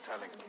telling you.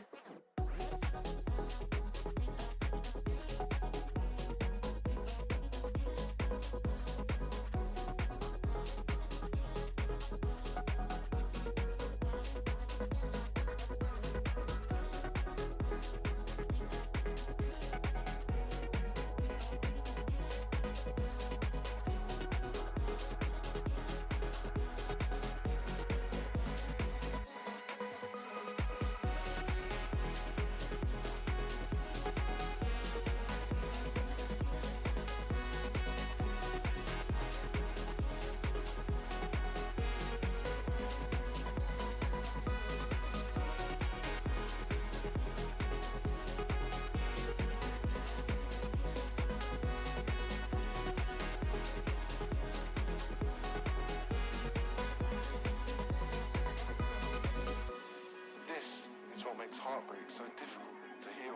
This is what makes heartbreak so difficult to heal.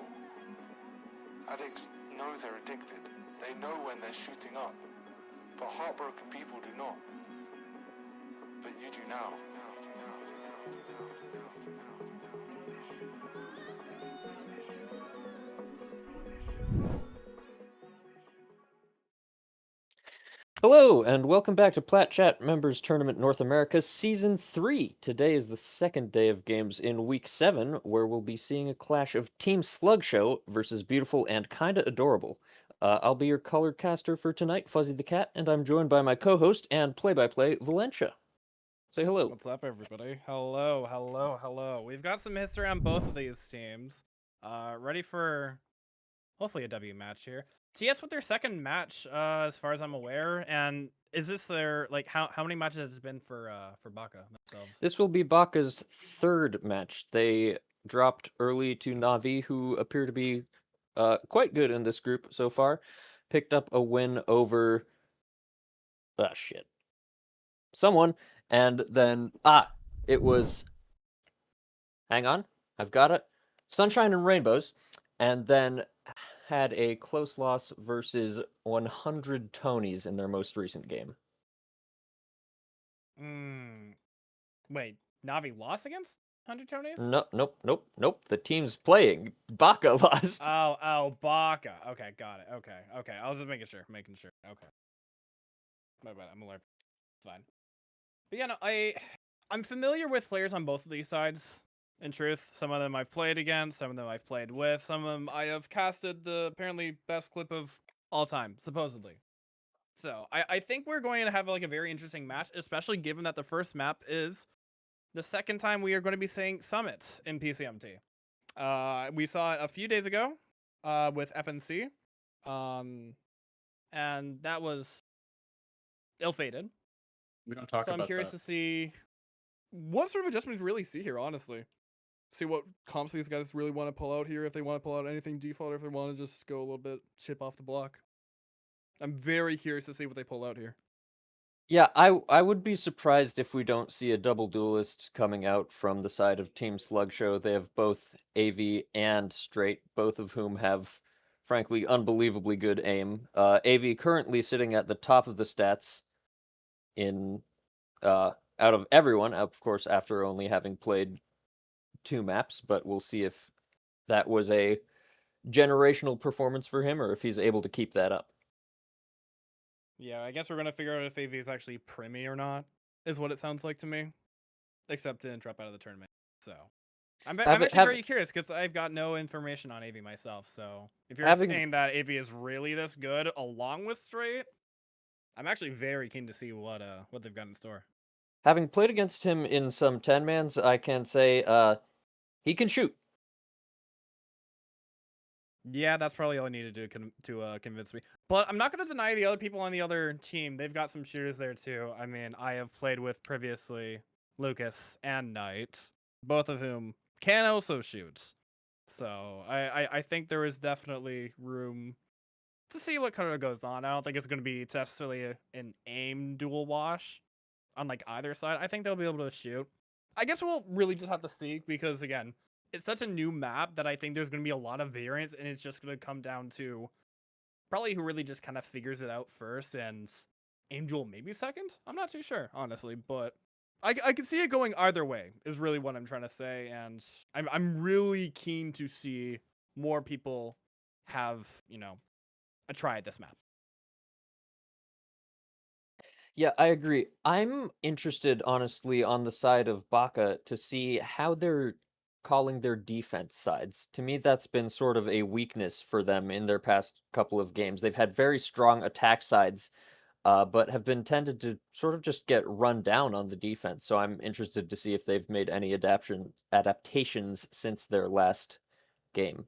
Addicts know they're addicted. They know when they're shooting up. But heartbroken people do not. But you do now. Hello, and welcome back to PlatChat Members Tournament North America Season 3. Today is the second day of games in Week 7, where we'll be seeing a clash of Team Slugshow versus Beautiful and Kinda Adorable. I'll be your color caster for tonight, Fuzzy the Cat, and I'm joined by my co-host and play-by-play, Valencia. Say hello. What's up, everybody? Hello. We've got some history on both of these teams. Ready for hopefully a W match here. TS with their second match, as far as I'm aware, and is this their how many matches has it been for Baka themselves? This will be Baka's third match. They dropped early to Navi, who appear to be quite good in this group so far. Picked up a win over someone, and then it was, hang on, I've got it, Sunshine and Rainbows, and then had a close loss versus 100 Tonys in their most recent game. Wait, Navi lost against 100 Tonys? Nope. The team's playing. Baka lost. Oh, Baka. Okay, got it. Okay. I was just making sure. Okay. My bad. I'm alert. Fine. But yeah, no, I'm familiar with players on both of these sides. In truth, some of them I've played against, some of them I've played with, some of them I have casted the apparently best clip of all time, supposedly. So I think we're going to have a very interesting match, especially given that the first map is the second time we are going to be saying Summit in PCMT. We saw it a few days ago with FNC, and that was ill-fated. We don't talk so about I'm curious that. to see what sort of adjustments we really see here, honestly. See what comps these guys really want to pull out here, if they want to pull out anything default, or if they want to just go a little bit chip off the block. I'm very curious to see what they pull out here. Yeah, I would be surprised if we don't see a double duelist coming out from the side of Team Slugshow. They have both AV and Straight, both of whom have, frankly, unbelievably good aim. AV currently sitting at the top of the stats in out of everyone, of course, after only having played 2 maps, but we'll see if that was a generational performance for him or if he's able to keep that up. Yeah, I guess we're going to figure out if AV is actually Primi or not, is what it sounds like to me. Except didn't drop out of the tournament. So I'm actually very curious because I've got no information on AV myself. So if you're saying that AV is really this good along with Straight, I'm actually very keen to see what they've got in store. Having played against him in some 10-mans, I can say he can shoot. Yeah, that's probably all I need to do to convince me. But I'm not going to deny the other people on the other team. They've got some shooters there too. I mean, I have played with previously Lucas and Knight, both of whom can also shoot. So I think there is definitely room to see what kind of goes on. I don't think it's going to be necessarily an aim dual wash on either side. I think they'll be able to shoot. I guess we'll really just have to see because, again, it's such a new map that I think there's going to be a lot of variance, and it's just going to come down to probably who really just kind of figures it out first, and aim duel maybe second? I'm not too sure, honestly, but I can see it going either way, is really what I'm trying to say, and I'm really keen to see more people have, a try at this map. Yeah, I agree. I'm interested, honestly, on the side of Baka to see how they're calling their defense sides. To me, that's been sort of a weakness for them in their past couple of games. They've had very strong attack sides, but have been tended to sort of just get run down on the defense. So I'm interested to see if they've made any adaptations since their last game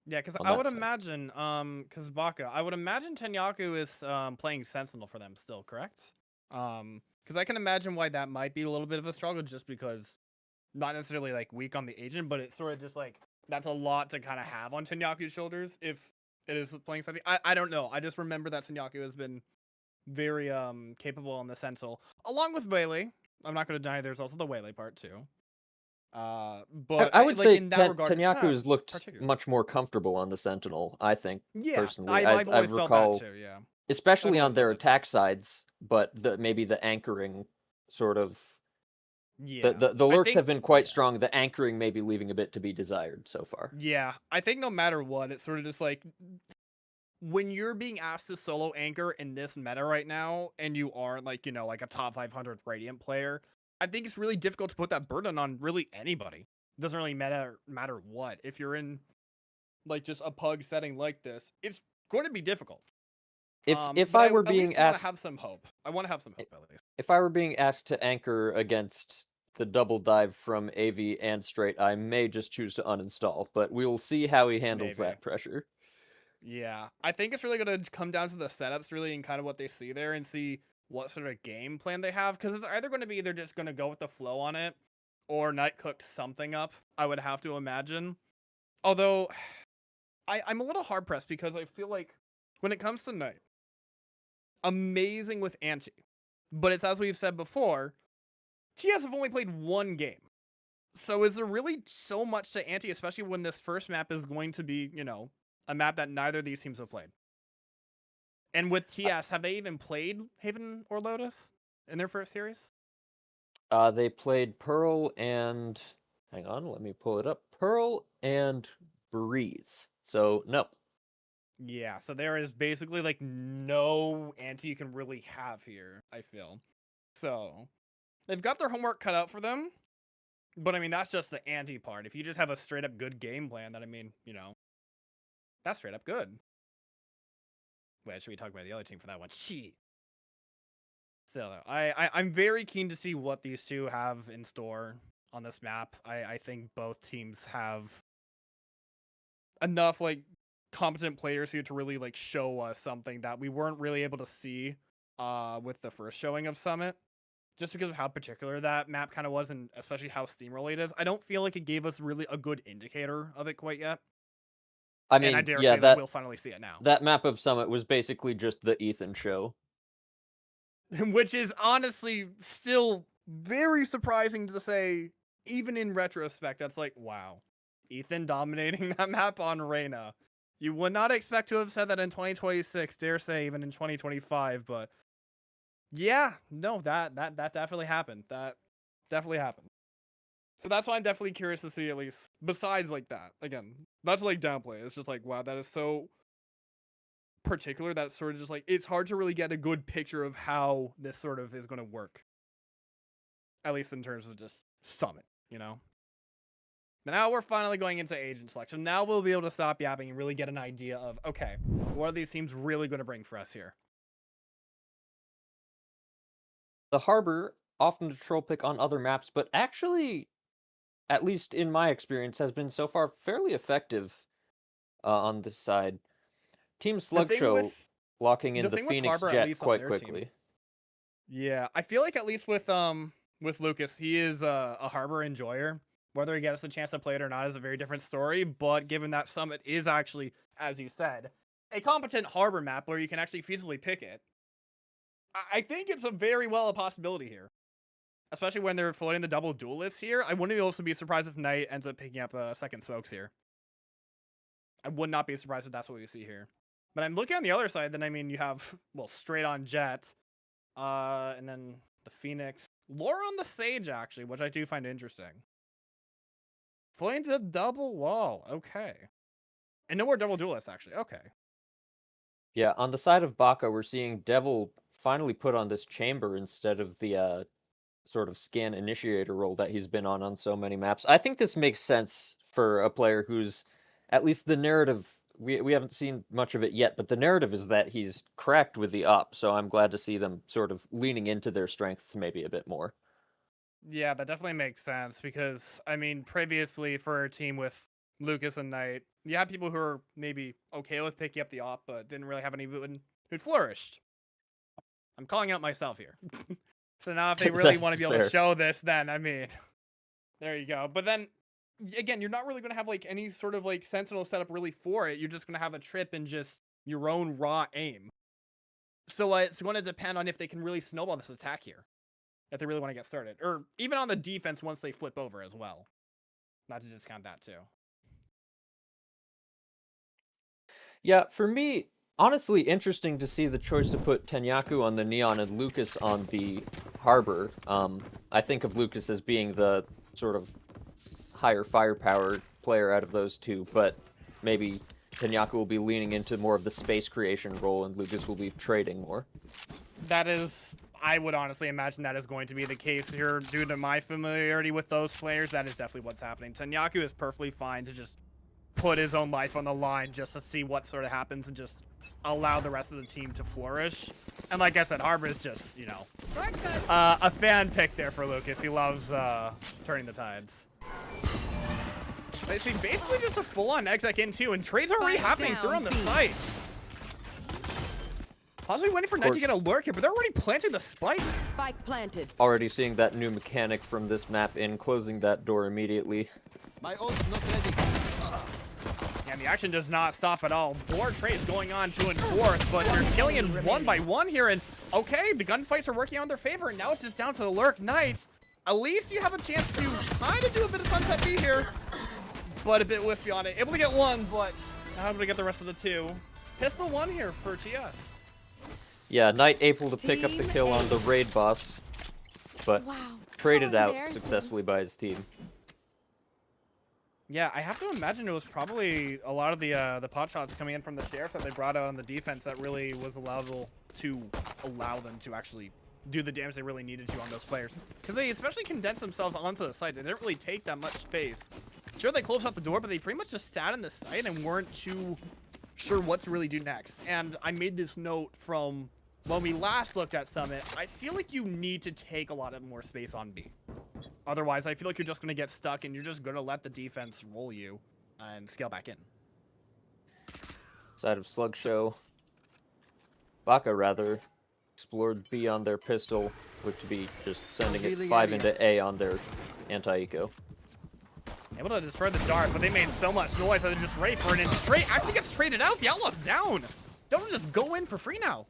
Yeah, because on I that would side. imagine, because Baka, I would imagine Tenyaku is playing Sentinel for them still, correct? Because I can imagine why that might be a little bit of a struggle, just because not necessarily like weak on the agent, but it's sort of just like that's a lot to kind of have on Tenyaku's shoulders if it is playing something. I don't know. I just remember that Tenyaku has been very capable on the Sentinel, along with Waylay. I'm not going to deny there's also the Waylay part too. But I would like say in that regard, it's kind Tenyaku of has looked particular. much more comfortable on the Sentinel, I think, Yeah, personally. I've I always felt that recall, too. Yeah, I've especially on always felt their that too. attack sides, but maybe the anchoring sort of Yeah, the I lurks think have been quite strong. The anchoring may be leaving a bit to be desired so far. yeah, I think no matter what, it's sort of just like when you're being asked to solo anchor in this meta right now, and you are like like a top 500 Radiant player, I think it's really difficult to put that burden on really anybody. It doesn't really matter what. If you're in like just a pug setting like this, it's going to be difficult. If But I I were at being least want to asked have some hope. I want to have some hope at least. if I were being asked to anchor against the double dive from AV and straight, I may just choose to uninstall, but we'll see how he handles Maybe. that pressure. Yeah, I think it's really going to come down to the setups really and kind of what they see there and see what sort of game plan they have, because it's either going to be they're just going to go with the flow on it or Knight cooked something up, I would have to imagine. Although I'm a little hard pressed because I feel like when it comes to Knight, amazing with anti, but it's as we've said before, TS have only played one game. So is there really so much to anti, especially when this first map is going to be, a map that neither of these teams have played? And with TS, have they even played Haven or Lotus in their first series? They played Pearl and hang on, let me pull it up. Pearl and Breeze. So no. Yeah, so there is basically like no anti you can really have here, I feel. So they've got their homework cut out for them. But I mean, that's just the anti part. If you just have a straight up good game plan, then I mean, that's straight up good. Wait, should we talk about the other team for that one? Shit. Still, though, I'm very keen to see what these two have in store on this map. I think both teams have enough like competent players here to really like show us something that we weren't really able to see with the first showing of Summit. Just because of how particular that map kind of was, and especially how steamroll it is, I don't feel like it gave us really a good indicator of it quite yet. I And I mean, dare yeah, say that we'll finally see it now. that map of Summit was basically just the Ethan show. Which is honestly still very surprising to say, even in retrospect. That's like, wow. Ethan dominating that map on Reyna. You would not expect to have said that in 2026, dare say even in 2025, but yeah, no, that definitely happened. That definitely happened. So that's why I'm definitely curious to see, at least besides like that. Again, that's like downplay. It's just like, wow, that is so particular that sort of just like it's hard to really get a good picture of how this sort of is going to work, at least in terms of just Summit, But now we're finally going into agent selection. Now we'll be able to stop yapping and really get an idea of, okay, what are these teams really going to bring for us here? The Harbor, often a troll pick on other maps, but actually, at least in my experience, has been so far fairly effective on this side. Team Slugshow locking in the Phoenix Harbor, at Jet least on quite their quickly. team. Yeah, I feel like at least with Lucas, he is a Harbor enjoyer. Whether he gets a chance to play it or not is a very different story, but given that Summit is actually, as you said, a competent Harbor map where you can actually feasibly pick it, I think it's a very well a possibility here. Especially when they're floating the double duelists here. I wouldn't also be surprised if Knight ends up picking up second smokes here. I would not be surprised if that's what we see here. But I'm looking on the other side, then I mean you have, well, straight on Jet, and then the Phoenix Lore on the Sage, actually, which I do find interesting. Flames a double wall. Okay. And no more double duelists, actually. Okay. Yeah, on the side of Baka, we're seeing Devil finally put on this chamber instead of the sort of scan initiator role that he's been on so many maps. I think this makes sense for a player who's, at least the narrative, we haven't seen much of it yet, but the narrative is that he's cracked with the up, so I'm glad to see them sort of leaning into their strengths maybe a bit more. Yeah, that definitely makes sense because, I mean, previously for a team with Lucas and Knight, you had people who were maybe okay with picking up the op, but didn't really have anyone who flourished. I'm calling out myself here. So now if they really want to be able to show this, then, I mean, there you go. But then, again, you're not really going to have, like, any sort of, like, Sentinel setup really for it. You're just going to have a trip and just your own raw aim. So it's going to depend on if they can really snowball this attack here. If they really want to get started. Or even on the defense once they flip over as well. Not to discount that too. Yeah, for me, honestly interesting to see the choice to put Tenyaku on the Neon and Lucas on the Harbor. I think of Lucas as being the sort of higher firepower player out of those two, but maybe Tenyaku will be leaning into more of the space creation role and Lucas will be trading more. That is, I would honestly imagine that is going to be the case here due to my familiarity with those players. That is definitely what's happening. Tenyaku is perfectly fine to just put his own life on the line just to see what sort of happens and just allow the rest of the team to flourish. And like I said, Harbor is just, you know, a fan pick there for Lucas. He loves turning the tides. They see basically just a full-on exec in too, and trades are already happening through on the site. Possibly waiting for Knight to get a lurk here, but they're already planting the spike. Spike planted. Already seeing that new mechanic from this map in, closing that door immediately. My ult's not ready. And the action does not stop at all. More trades going on 2 and 4th, but they're killing in 1 by 1 here. And okay, the gunfights are working on their favor, and now it's just down to the lurk. Knight, at least you have a chance to kind of do a bit of sunset B here, but a bit whiffy on it. Able to get 1, but not able to get the rest of the 2. Pistol 1 here for TS. Yeah, Knight able to pick up the kill on the raid boss, but traded out successfully by his team. Yeah, I have to imagine it was probably a lot of the pot shots coming in from the sheriff that they brought out on the defense that really was allowable to allow them to actually do the damage they really needed to on those players. Because they especially condensed themselves onto the site. They didn't really take that much space. Sure, they closed out the door, but they pretty much just sat in the site and weren't too sure what to really do next. And I made this note from when we last looked at Summit. I feel like you need to take a lot of more space on B. Otherwise, I feel like you're just going to get stuck and you're just going to let the defense roll you and scale back in. Side of Slugshow. Baka, rather, explored B on their pistol. Looked to be just sending it 5 into A on their anti-eco. Able to destroy the dart, but they made so much noise that they're just ready for it. And Stray actually gets traded out. The Outlaw's down. Don't just go in for free now.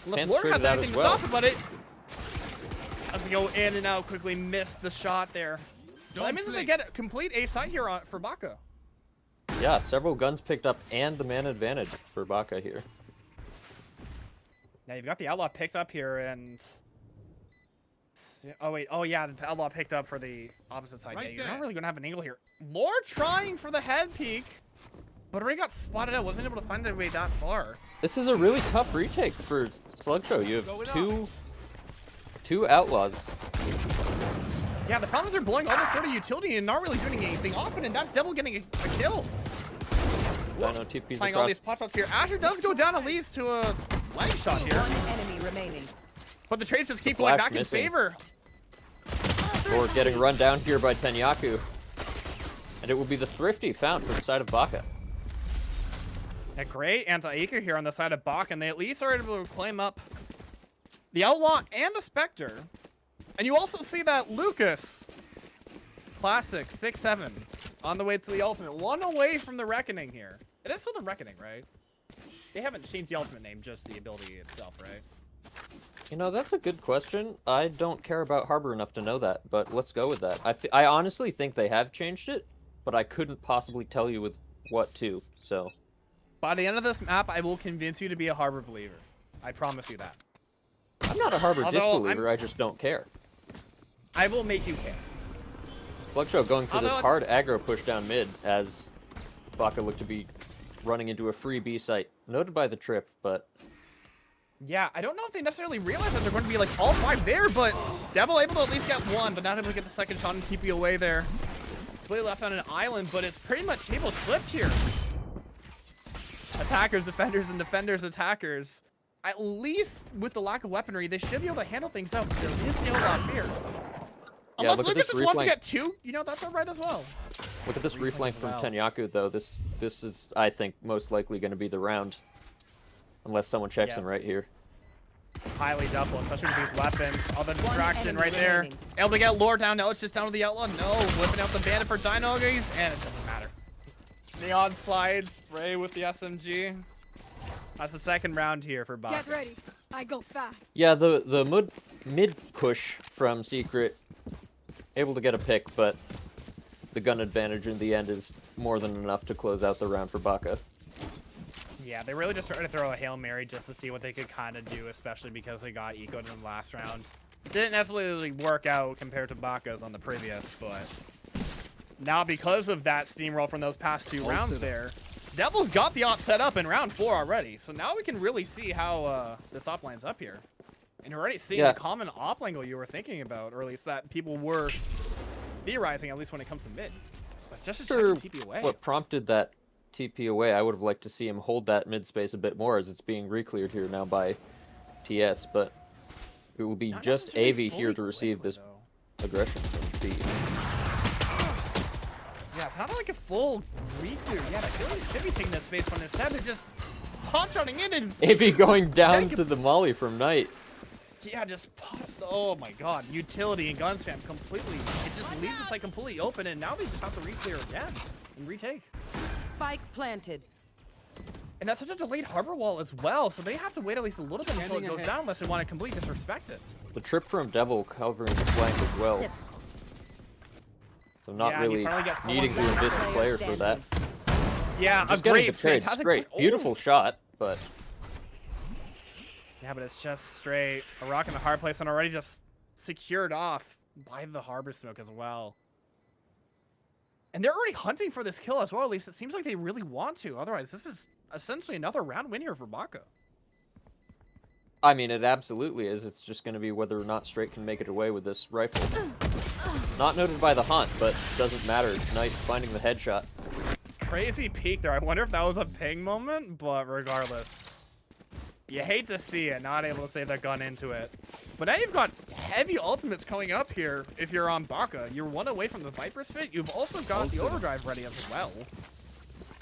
Unless Lord has anything to stop it, but it has to go in and out quickly. Missed the shot there. Well, that means that they get a complete A site here for Baka. Yeah, several guns picked up and the man advantage for Baka here. Yeah, you've got the Outlaw picked up here and... Oh, wait. Oh, yeah, the Outlaw picked up for the opposite side. Yeah, you're not really going to have an angle here. Lord trying for the head peek, but already got spotted out. Wasn't able to find their way that far. This is a really tough retake for Slugshow. You have two Outlaws. Yeah, the problem is they're blowing all this sort of utility and not really doing anything often, and that's Devil getting a kill. Dino TP's Playing across. all these pot shots here. Asher does go down at least to a leg shot here. One enemy remaining. But the trades just keep going back missing. in favor. Or getting run down here by Tenyaku. And it will be the Thrifty found for the side of Baka. A great anti-eco here on the side of Bak, and they at least are able to claim up the Outlaw and a Spectre. And you also see that Lucas, classic, 6-7, on the way to the ultimate. 1 away from the Reckoning here. It is still the Reckoning, right? They haven't changed the ultimate name, just the ability itself, right? You know, that's a good question. I don't care about Harbor enough to know that, but let's go with that. I honestly think they have changed it, but I couldn't possibly tell you with what to, so... By the end of this map, I will convince you to be a Harbor believer. I promise you that. I'm not a Harbor disbeliever, I just don't care. I will make you care. Slugshow going for this Although- hard aggro push down mid as Baka looked to be running into a free B site. Noted by the trip, but Yeah, I don't know if they necessarily realize that they're going to be like all 5 there, but Devil able to at least get 1, but not able to get the second shot and TP away there. Completely left on an island, but it's pretty much table flipped here. Attackers, defenders, and defenders, attackers. At least with the lack of weaponry, they should be able to handle things out. There is no off here. Yeah, Unless look at Lucas this just wants to reflank. get 2, you know, that's alright as well. look at this reflank from well. Tenyaku though. This is, I think, most likely going to be the round. Unless someone checks Yeah. in right here. Highly double, especially with these weapons. All the distraction enemy right there. remaining. Able to get Lore down. Now it's just down to the Outlaw. No, whipping out the Bandit for Dinogies, and it doesn't matter. Neon slides, Ray with the SMG. That's the second round here for Baka. Get ready. I go fast. Yeah, the mid push from Secret, able to get a pick, but the gun advantage in the end is more than enough to close out the round for Baka. Yeah, they really just tried to throw a Hail Mary just to see what they could kind of do, especially because they got ecoed in the last round. Didn't necessarily work out compared to Baka's on the previous, but now because of that steamroll from those past 2 rounds there, Devil's got the op set up in round 4 already. So now we can really see how this op lines up here. And you're already seeing Yeah. the common op angle you were thinking about, or at least that people were theorizing, at least when it comes to mid. But just a Sure, second TP away. what prompted that TP away, I would have liked to see him hold that mid space a bit more as it's being re-cleared here now by TS, but it will be Not just necessarily AV here fully to receive quickly, this though. aggression from B. Yeah, it's not like a full re-clear yet. I feel like they should be taking that space, but instead they're just pot-shotting in and... AV going down Take to the molly from Knight. Yeah, just pot... Oh my god. Utility and gun spam completely... It just leaves it like completely open, and now they just have to re-clear again and retake. Spike planted. And that's such a delayed harbor wall as well, so they have to wait at least a little bit until it Standing goes ahead. down unless they want to completely disrespect it. The trip from Devil covering the flank as well. So not Yeah, and you really finally get someone needing to back. invest a player for that. Yeah, Just a getting great, the trades fantastic straight. play. Beautiful shot, but Yeah, but it's just straight. A rock in the hard place and already just secured off by the harbor smoke as well. And they're already hunting for this kill as well. At least it seems like they really want to. Otherwise, this is essentially another round win here for Baka. I mean, it absolutely is. It's just going to be whether or not Straight can make it away with this rifle. Not noted by the hunt, but doesn't matter. Knight finding the headshot. Crazy peek there. I wonder if that was a ping moment, but regardless. You hate to see it, not able to save that gun into it. But now you've got heavy ultimates coming up here if you're on Baka. You're 1 away from the Viper Spit. You've also got the overdrive ready as well.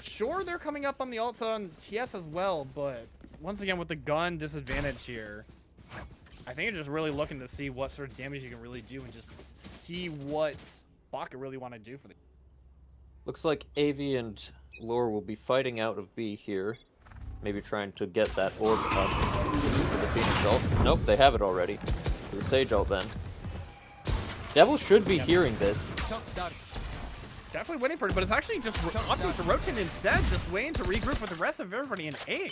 Sure, they're coming up on the ults on TS as well, but once again with the gun disadvantage here, I think you're just really looking to see what sort of damage you can really do and just see what Baka really want to do for the... Looks like AV and Lore will be fighting out of B here. Maybe trying to get that orb up for the Phoenix ult. Nope, they have it already. For the Sage ult then. Devil should be hearing this. Definitely waiting for it, but it's actually just opting to rotate instead, just waiting to regroup with the rest of everybody in A.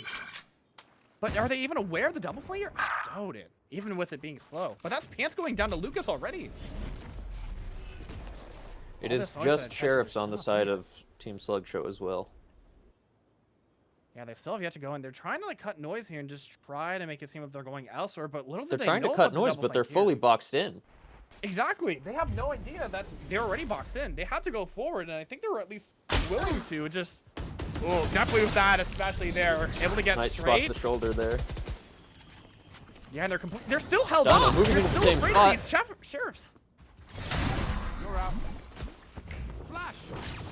But are they even aware of the double play here? I doubt it, even with it being slow. But that's Pants going down to Lucas already. It All is this noise just that Sheriffs Texas on the is side not of Team Slugshow as well. Yeah, they still have yet to go in. They're trying to like cut noise here and just try to make it seem like they're going elsewhere, but little do They're they trying know to cut about the noise, double but they're flank fully here. boxed in. Exactly. They have no idea that they're already boxed in. They had to go forward, and I think they were at least willing to. It just, oh, definitely with that, especially there, able to get Knight straight. spots the shoulder there. Yeah, and they're still held Done, off. moving They're into the still same afraid spot. of these sheriffs. You're out. Flash.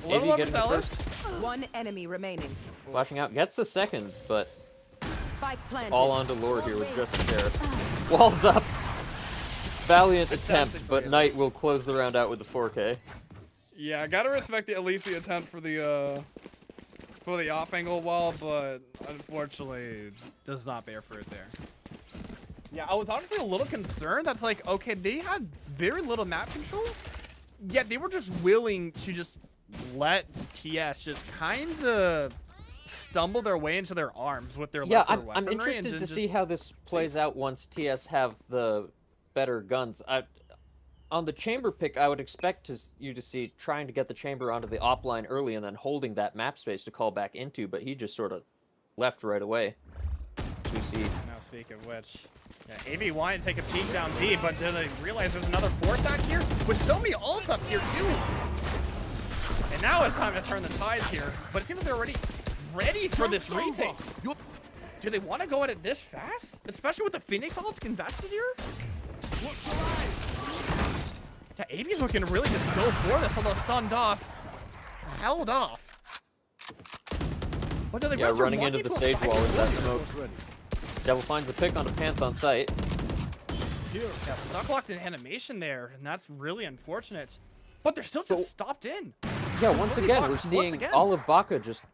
Little AV getting the overzealous. first. 1 enemy remaining. Flashing out, gets the second, but Spike planted. all onto Lore here with just the Sheriff. Walls up. Valiant attempt, but Knight will close the round out with the 4K. Yeah, I gotta respect at least the attempt for the off angle wall, but unfortunately does not bear fruit there. Yeah, I was honestly a little concerned. That's like, okay, they had very little map control, yet they were just willing to just let TS just kind of stumble their way into their arms with their Yeah, lesser I'm weaponry interested and to see just- how this plays out once TS have the better guns. on the chamber pick, I would expect you to see trying to get the chamber onto the op line early and then holding that map space to call back into, but he just sort of left right away. So we see. Now, speak of which, yeah, AV wanted to take a peek down B, but then they realize there's another 4-stack here, with so many ults up here too. And now it's time to turn the tide here, but it seems like they're already ready for this retake. Do they want to go at it this fast? Especially with the Phoenix ults invested here? Yeah, AV's looking to really just go for this, although stunned off, held off. But do they running into the Sage wall with that smoke. Devil finds the pick onto Pants on site. Yeah, stuck locked in animation there, and that's really unfortunate. But they're still just stopped in. Yeah, once again, we're seeing all of Baka just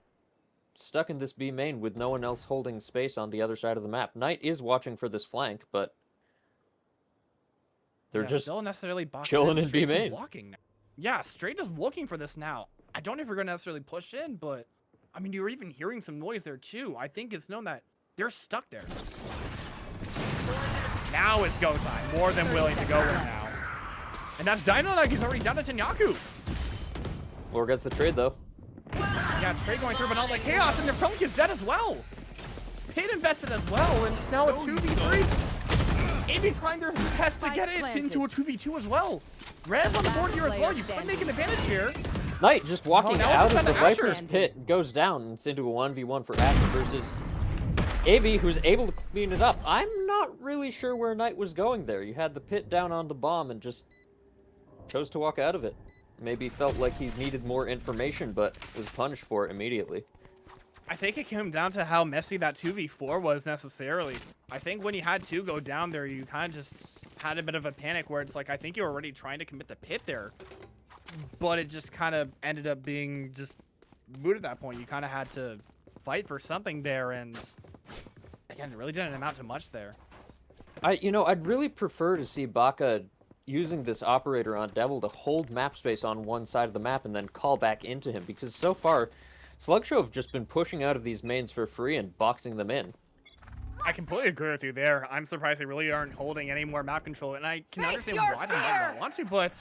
stuck in this B main with no one else holding space on the other side of the map. Knight is watching for this flank, but they're just still necessarily chilling in B main. Walking now. Yeah, straight just looking for this now. I don't know if we're going to necessarily push in, but I mean, you're even hearing some noise there too. I think it's known that they're stuck there. Now it's go time. More than willing to go in now. And that's Dynamite. He's already down to Tenyaku. Lore gets the trade though. Yeah, trade going through, but not like Chaos, and their Trunk is dead as well. Pit invested as well, and it's now a 2v3. AB trying their best to get it into a 2v2 as well. Rez on the board here as well. You could make an advantage here. Knight just walking now out it's of the Asher. Viper's pit goes down. And it's into a 1v1 for Asher versus AV, who's able to clean it up. I'm not really sure where Knight was going there. You had the pit down on the bomb and just chose to walk out of it. Maybe felt like he needed more information, but was punished for it immediately. I think it came down to how messy that 2v4 was necessarily. I think when you had 2 go down there, you kind of just had a bit of a panic where it's like, I think you were already trying to commit the pit there. But it just kind of ended up being just moot at that point. You kind of had to fight for something there, and again, it really didn't amount to much there. I'd really prefer to see Baka using this operator on Devil to hold map space on one side of the map and then call back into him, because so far Slugshow have just been pushing out of these mains for free and boxing them in. I completely agree with you there. I'm surprised they really aren't holding any more map control, and I can understand why they might not want to, but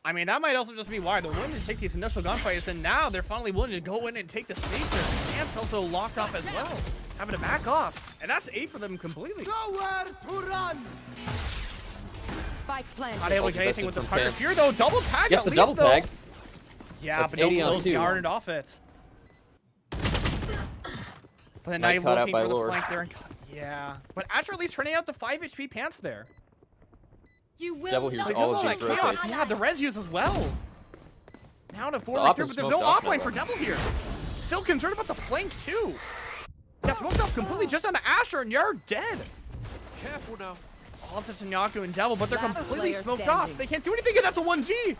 I mean, that might also just be why they're willing to take these initial gunfights, and now they're finally willing to go in and take the space there. And it's also locked off as well, having to back off, and that's 8 for them completely. Nowhere to run. Spike planted. Not able to get anything with this 100 fear though. Double tag. Gets at a double least, though. tag. Yeah, That's but no 80 on close 2. guarded off it. But then now Might you're caught out looking by for the Lore. flank there. And yeah, but Asher at least turning out the 5 HP Pants there. You will Devil hears not all of Like, these Chaos, rotates. yeah, the res use as well. Now to 4 op through, is but there's smoked no off offline now, for though. Devil here. Still concerned about the flank too. Yeah, smoked off completely just on Asher, and you're dead. Careful now. All to Tanyaku and Devil, but they're Last completely player smoked standing. off. They can't do anything, and that's a 1G.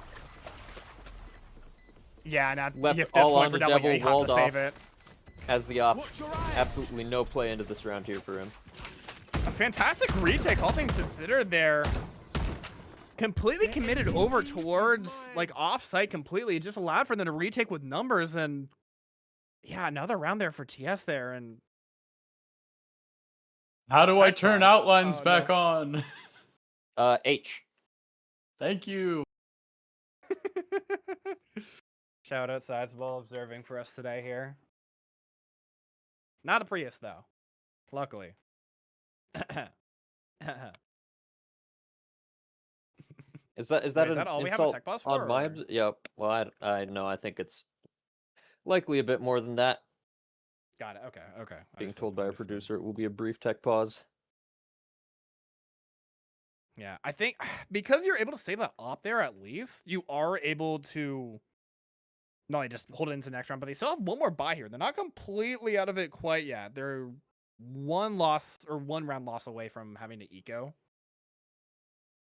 Yeah, and Left if all point on for the Devil, Devil, you have walled to save off. it. As the op, Watch your eyes. absolutely no play into this round here for him. A fantastic retake, all things considered there. Completely committed over towards, like, off-site completely. It just allowed for them to retake with numbers, and yeah, another round there for TS there, and How do I Back turn off. outlines Oh, back no. on? H. Thank you. shout out Sizable observing for us today here. Not a Prius, though. Luckily. Is that Is an that all we have a insult tech pause on for, my? or- Yep. Well, I know. I think it's likely a bit more than that. Got it. Okay. Being Understood, told by a understood. producer, it will be a brief tech pause. Yeah, I think because you're able to save that op there at least, you are able to not only just hold it into the next round, but they still have one more buy here. They're not completely out of it quite yet. They're one round loss away from having to eco.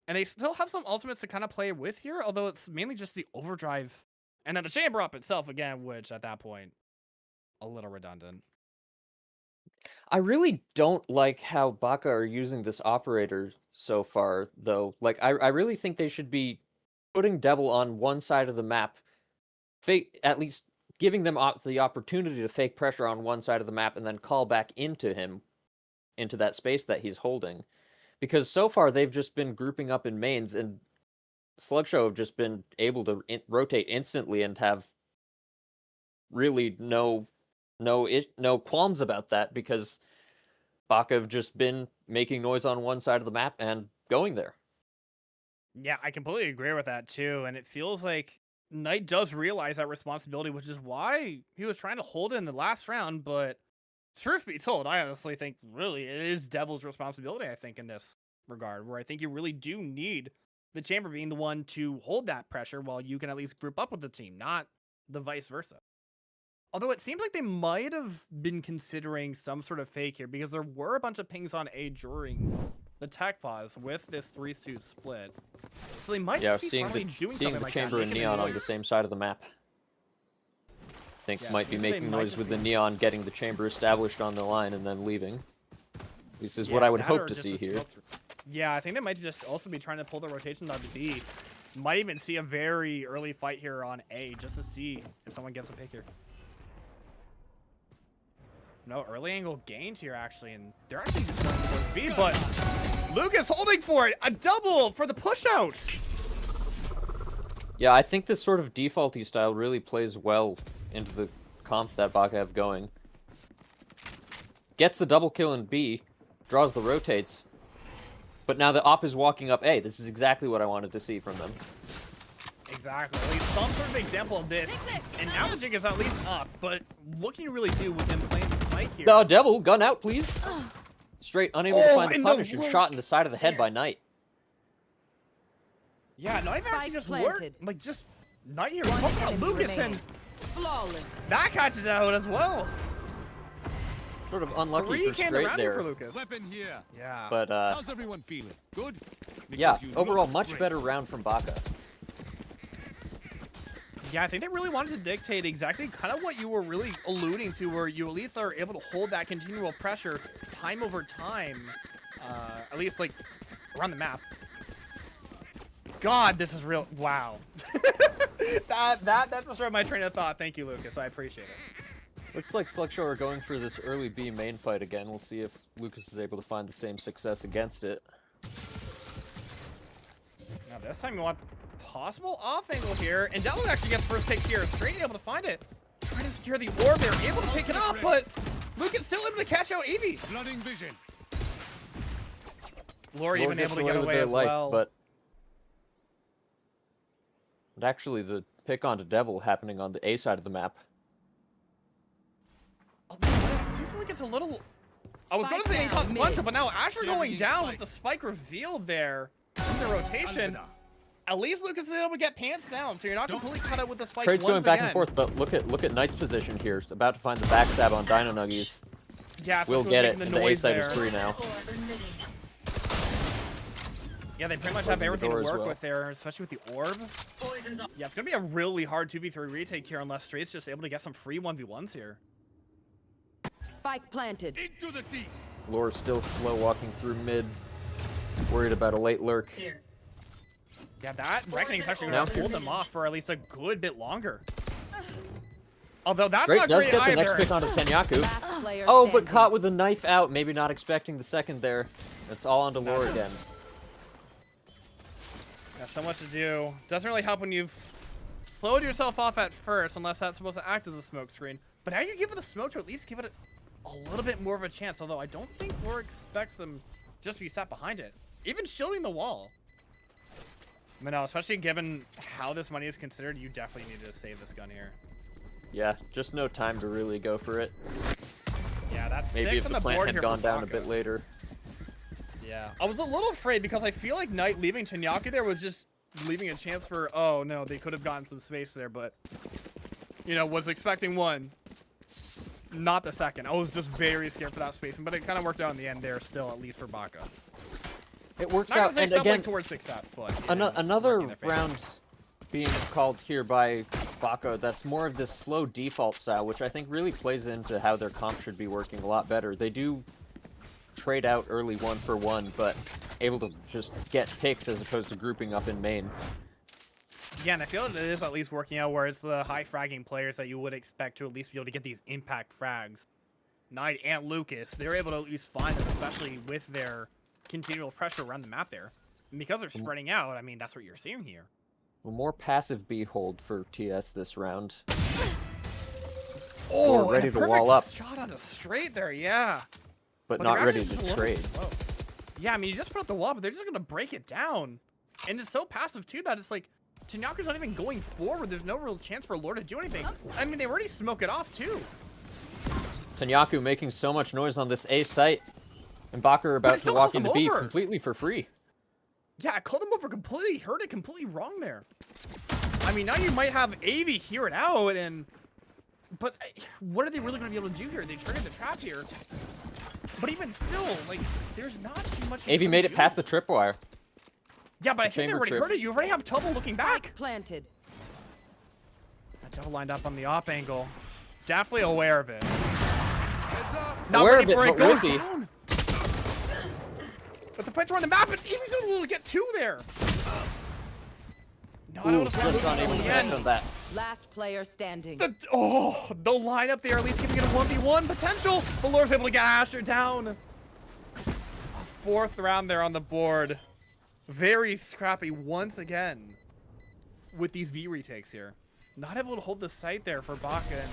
And they still have some ultimates to kind of play with here, although it's mainly just the overdrive and then the chamber up itself again, which at that point, a little redundant. I really don't like how Baka are using this operator so far, though. Like, I really think they should be putting Devil on one side of the map, at least giving them the opportunity to fake pressure on one side of the map and then call back into him, into that space that he's holding. because so far they've just been grouping up in mains, and Slugshow have just been able to rotate instantly and have really no qualms about that, because Baka have just been making noise on one side of the map and going there. Yeah, I completely agree with that too, and it feels like Knight does realize that responsibility, which is why he was trying to hold it in the last round, but truth be told, I honestly think really it is Devil's responsibility, I think, in this regard, where I think you really do need the Chamber being the one to hold that pressure while you can at least group up with the team, not the vice versa. Although it seems like they might have been considering some sort of fake here, because there were a bunch of pings on A during the tech pause with this 3-2 split. So they might Yeah, be seeing finally the doing seeing something the like Chamber that. and Neon on the same side of the map. I think Yeah, might be seems they making might noise just with be- the Neon getting the Chamber established on the line and then leaving. At least is Yeah, what I would that hope or to just see a here. smoke through. Yeah, I think they might just also be trying to pull the rotations onto B. Might even see a very early fight here on A just to see if someone gets a pick here. No, early angle gained here actually, and they're actually just going towards B, but Lucas holding for it! A double for the push out! Yeah, I think this sort of defaulty style really plays well into the comp that Baka have going. Gets the double kill in B, draws the rotates, but now the op is walking up A. This is exactly what I wanted to see from them. Exactly. At least some sort of example of this. And now the jig is at least up, but what can you really do with him playing the spike here? No, Devil, gun out, please. Straight, unable to find the and punish and the- shot in the side of the head by Knight. Yeah, Knight actually Spike just planted. worked. Like, just Knight here. One Talking about enemy Lucas, remaining. and Flawless. that catches out as well. Sort of unlucky 3 for came straight around there. for Lucas. Weapon here. Yeah. But, How's everyone feeling? Good? yeah, Because you overall, look much great. better round from Baka. Yeah, I think they really wanted to dictate exactly kind of what you were really alluding to, where you at least are able to hold that continual pressure time over time, at least like around the map. God, this is real. Wow. that destroyed my train of thought. Thank you, Lucas. I appreciate it. Looks like Slugshow are going for this early B main fight again. We'll see if Lucas is able to find the same success against it. Now this time you want possible off angle here, and Devil actually gets first pick here. Straight able to find it. Trying to secure the orb there, able to pick it up, but Lucas still able to catch out Evie. Flooding vision. Lore even gets able to get with away their as life, well. but actually the pick onto Devil happening on the A side of the map. Do you feel like it's a little... I was going to say Spike down inconsequential, mid. but now Asher Carrying going down spike. with the spike revealed there in the rotation. Alvida. At least Lucas is able to get pants down, so you're not Don't- completely cut out with the spike. Trade's going once back again. and forth, but look at Knight's position here. He's about to find the backstab on Dino Nuggies. Yeah, We'll especially get it, making and the the A noise side there. is free now. Yeah, they pretty much Closing have the everything door to as work well. with there, especially with the orb. Yeah, it's going to be a really hard 2v3 retake here unless Straight's just able to get some free 1v1s here. Spike planted. Into the deep. Lore still slow walking through mid. Worried about a late lurk. Yeah, that Reckoning's actually Now- going to hold them off for at least a good bit longer. Although that's Straight not does great get the either. next pick onto Tenyaku. Last player Oh, but standing. caught with a knife out. Maybe not expecting the second there. It's all onto Lore again. Got so much to do. Doesn't really help when you've slowed yourself off at first, unless that's supposed to act as a smoke screen. But now you give it a smoke to at least give it a little bit more of a chance, although I don't think Lore expects them just to be sat behind it. Even shielding the wall. But no, especially given how this money is considered, you definitely need to save this gun here. Yeah, just no time to really go for it. Yeah, that's Maybe 6 if on the plant board had here gone for down a Baka. bit later. Yeah, I was a little afraid because I feel like Knight leaving Tenyaku there was just leaving a chance for, oh no, they could have gotten some space there, but, you know, was expecting one, not the second. I was just very scared for that spacing, but it kind of worked out in the end there still, at least for Baka. It works Not gonna out, say and stuff again, like towards success, but it is another working in their favor. round being called here by Baka that's more of this slow default style, which I think really plays into how their comp should be working a lot better. They do trade out early 1-for-1, but able to just get picks as opposed to grouping up in main. Yeah, and I feel it is at least working out where it's the high fragging players that you would expect to at least be able to get these impact frags. Knight and Lucas, they're able to at least find them, especially with their continual pressure around the map there. And because they're spreading out, I mean, that's what you're seeing here. Well, more passive B hold for TS this round. Oh, ready and a to wall up. perfect shot on a straight there, yeah. But they're not actually ready just a to little trade. slow. Yeah, I mean, you just put up the wall, but they're just gonna break it down. And it's so passive too that it's like Tanyaku's not even going forward. There's no real chance for Lord to do anything. I mean, they already smoke it off too. Tanyaku making so much noise on this A site. And Baka are But about it to still walk calls him into B over. completely for free. Yeah, I called him over completely, heard it completely wrong there. I mean, now you might have AV hear it out, but what are they really going to be able to do here? They triggered the trap here. But even still, like, there's not too much. AV made it past the tripwire. Yeah, but I the think they chamber already trip. heard it. You already have trouble looking back. Planted. That double lined up on the op angle. Definitely aware of it. Heads up. Not Aware ready of it, for but goes will he? down. But the fights are on the map, and AV's able to get two there. Not Ooh, able to just not in able to the connect end. on that. Last player standing. The lineup there, at least giving it a 1v1 potential. Valor's able to get Asher down. A fourth round there on the board. Very scrappy once again with these B retakes here. Not able to hold the site there for Baka, and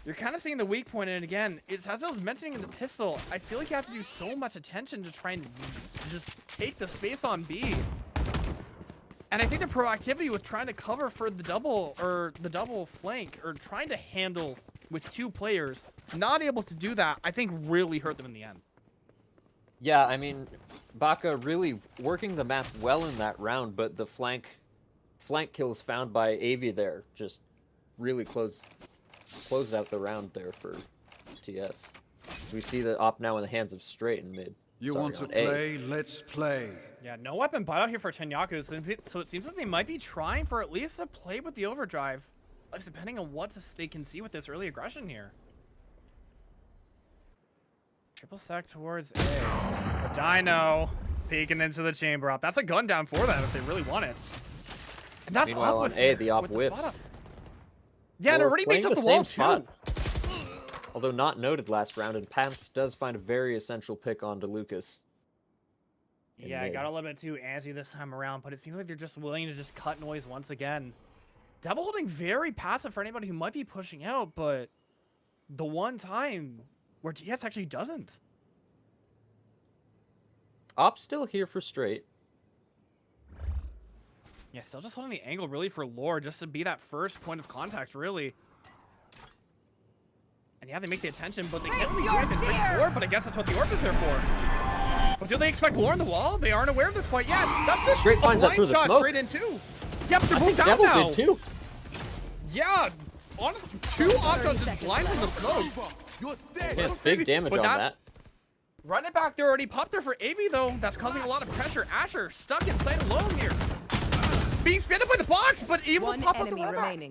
you're kind of seeing the weak point in it again. It's as I was mentioning in the pistol, I feel like you have to do so much attention to try and just take the space on B. And I think the proactivity with trying to cover for the double flank, or trying to handle with two players, not able to do that, I think really hurt them in the end. Yeah, I mean, Baka really working the map well in that round, but the flank kills found by AV there just really closed out the round there for TS. We see the op now in the hands of Straight and mid. You Sorry, want to on A. play? Let's play. Yeah, no weapon buyout here for Tenyaku, so it seems like they might be trying for at least a play with the overdrive, at least depending on what they can see with this early aggression here. Triple stack towards A. A Dino peeking into the chamber op. That's a gun down for them if they really want it. And that's Meanwhile, up on with A, here, the op with the spot whiffs. up. Yeah, and it Or already playing makes up the the wall same too. spot. Although not noted last round, and Pants does find a very essential pick onto Lucas. Yeah, I got a little bit too antsy this time around, but it seems like they're just willing to just cut noise once again. Double holding very passive for anybody who might be pushing out, but the one time where TS actually doesn't. Op still here for Straight. Yeah, still just holding the angle really for Lore, just to be that first point of contact, really. And yeah, they make the attention, but they can't really do anything with Lore, but I guess that's what the Orb is there for. But do they expect Lore on the wall? They aren't aware of this quite yet. That's just Straight a finds that blind through the shot smoke. straight in too. Yep, they're I both think down Devil now. did too. Yeah, honestly, two options just blind from the smokes. You're dead. Yeah, it's big damage But on that's- that. Run it back there already popped there for AV though. That's causing a lot of pressure. Asher stuck inside alone here. Being spanned up by the box, but able One to pop out the enemy run back. remaining.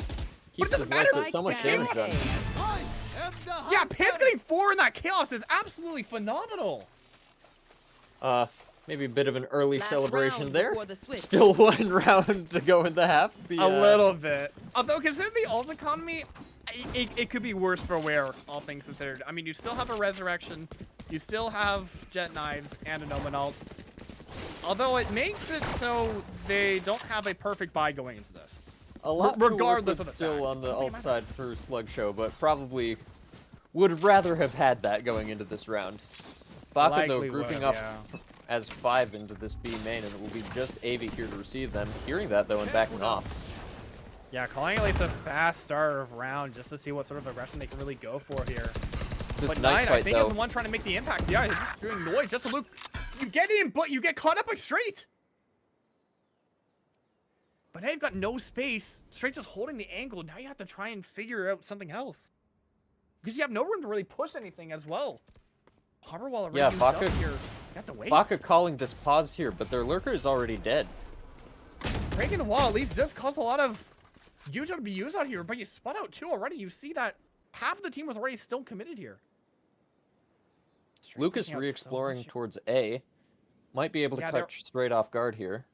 Keeps doesn't his life matter. with so much Spike damage down done. A. I am the Yeah, hunter. Pants getting 4 in that chaos is absolutely phenomenal. Maybe a bit of an early Last celebration round there. before the switch. Still one round to go in the half. A little bit. Although considering the ult economy, it could be worse for wear, all things considered. I mean, you still have a resurrection, you still have jet knives and an omen ult. Although it makes it so they don't have a perfect buy going into this. A lot regardless to of work the with still fact. on the Something alt matters. side for Slugshow, but probably would rather have had that going into this round. Baka though Likely grouping would, up yeah. as 5 into this B main, and it will be just AV here to receive them. Hearing that though and backing off. Yeah, calling at least a fast start of round just to see what sort of aggression they can really go for here. This But night Knight, I fight think, though. is the one trying to make the impact. Yeah, he's just doing noise just to look. You get in, but you get caught up by Straight. But now you've got no space. Straight just holding the angle. Now you have to try and figure out something else. Because you have no room to really push anything as well. Harbor wall already Yeah, used Baka- up here. You have to wait. Baka calling this pause here, but their lurker is already dead. Breaking the wall at least does cause a lot of huge to be used out here. But you spot out two already. You see that half of the team was already still committed here. Straight Lucas taking out so re-exploring much- towards A. Might be able to Yeah, they're- cut straight off guard here.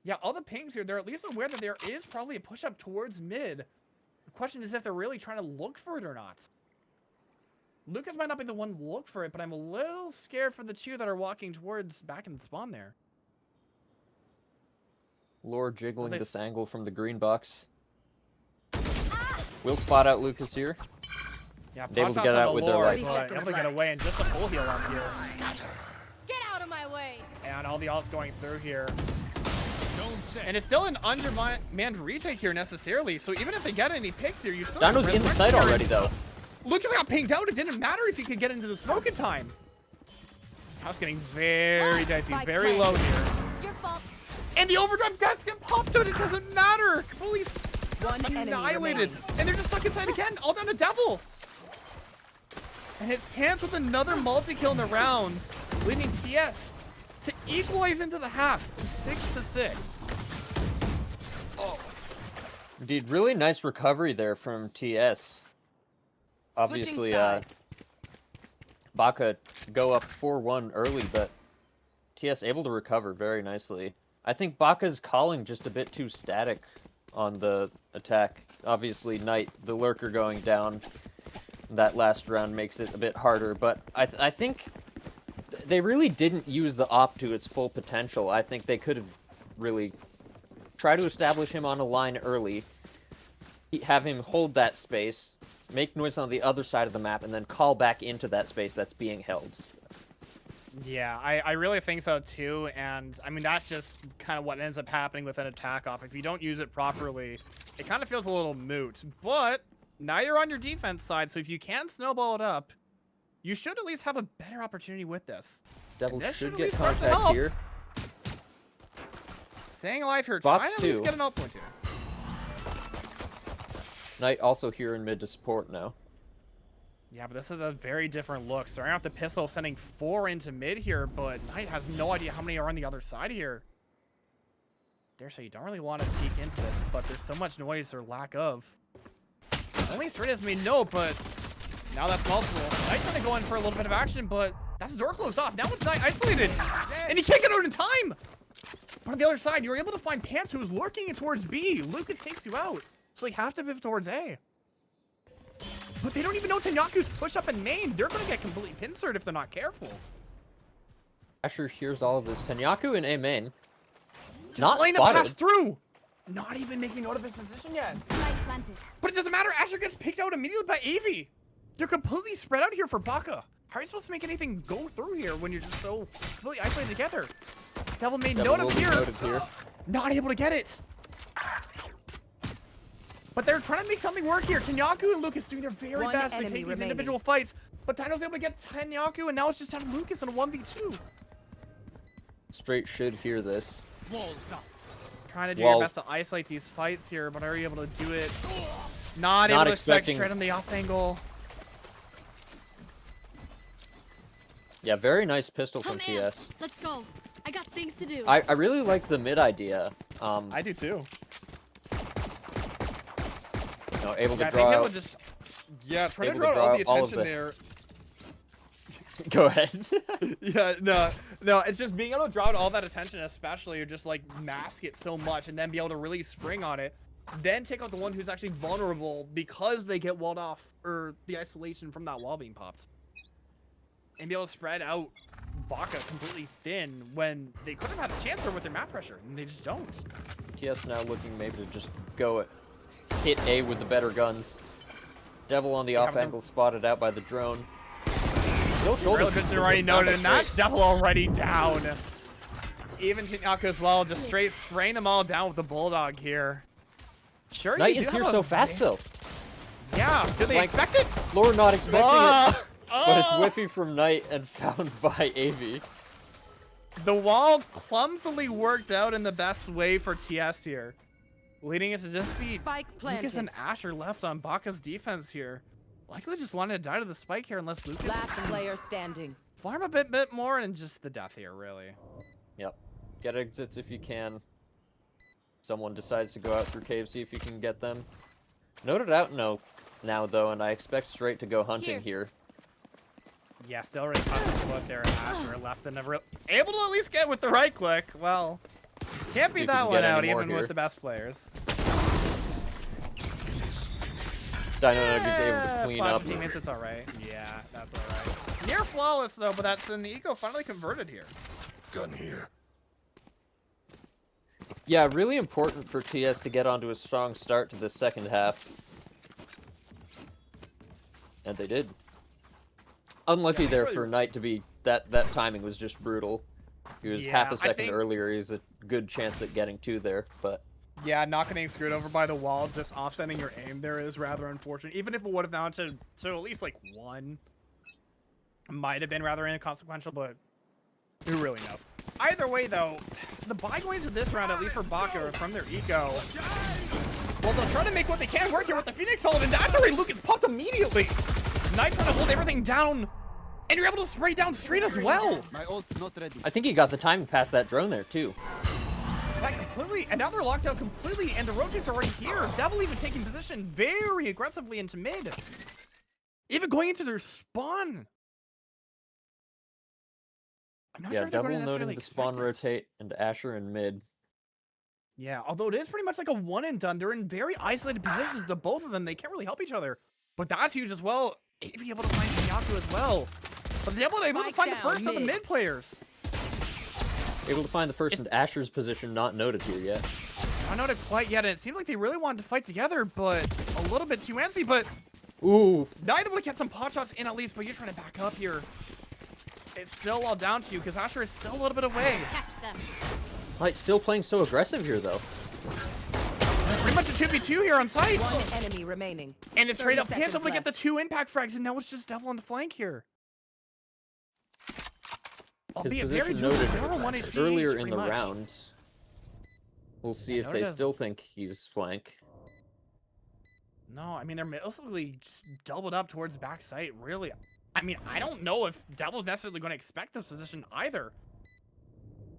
Yeah, all the pings here, they're at least aware that there is probably a push-up towards mid. The question is if they're really trying to look for it or not. Lucas might not be the one to look for it, but I'm a little scared for the two that are walking towards back in spawn there. Lore jiggling they- this angle from the green box. We'll spot out Lucas here. Yeah, Able to Plat's get on out the with their lore, life. but able to get away and just a full heal on here. Get out of my way. And all the ults going through here. Don't say. And it's still an undermanned retake here necessarily, so even if they get any picks here, you still Dino's have in the red site here. already, though. Lucas got pinged out. It didn't matter if he could get into the smoke in time. House getting very dicey, Spike very planted. low here. Your fault. And the overdrive guys get popped out. It doesn't matter. Completely One enemy annihilated. remaining. And they're just stuck inside again, all down to Devil. And hits Pants with another multi-kill in the round, leading TS to equalize into the half to 6-6. Oh. Indeed, really nice recovery there from TS. Obviously, Baka go up 4-1 early, but TS able to recover very nicely. I think Baka's calling just a bit too static on the attack. Obviously, Knight, the lurker going down that last round makes it a bit harder, but I think they really didn't use the op to its full potential. I think they could have really tried to establish him on a line early, have him hold that space, make noise on the other side of the map, and then call back into that space that's being held. Yeah, I really think so too, and I mean that's just kind of what ends up happening with an attack op. If you don't use it properly, it kind of feels a little moot. But now you're on your defense side, so if you can snowball it up, you should at least have a better opportunity with this. Devil That should should at get least start to contact help. here. Staying alive here, Bots trying to at least too. get an out point here. Knight also here in mid to support now. Yeah, but this is a very different look. Starting off the pistol, sending 4 into mid here, but Knight has no idea how many are on the other side here. Dare say you don't really want to peek into this, but there's so much noise or lack of. Only straight has made no, but now that's multiple. Knight's gonna go in for a little bit of action, but that's the door closed off. Now it's Knight isolated, and he can't get out in time. But on the other side, you're able to find Pants, who is lurking towards B. Lucas takes you out, so they have to pivot towards A. But they don't even know Tanyaku's push up in main. They're gonna get completely pincered if they're not careful. Asher hears all of this. Tenyaku in A main. Just Not letting them pass spotted. through. Not even making note of his position yet. Light planted. But it doesn't matter. Asher gets picked out immediately by Avi. They're completely spread out here for Baka. How are you supposed to make anything go through here when you're just so completely isolated together? Devil made Devil note will of be here. noted here. Not able to get it. But they're trying to make something work here. Tanyaku and Lucas doing their very One best to enemy take these remaining. individual fights. But Dino's able to get Tanyaku, and now it's just down to Lucas in a 1v2. Straight should hear this. Walls up. Trying to do Well- your best to isolate these fights here, but are you able to do it? Not able to expect expecting- straight on the off angle. Yeah, very nice pistol Come from in. TS. Let's go. I got things to do. I really like the mid idea. I do too. You know, able to Yeah, I draw think that out. would just... Yeah, trying to able to draw all the draw all of attention the- there. Go ahead. Yeah, no, it's just being able to draw out all that attention, especially, or just like mask it so much and then be able to really spring on it. Then take out the one who's actually vulnerable because they get walled off, or the isolation from that wall being popped. And be able to spread out Baka completely thin when they could have had a chance there with their map pressure, and they just don't. TS now looking maybe to just go hit A with the better guns. Devil on the Yeah, off but angle spotted out by the drone. No shoulder. Real peek, good just already got found by noted, and that's Straight. Devil already down. Even Tanyaku as well, just straight spraying them all down with the Bulldog here. Sure, Knight you is do here have so a- fast though. Yeah, did they Like- expect it? Lore not expecting Ah! it, but it's Ah! whiffy from Knight and found by AV. The wall clumsily worked out in the best way for TS here, leading it to just be Spike Lucas planted. and Asher left on Baka's defense here. Likely just wanted to die to the spike here unless Lucas Last player standing. farm a bit more and just the death here, really. Yep. Get exits if you can. Someone decides to go out through cave, see if you can get them. Noted out now though, and I expect Straight to go hunting here. Yeah, still really comfortable out there, and Asher left and never able to at least get with the right click. Well, can't See beat if we that can one get out any more even here. with the best players. Dino Nugget able to clean 5 up. teammates, it's alright. Yeah, that's alright. Near flawless though, but that's an eco finally converted here. Gun here. Yeah, really important for TS to get onto a strong start to the second half. And they did. Unlucky there for Knight to be... That timing was just brutal. He was half a second earlier. He was a good chance at getting 2 there, but... Yeah, not getting screwed over by the wall, just offsetting your aim there is rather unfortunate. Even if it would have gone to at least like 1, might have been rather inconsequential, but who really knows? Either way, though, the buy going into this round, at least for Baka, from their eco, well, they'll try to make what they can work here with the Phoenix Ult, and that's already Lucas popped immediately. Knight trying to hold everything down, and you're able to spray down straight as well. My ult's not ready. I think he got the timing past that drone there, too. That completely, and now they're locked out completely, and the rotates are already here. Devil even taking position very aggressively into mid. Even going into their spawn. I'm not Yeah, sure if they're Devil going to noting necessarily the spawn expect it. rotate, and Asher in mid. Yeah, although it is pretty much like a one and done. They're in very isolated positions, the both of them. They can't really help each other. But that's huge as well. If able to find Yaku as well. But they're able to find the first of the mid players. Able to find the first in Asher's position, not noted here yet. Not noted quite yet, and it seemed like they really wanted to fight together, but a little bit too antsy, but Ooh. not able to get some pot shots in at least, but you're trying to back up here. It's still all down to you, because Asher is still a little bit away. Catch them. Light still playing so aggressive here, though. Pretty much a 2v2 here on site. One enemy remaining. And it's straight up 30 Pants able to seconds get the 2 impact frags, and now it's just Devil on the flank here. His Albeit very position noted doable, 1 HP earlier pretty in the much. round. We'll see Yeah, if they noted. still think he's flank. No, I mean, they're mostly just doubled up towards back site, really. I mean, I don't know if Devil's necessarily going to expect this position either.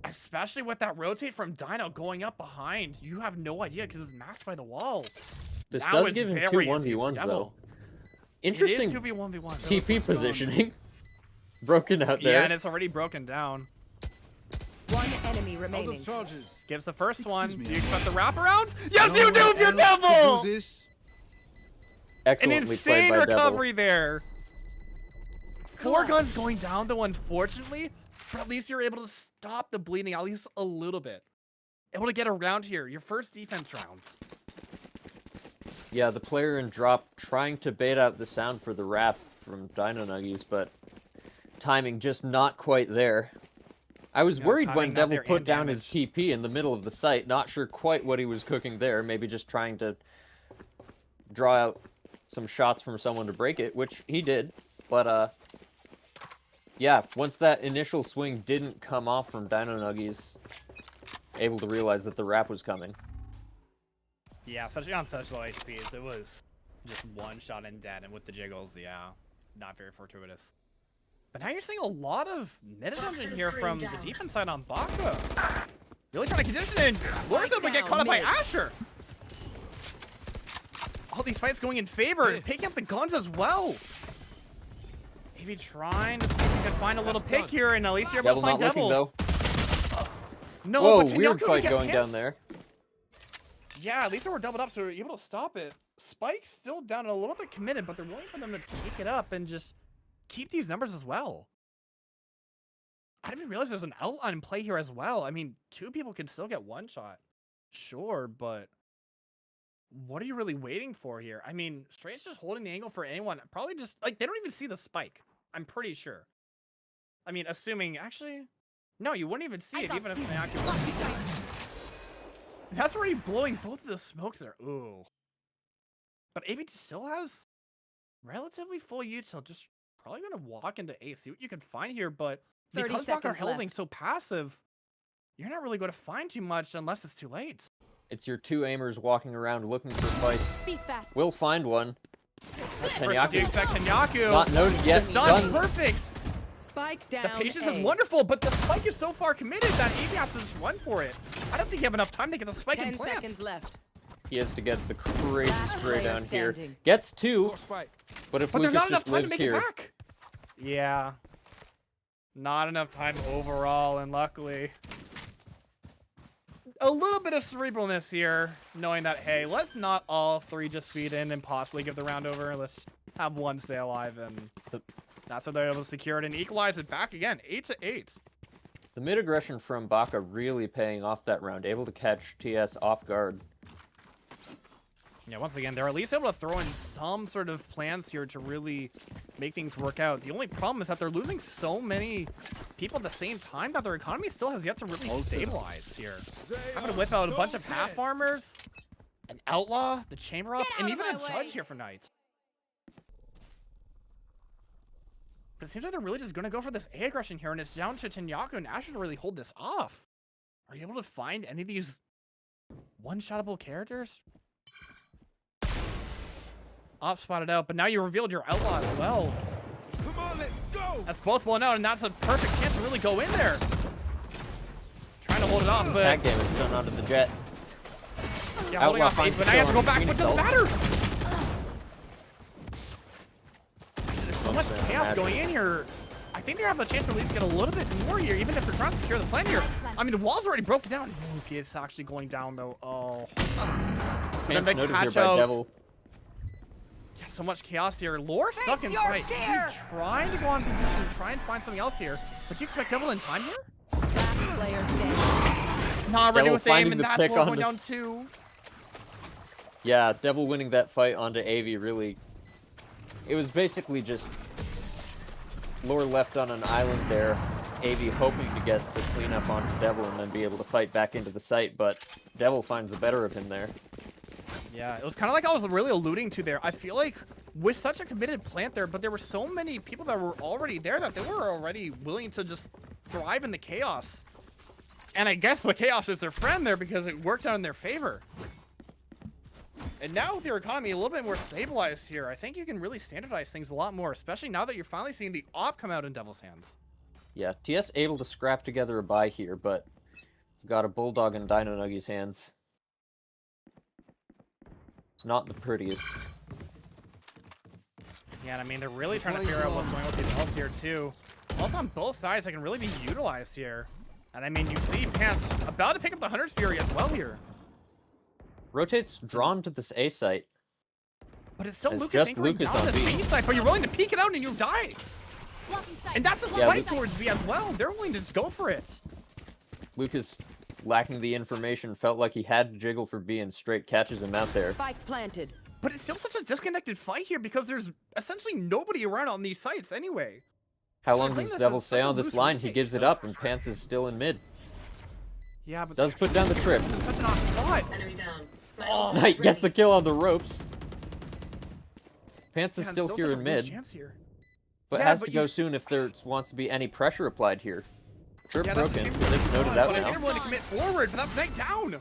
Especially with that rotate from Dino going up behind. You have no idea because it's masked by the wall. This Now does it's give him very 2 easy for 1v1s, Devil. though. Interesting It is 2v1v1. TP positioning. Broken out there. Yeah, and it's already broken down. One enemy Out remaining. of charges. Gives the first one. Excuse me, Do you expect the wraparound? Yes, you do if you're Devil! An Excellently played insane by recovery there. 4 Clutch. guns going down, though, unfortunately. But at least you're able to stop the bleeding, at least a little bit. Able to get around here. Your first defense rounds. Yeah, the player in drop trying to bait out the sound for the wrap from Dino Nuggies, but timing just not quite there. I was No, worried timing when not Devil there put and down damage. his TP in the middle of the site, not sure quite what he was cooking there, maybe just trying to draw out some shots from someone to break it, which he did, but yeah, once that initial swing didn't come off from Dino Nuggies, able to realize that the wrap was coming. Yeah, especially on such low HPs. It was just one shot and dead, and with the jiggles, yeah, not very fortuitous. But now you're seeing a lot of mid-attention here from the defense side on Baka. Really trying to condition it. Lures him to get caught up by Asher. All these fights going in favor, and picking up the guns as well. Maybe trying to see if he can find a little pick here, and at least you're able Devil to find not looking, Devil. though. No, Whoa, but weird Tanyaku fight get going pinced. down there. Yeah, at least they were doubled up, so they're able to stop it. Spike's still down and a little bit committed, but they're willing for them to take it up and just keep these numbers as well. I didn't even realize there's an outline in play here as well. I mean, 2 people can still get 1 shot. Sure, but what are you really waiting for here? I mean, Straight's just holding the angle for anyone. Probably just, like, they don't even see the spike. I'm pretty sure. I mean, assuming, actually, no, you wouldn't even see it, even if Tanyaku. That's already blowing both of the smokes there. Ooh. But AV still has relatively full util. Just probably going to walk into A, see what you can find here. But 30 because Baka are seconds holding left. so passive, you're not really going to find too much unless it's too late. It's your 2 aimers walking around looking for fights. Be fast. We'll find one. First, do you Tanyaku expect Tanyaku? not noted yet. Done. Stuns. Perfect. Spike down. The patience is A. wonderful, but the spike is so far committed that AV has to just run for it. I don't think you have enough time to get the spike 10 and plant. seconds left. He has to get the crazy Last spray player down here. standing. Gets 2, Spike. but if But there's Lucas not enough just time to lives make here, it back. Yeah. Not enough time overall, and luckily. a little bit of cerebralness here, knowing that, hey, let's not all three just feed in and possibly give the round over. Let's have one stay alive, and that's how they're able to secure it and equalize it back again, 8-8. The mid aggression from Baka really paying off that round, able to catch TS off guard. Yeah, once again, they're at least able to throw in some sort of plans here to really make things work out. The only problem is that they're losing so many people at the same time that their economy still has yet to really stabilize here. Having to whip out a bunch of half farmers, an outlaw, the chamber up, and even a judge here for Knight. But it seems like they're really just going to go for this A aggression here, and it's down to Tenyaku and Asher to really hold this off. Are you able to find any of these one-shottable characters? Op spotted out, but now you revealed your outlaw as well. Come on, let's go. That's both well known, and that's a perfect chance to really go in there. Trying to hold it off, but Tag damage done onto the Jet. yeah, holding Outlaw off 8, finds but the now you have to kill go on back. What Phoenix doesn't ult. matter? There's so much chaos going in here. I think they have the chance to at least get a little bit more here, even if they're trying to secure the plan here. I mean, the wall's already broken down. Okay, it's actually going down though. Oh. And then Pants they noted here catch by out. Devil. Yeah, so much chaos here. Lore stuck in fight. Trying to go on position, try and find something else here. But you expect Devil in time here? Last player standing. Not ready Devil with aim, finding and the that's pick Lore on going down this. too. Yeah, Devil winning that fight onto AV really... It was basically just... Lore left on an island there. AV hoping to get the cleanup onto Devil and then be able to fight back into the site, but Devil finds the better of him there. Yeah, it was kind of like I was really alluding to there. I feel like with such a committed plant there, but there were so many people that were already there that they were already willing to just thrive in the chaos. And I guess the chaos is their friend there because it worked out in their favor. And now with your economy a little bit more stabilized here, I think you can really standardize things a lot more, especially now that you're finally seeing the op come out in Devil's hands. Yeah, TS able to scrap together a buy here, but got a Bulldog in Dino Nuggy's hands. It's not the prettiest. Yeah, and I mean, they're really trying to figure out what's going on with these ults here, too. Also, on both sides, they can really be utilized here. And I mean, you see Pants about to pick up the Hunter's Fury as well here. Rotates drawn to this A site. But it's still It's Lucas just anchoring Lucas down on this B. B side, but you're willing to peek it out and you die. Blocking sight. And that's a Yeah, spike towards B as well. They're willing to just go for it. Lucas, lacking the information, felt like he had to jiggle for B and straight catches him out there. Spike planted. But it's still such a disconnected fight here because there's essentially nobody around on these sites anyway. How So I long think does this Devil is stay such a on this loose line? He retake, gives it so- up, and Pants is still in mid. Yeah, but Does put down the trip. such an odd spot. Enemy down. Oh, Knight gets the kill on the ropes. Pants is Man, still such here a in loose mid, chance here. but Yeah, has but to you go s- soon if there wants to be any pressure applied here. Trip Yeah, that's the broken. same They've noted but out I think now. they're willing to commit forward, but that's Knight down.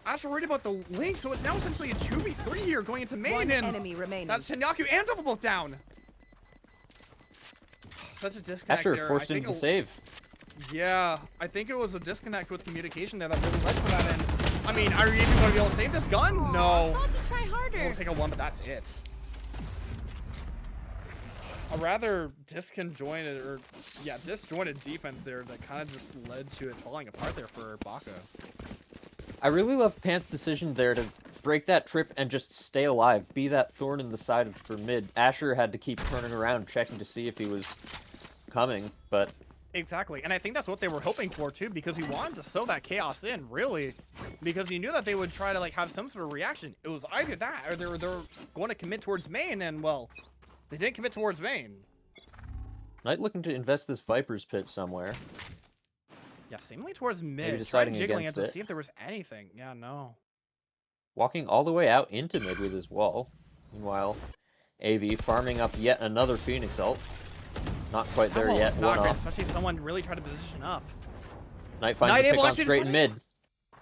I was worried about the link, so it's now essentially a 2v3 here going into main, One and enemy remaining. that's Tenyaku and Devil both down. Such a disconnect Asher there. forced I into think the save. Yeah, I think it was a disconnect with communication there that really led to that. And I mean, are you even going to be able to save this gun? No. Thought you'd try harder. We'll take a one, but that's it. A rather disjointed defense there that kind of just led to it falling apart there for Baka. I really love Pants' decision there to break that trip and just stay alive. Be that thorn in the side for mid. Asher had to keep turning around, checking to see if he was coming, but Exactly, and I think that's what they were hoping for too, because he wanted to sow that chaos in, really, because he knew that they would try to like have some sort of reaction. It was either that, or they're going to commit towards main, and well, they didn't commit towards main. Knight looking to invest this Viper's Pit somewhere. Yeah, seemingly towards mid. deciding Tried jiggling against it to it. see if there was anything. Yeah, no. Walking all the way out into mid with his wall. Meanwhile, AV farming up yet another Phoenix ult. Not quite there That yet, was one not great, off. especially if someone really tried to position up. Knight finds Knight the pick able on actually to straight put in it- mid.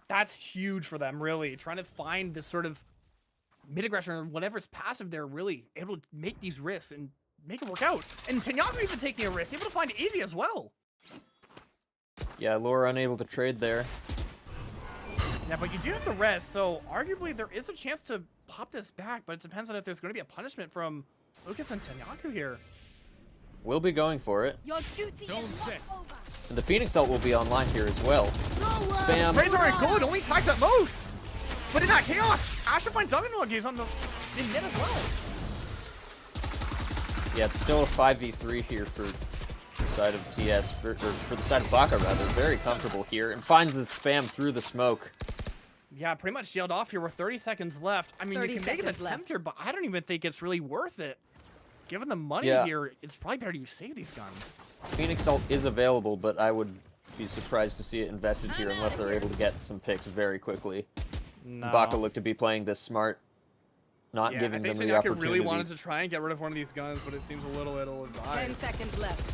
That's huge for them, really. Trying to find this sort of mid-aggression or whatever's passive there, really able to make these risks and make it work out. And Tenyaku even taking a risk, able to find AV as well. Yeah, Laura unable to trade there. Yeah, but you do have the rest, so arguably there is a chance to pop this back, but it depends on if there's going to be a punishment from Lucas and Tenyaku here. will be going for it. Your duty Don't is set. not over. And the Phoenix ult will be online here as well. Spam. Sprays aren't good, only tags at most. But in that chaos, Asher finds Zuggenwag on the in mid as well. Yeah, it's still a 5v3 here for the side of TS, or for the side of Baka rather. Very comfortable here, and finds the spam through the smoke. Yeah, pretty much sealed off here with 30 seconds left. I mean, you 30 can make an seconds attempt left. here, but I don't even think it's really worth it. Given the money Yeah. here, it's probably better you save these guns. Phoenix ult is available, but I would be surprised to see it invested here unless they're able to get some picks very quickly. No. Baka looked to be playing this smart, not Yeah, giving I think them the Tanaka opportunity. really wanted to try and get rid of one of these guns, but it seems a little 10 ill-advised. seconds left.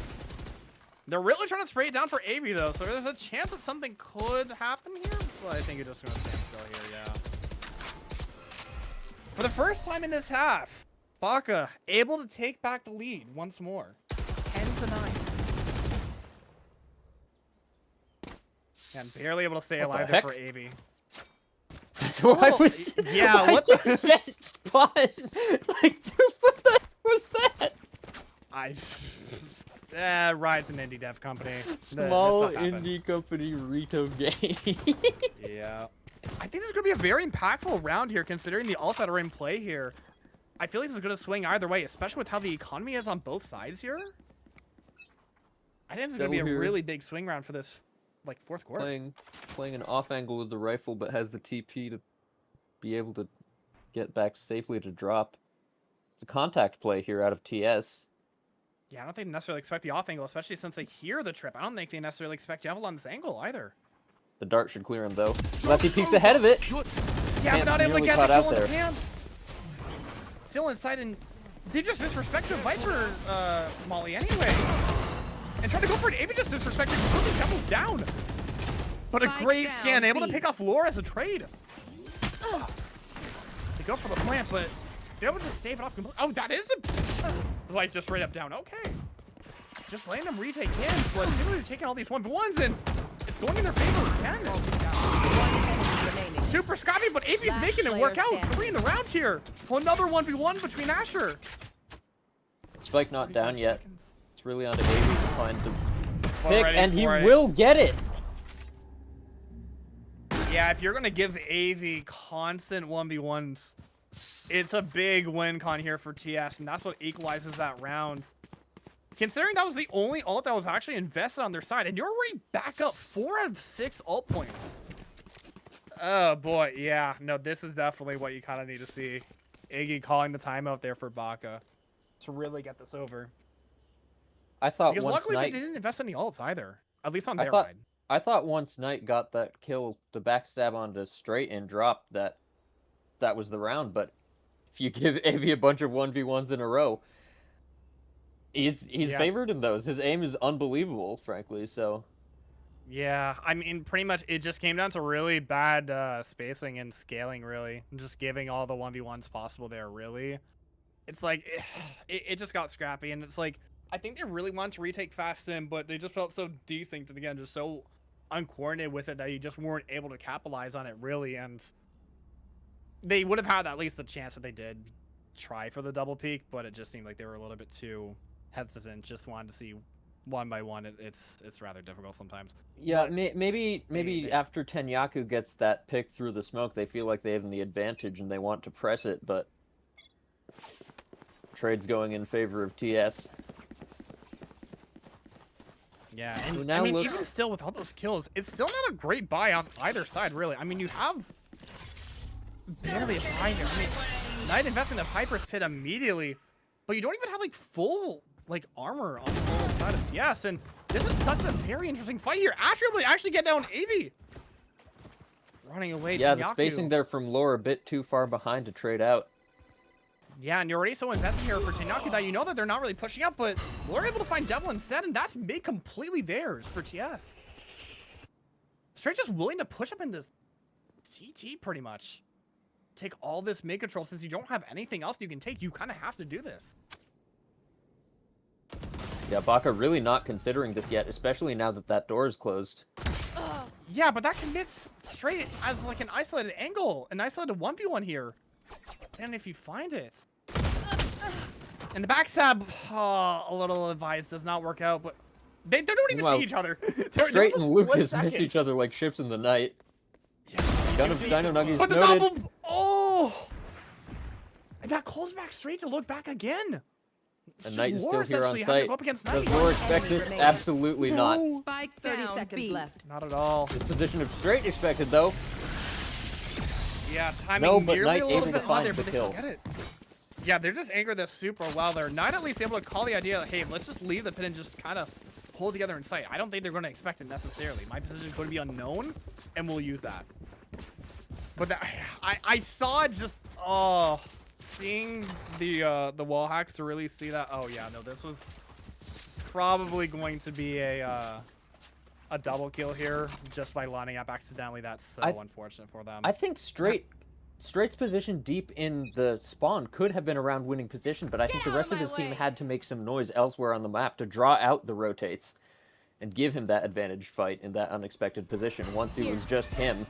They're really trying to spray it down for AV though, so there's a chance that something could happen here, but I think it's just gonna stand still here, yeah. For the first time in this half, Baka able to take back the lead once more. 10-9. And barely able to stay What the alive there heck? for AV. That's what I was. yeah, why what did the- that spot? Like, dude, what the heck was that? Riot's an indie dev company. Small This stuff happens. indie company Rito game. Yeah. I think this is going to be a very impactful round here, considering the ults that are in play here. I feel like this is going to swing either way, especially with how the economy is on both sides here. I think this is going to be a Double here. really big swing round for this, like, fourth quarter. playing an off angle with the rifle, but has the TP to be able to get back safely to drop. It's a contact play here out of TS. Yeah, I don't think they necessarily expect the off angle, especially since they hear the trip. I don't think they necessarily expect Javel on this angle either. The dart should clear him though, unless he peeks ahead of it. Yeah, Pants but not able to nearly get caught the out kill in the there. pants. Still inside, and they just disrespected Viper Molly anyway. And trying to go for an AB just disrespected completely Javel's down. But a Spike great down, scan, able to B. pick off Laura as a trade. They go for the plant, but they're able to stave it off completely. Oh, that is a like just straight up down. Okay. Just letting them retake in, but they're taking all these 1v1s and it's going in their favor again. Remaining. Super scrappy, but AV's Last making it work player out. standing. 3 in the round here. Another 1v1 between Asher. Spike not down yet. It's really on to AV to find the Well, pick, ready and he for it. will get it. Yeah, if you're going to give AV constant 1v1s, it's a big win con here for TS, and that's what equalizes that round. Considering that was the only ult that was actually invested on their side, and you're already back up 4 out of 6 ult points. Oh boy, yeah. No, this is definitely what you kind of need to see. Iggy calling the timeout there for Baka to really get this over. I thought Because once luckily Knight, they didn't invest any ults either, at least on I their thought- side. I thought once Knight got that kill, the backstab onto straight and drop, that was the round. But if you give AV a bunch of 1v1s in a row, he's Yeah. favored in those. His aim is unbelievable, frankly. So Yeah, I mean, pretty much it just came down to really bad spacing and scaling, really. And just giving all the 1v1s possible there, really. It's like, it just got scrappy, and it's like, I think they really wanted to retake fast in, but they just felt so desynced and again, just so uncoordinated with it that you just weren't able to capitalize on it, really. And they would have had at least a chance if they did try for the double peak, but it just seemed like they were a little bit too hesitant, just wanted to see one by one. It's rather difficult sometimes. yeah, But maybe they- after Tenyaku gets that pick through the smoke, they feel like they have the advantage and they want to press it, but trade's going in favor of TS. Yeah, We and now I mean, look- even still with all those kills, it's still not a great buy on either side, really. I mean, you have barely a buy here. I mean, Knight investing the Piper's Pit immediately, but you don't even have like full like armor on the whole side of TS, and this is such a very interesting fight here. Asher able to actually get down AV. Running away. Yeah, from the Yaku. spacing there from Lore a bit too far behind to trade out. Yeah, and you're already so invested here for Tenyaku that you know that they're not really pushing up, but we're able to find Devil instead, and that's made completely theirs for TS. Straight just willing to push up into CT pretty much. Take all this mid control since you don't have anything else you can take. You kind of have to do this. Yeah, Baka really not considering this yet, especially now that that door is closed. Yeah, but that commits straight as like an isolated angle, an isolated 1v1 here. And if you find it. And the backstab, a little advice does not work out, but they don't even Meanwhile, see each other. Straight and Lucas miss each other like ships in the night. Gun of Dino Nuggies But the noted. double, oh! And that calls back Straight to look back again. And Knight is still Lore here on essentially having to site. go up against Does Knight. Lore expect this? remaining. Absolutely not. Spike 30 down seconds B. left. Not at all. His position of Straight expected though. Yeah, timing No, but nearly Knight a little able to bit odd find there, the but they kill. still get it. Yeah, they're just anchored this super well there. Knight at least able to call the idea that, hey, let's just leave the pin and just kind of hold together in sight. I don't think they're going to expect it necessarily. My position is going to be unknown, and we'll use that. But that, I saw just, seeing the wall hacks to really see that. Oh yeah, no, this was probably going to be a double kill here just by lining up accidentally. That's so unfortunate for them. I think Straight's position deep in the spawn could have been around winning position, but I think the rest of his team had to make some noise elsewhere on the map to draw out the rotates and give him that advantage fight in that unexpected position once it was just him.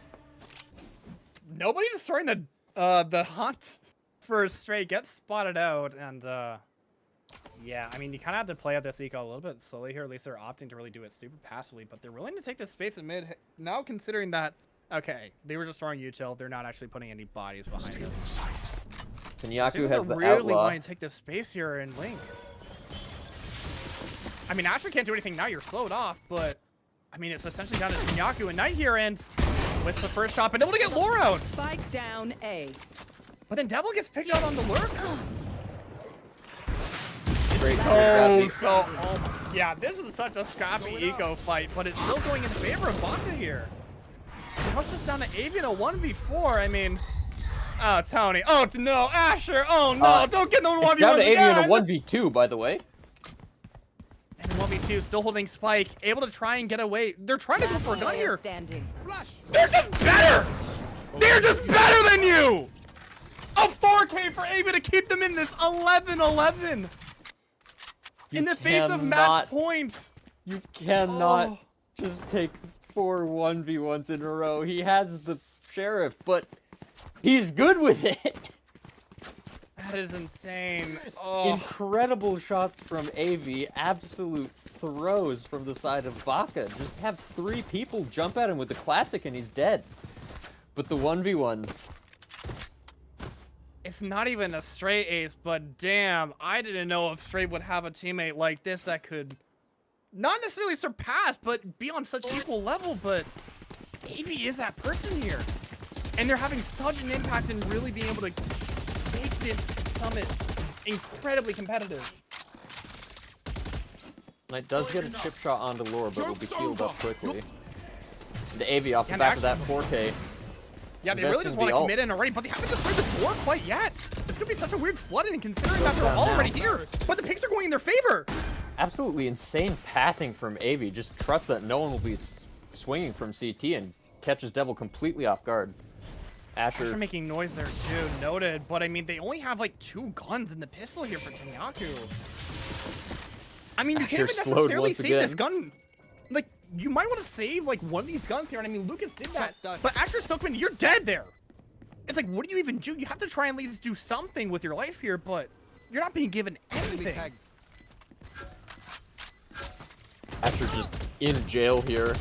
Nobody destroying the hunt for Straight gets spotted out, and yeah, I mean, you kind of have to play out this eco a little bit slowly here. At least they're opting to really do it super passively, but they're willing to take this space in mid now, considering that, okay, they were just throwing util. They're not actually putting any bodies behind them. Tanyaku has the really outlaw. wanting to take this space here in Link. I mean, Asher can't do anything now. You're slowed off, but I mean, it's essentially down to Tanyaku and Knight here, and with the first shot, but able to get Lore out. Spike down A. But then Devil gets picked out on the lurk. Straight Yeah, this is such a scrappy eco fight, but it's still going in favor of Baka here. Now it's just down to Avian a 1v4. I mean, oh, Tony. Oh, no, Asher. Oh, no, don't get no 1v1 It's down to Avian again. a 1v2, by the way. And 1v2 still holding Spike, able to try and get away. They're trying to go for a gun here. Standing. They're just better. They're just better than you. A 4K for Avian to keep them in this 11-11. In the face of match points. You cannot just take 4 1v1s in a row. He has the sheriff, but he's good with it. That is insane. Oh. Incredible shots from AV, absolute throws from the side of Baka. Just have 3 people jump at him with the classic and he's dead. But the 1v1s. It's not even a Straight ace, but damn, I didn't know if Straight would have a teammate like this that could not necessarily surpass, but be on such equal level, but AV is that person here. And they're having such an impact in really being able to make this summit incredibly competitive. Knight does get a chip shot onto Lore, but will be healed up quickly. And AV off the back of that 4K. Yeah, they really just want to commit in already, but they haven't destroyed the door quite yet. This could be such a weird flooding considering that they're already here. But the picks are going in their favor. Absolutely insane pathing from AV. Just trust that no one will be swinging from CT and catches Devil completely off guard. Asher making noise there too, noted. But I mean, they only have like 2 guns in the pistol here for Tanyaku. I mean, you can't even necessarily save this gun. Like, you might want to save like one of these guns here. And I mean, Lucas did that. But Asher Silkman, you're dead there. It's like, what do you even do? You have to try and at least do something with your life here, but you're not being given anything. Asher just in jail here.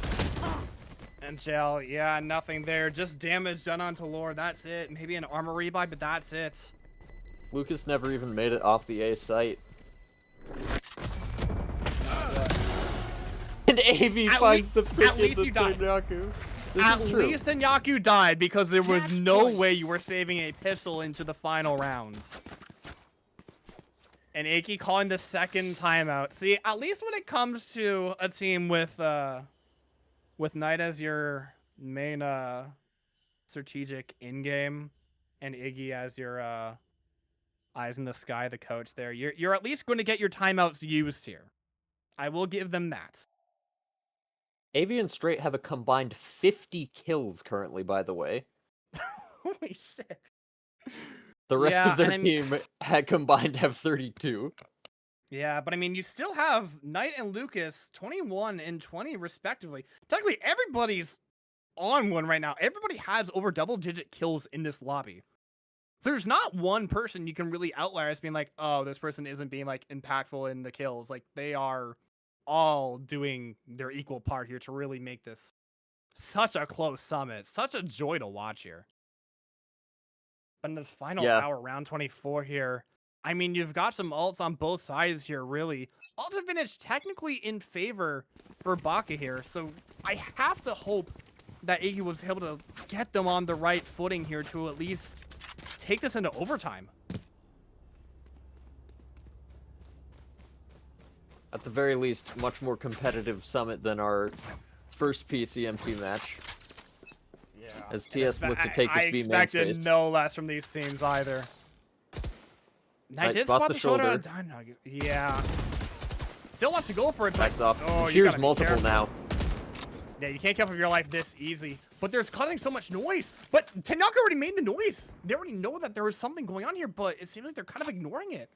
And jail, yeah, nothing there. Just damage done onto Lore. That's it. Maybe an armor rebuy, but that's it. Lucas never even made it off the A site. And AV finds the pick into Tanyaku. At least Tanyaku died because there was no way you were saving a pistol into the final rounds. And Aki calling the second timeout. See, at least when it comes to a team with Knight as your main strategic in-game and Iggy as your eyes in the sky, the coach there, you're at least going to get your timeouts used here. I will give them that. AV and Straight have a combined 50 kills currently, by the way. Holy shit. The rest of their team had combined have 32. Yeah, but I mean, you still have Knight and Lucas 21 and 20 respectively. Technically, everybody's on one right now. Everybody has over double-digit kills in this lobby. There's not one person you can really outlier as being like, oh, this person isn't being like impactful in the kills. Like they are all doing their equal part here to really make this such a close summit. Such a joy to watch here. But in the final Yeah. hour, round 24 here, I mean, you've got some ults on both sides here, really. Ult advantage technically in favor for Baka here, so I have to hope that Iggy was able to get them on the right footing here to at least take this into overtime. At the very least, much more competitive summit than our first PCMT match. Yeah. As TS look to take this B main I expected space. no less from these teams either. I Right, did spots spot the the shoulder on shoulder. Dime Nugget. Yeah. Still wants to go for it, but Backs off. oh, you Here's gotta be multiple careful. now. Yeah, you can't give up your life this easy. But there's causing so much noise. But Tanaka already made the noise. They already know that there was something going on here, but it seems like they're kind of ignoring it.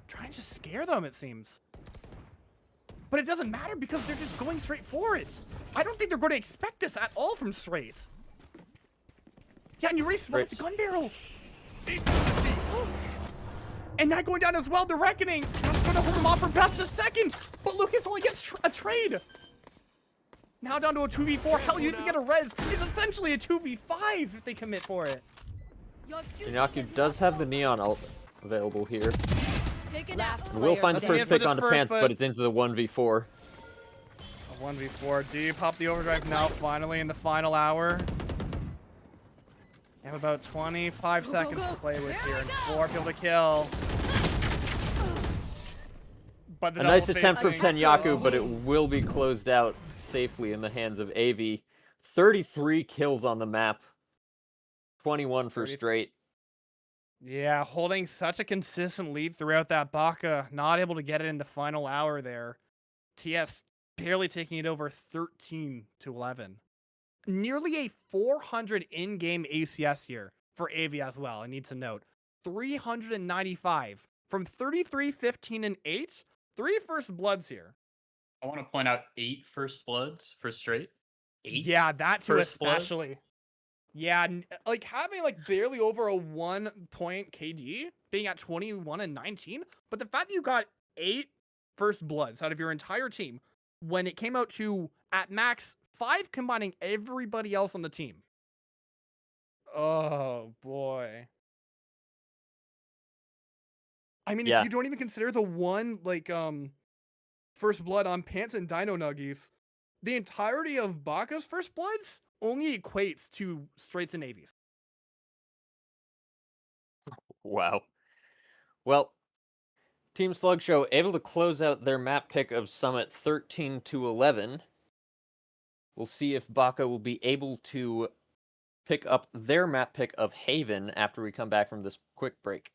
Trying to scare them, it seems. But it doesn't matter because they're just going straight for it. I don't think they're going to expect this at all from Straight. Yeah, and you already smoked the gun barrel. And not going down as well, the Reckoning. That's going to hold him off for just a second. But Lucas only gets a trade. Now down to a 2v4. Hell, you can get a res. It's essentially a 2v5 if they commit for it. Inaki does have the Neon ult available here. Last And we'll find the Let's first see it for pick onto this first, Pants, but it's into the 1v4. A 1v4. Do you pop the overdrive now, finally, in the final hour? You have about 25 seconds to play with here and 4 people to kill. But the A nice double attempt from facing- Tenyaku, but it will be closed out safely in the hands of AV. 33 kills on the map. 21 for 30. straight. Yeah, holding such a consistent lead throughout that Baka. Not able to get it in the final hour there. TS barely taking it over 13-11. Nearly a 400 in-game ACS here for AV as well, I need to note. 395 from 33, 15, and 8. 3 first bloods here. I want to point out 8 first bloods for straight. 8? Yeah, that too first bloods? especially. Yeah, like having like barely over a 1 point KD, being at 21 and 19, but the fact that you got 8 first bloods out of your entire team when it came out to at max 5 combining everybody else on the team. Oh boy. I mean, Yeah. if you don't even consider the one like first blood on Pants and Dino Nuggies, the entirety of Baka's first bloods only equates to Straights and Navies. Wow. Well, Team Slugshow able to close out their map pick of Summit 13-11. We'll see if Baka will be able to pick up their map pick of Haven after we come back from this quick break.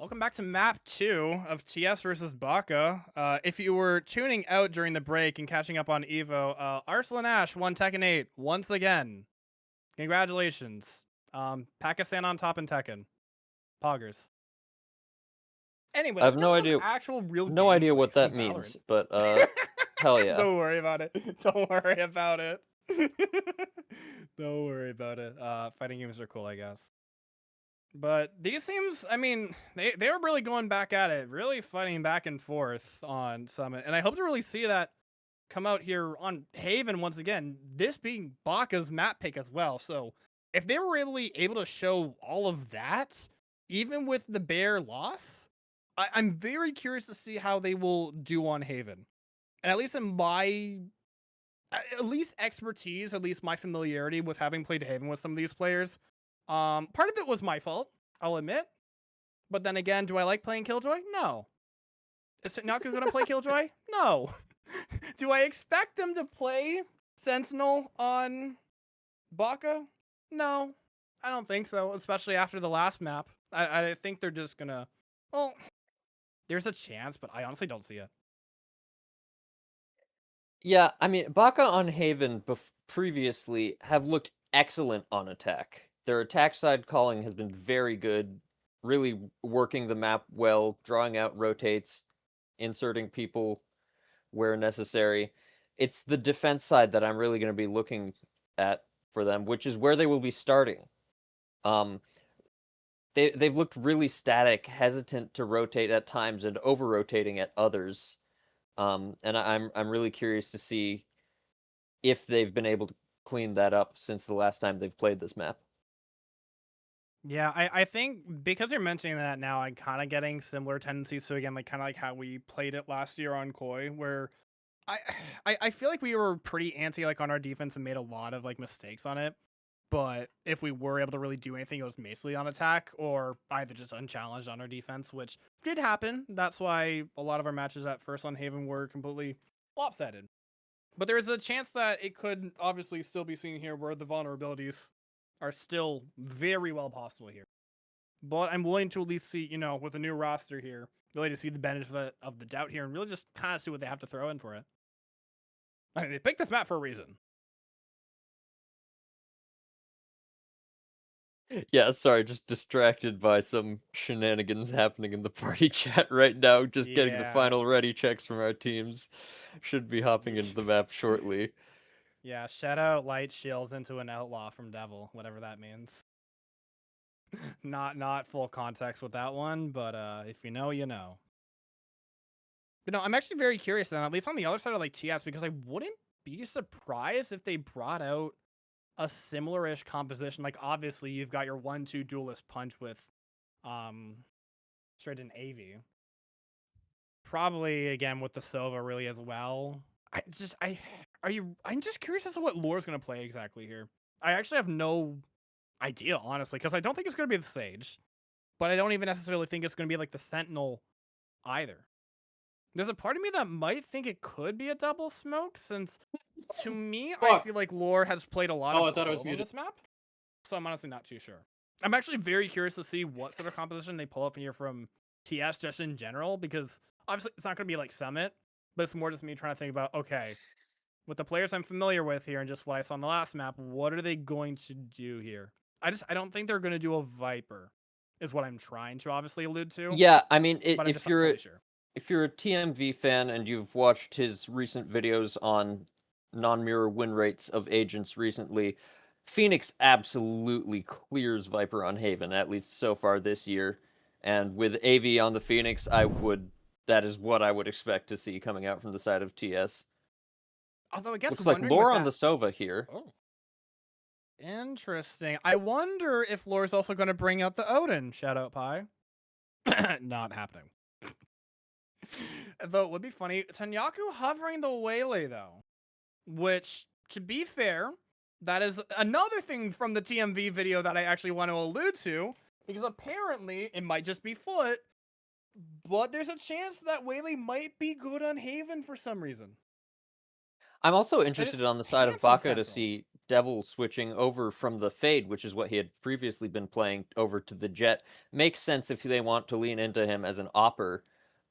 Welcome back to map 2 of TS versus Baka. If you were tuning out during the break and catching up on Evo, Arslan Ash won Tekken 8 once again. Congratulations. Pakistan on top in Tekken. Poggers. Anyway, I have let's no get some idea. actual real No idea gameplay what from that Valorant. means, but hell yeah. Don't worry about it. Don't worry about it. Don't worry about it. Fighting games are cool, I guess. But these teams, I mean, they were really going back at it, really fighting back and forth on Summit. And I hope to really see that come out here on Haven once again, this being Baka's map pick as well. So if they were really able to show all of that, even with the bare loss, I'm very curious to see how they will do on Haven. And at least in my at least expertise, at least my familiarity with having played Haven with some of these players, part of it was my fault, I'll admit. But then again, do I like playing Killjoy? No. Is Tanyaku gonna play Killjoy? No. Do I expect them to play Sentinel on Baka? No. I don't think so, especially after the last map. I think they're just gonna... Well, there's a chance, but I honestly don't see it. Yeah, I mean, Baka on Haven previously have looked excellent on attack. Their attack side calling has been very good, really working the map well, drawing out rotates, inserting people where necessary. It's the defense side that I'm really going to be looking at for them, which is where they will be starting. They've looked really static, hesitant to rotate at times and over-rotating at others. And I'm really curious to see if they've been able to clean that up since the last time they've played this map. Yeah, I think because you're mentioning that now, I'm kind of getting similar tendencies to, again, like kind of like how we played it last year on Koi, where I feel like we were pretty anti like on our defense and made a lot of like mistakes on it. But if we were able to really do anything, it was mostly on attack or either just unchallenged on our defense, which did happen. That's why a lot of our matches at first on Haven were completely lopsided. But there's a chance that it could obviously still be seen here where the vulnerabilities are still very well possible here. But I'm willing to at least see, you know, with a new roster here, really to see the benefit of the doubt here and really just kind of see what they have to throw in for it. I mean, they picked this map for a reason. Yeah, sorry, just distracted by some shenanigans happening in the party chat right now. Just getting the Yeah. final ready checks from our teams. Should be hopping into the map shortly. Yeah, shout out Light Shields into an outlaw from Devil, whatever that means. Not full context with that one, but if you know, you know. But no, I'm actually very curious then, at least on the other side of like TS, because I wouldn't be surprised if they brought out a similar-ish composition. Like obviously you've got your 1-2 duelist punch with straight in AV. Probably again with the Sova really as well. I'm just curious as to what Lore's gonna play exactly here. I actually have no idea, honestly, because I don't think it's gonna be the Sage, but I don't even necessarily think it's gonna be like the Sentinel either. There's a part of me that might think it could be a double smoke, since to me, I Fuck. feel like Lore has played a lot Oh, of I thought I was Clove on muted. this map, so I'm honestly not too sure. I'm actually very curious to see what sort of composition they pull up here from TS just in general, because obviously it's not going to be like Summit, but it's more just me trying to think about, okay, with the players I'm familiar with here and just what I saw on the last map, what are they going to do here? I don't think they're going to do a Viper, is what I'm trying to obviously allude to. Yeah, I mean, but I'm just not fully sure. if you're a TMV fan and you've watched his recent videos on non-mirror win rates of agents recently, Phoenix absolutely clears Viper on Haven, at least so far this year. And with AV on the Phoenix, that is what I would expect to see coming out from the side of TS. Although I guess Looks like wondering Lore with on the that- Sova here. Oh. Interesting. I wonder if Lore's also going to bring out the Odin. Shout out Pi. Not happening. Though it would be funny. Tanyaku hovering the Waylay, though. Which, to be fair, that is another thing from the TMV video that I actually want to allude to. Because apparently, it might just be Foot. But there's a chance that Waylay might be good on Haven for some reason. I'm also interested on the side of pants on Baka to Central. see Devil switching over from the Fade, which is what he had previously been playing, over to the Jet, makes sense if they want to lean into him as an opper.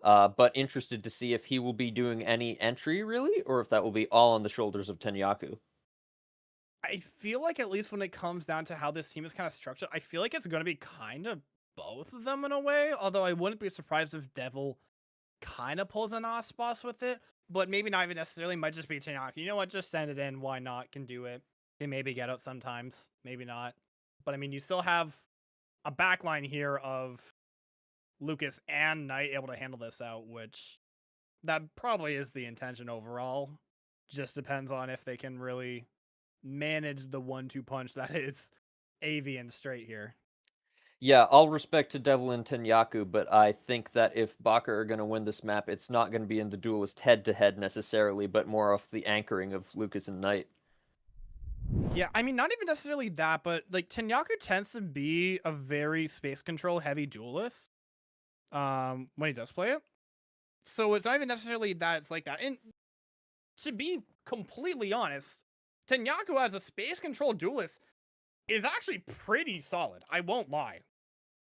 But interested to see if he will be doing any entry, really, or if that will be all on the shoulders of Tenyaku. I feel like at least when it comes down to how this team is kind of structured, I feel like it's going to be kind of both of them in a way. Although I wouldn't be surprised if Devil kind of pulls an Osboss with it, but maybe not even necessarily. Might just be Tenyaku. You know what? Just send it in. Why not? Can do it. Can maybe get out sometimes. Maybe not. But I mean, you still have a backline here of Lucas and Knight able to handle this out, which that probably is the intention overall. Just depends on if they can really manage the 1-2 punch that is AV and Straight here. Yeah, all respect to Devil and Tenyaku, but I think that if Baka are going to win this map, it's not going to be in the duelist head-to-head necessarily, but more off the anchoring of Lucas and Knight. Yeah, I mean, not even necessarily that, but like Tenyaku tends to be a very space control heavy duelist when he does play it. So it's not even necessarily that it's like that. And to be completely honest, Tenyaku as a space control duelist is actually pretty solid. I won't lie.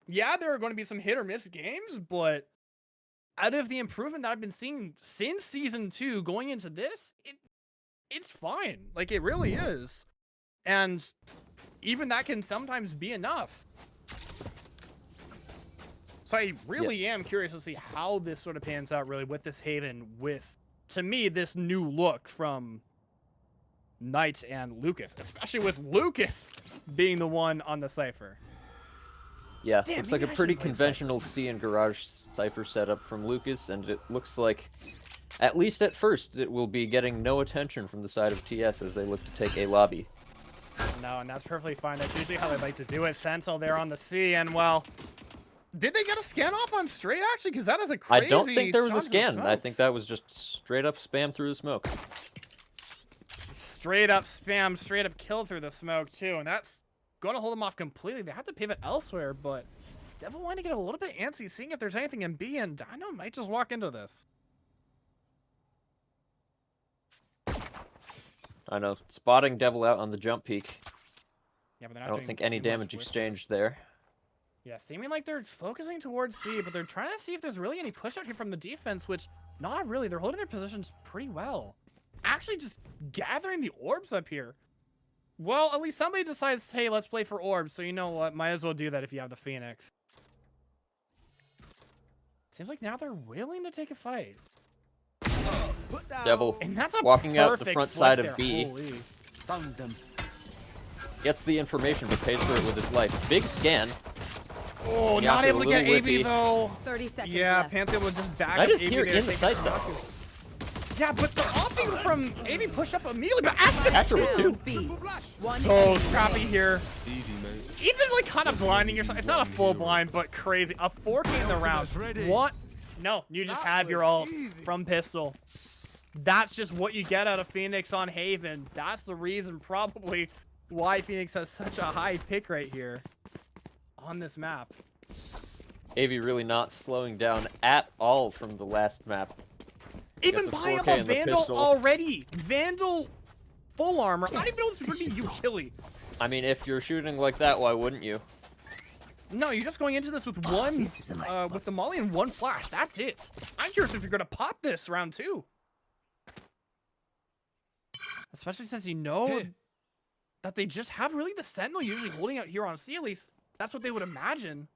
Yeah, there are going to be some hit or miss games, but out of the improvement that I've been seeing since Season 2 going into this, it's fine. Like, it really is. And even that can sometimes be enough. So I really am curious to see how this sort of pans out really with this Haven with, to me, this new look from Knight and Lucas, especially with Lucas being the one on the Cypher. Yeah, Damn, looks like a pretty conventional C and Garage Cypher setup from Lucas, and it looks like, at least at first, it will be getting no attention from the side of TS as they look to take a lobby. No, and that's perfectly fine. That's usually how they like to do it. Sentinel there on the C, and well, did they get a scan off on Straight actually? Because that is a crazy. I don't think there was a shot to the scan. I think smokes. that was just straight up spam through the smoke. Straight up spam, straight up kill through the smoke too, and that's going to hold them off completely. They have to pivot elsewhere, but Devil wanting to get a little bit antsy, seeing if there's anything in B, and Dino might just walk into this. I know, spotting Devil out on the jump peak. Yeah, but they're I not don't doing think any too much damage with it. exchanged there. Yeah, seeming like they're focusing towards C, but they're trying to see if there's really any push out here from the defense, which not really. They're holding their positions pretty well. Actually just gathering the orbs up here. Well, at least somebody decides, hey, let's play for orbs, so you know what? Might as well do that if you have the Phoenix. Seems like now they're willing to take a fight. Devil And that's a walking out the perfect front flip side of there. B. Holy. Found them. Gets the information but pays for it with his life. Big scan. Oh, Yeah, not a able to get little AV whiffy. though. 30 seconds Yeah, left. Panther would just back I up just AV hear there, in the take sight it though. back. Yeah, but the offing from AV push up immediately, but Aspen Actor with two. B. One so enemy scrappy remaining. here. Easy, mate. Even like kind of blinding yourself. It's not a full blind, but crazy. A 4K in the round. What? No, you just have your ult from pistol. That's just what you get out of Phoenix on Haven. That's the reason probably why Phoenix has such a high pick rate here on this map. AV really not slowing down at all from the last map. Even Gets a buying up 4K a in the Vandal pistol. already. Vandal full armor. I don't even know if it's going to be utility. I mean, if you're shooting like that, why wouldn't you? No, you're just going into this with one, with the molly and one flash. That's it. I'm curious if you're going to pop this round 2. Especially since you know that they just have really the Sentinel usually holding out here on C, at least. That's what they would imagine.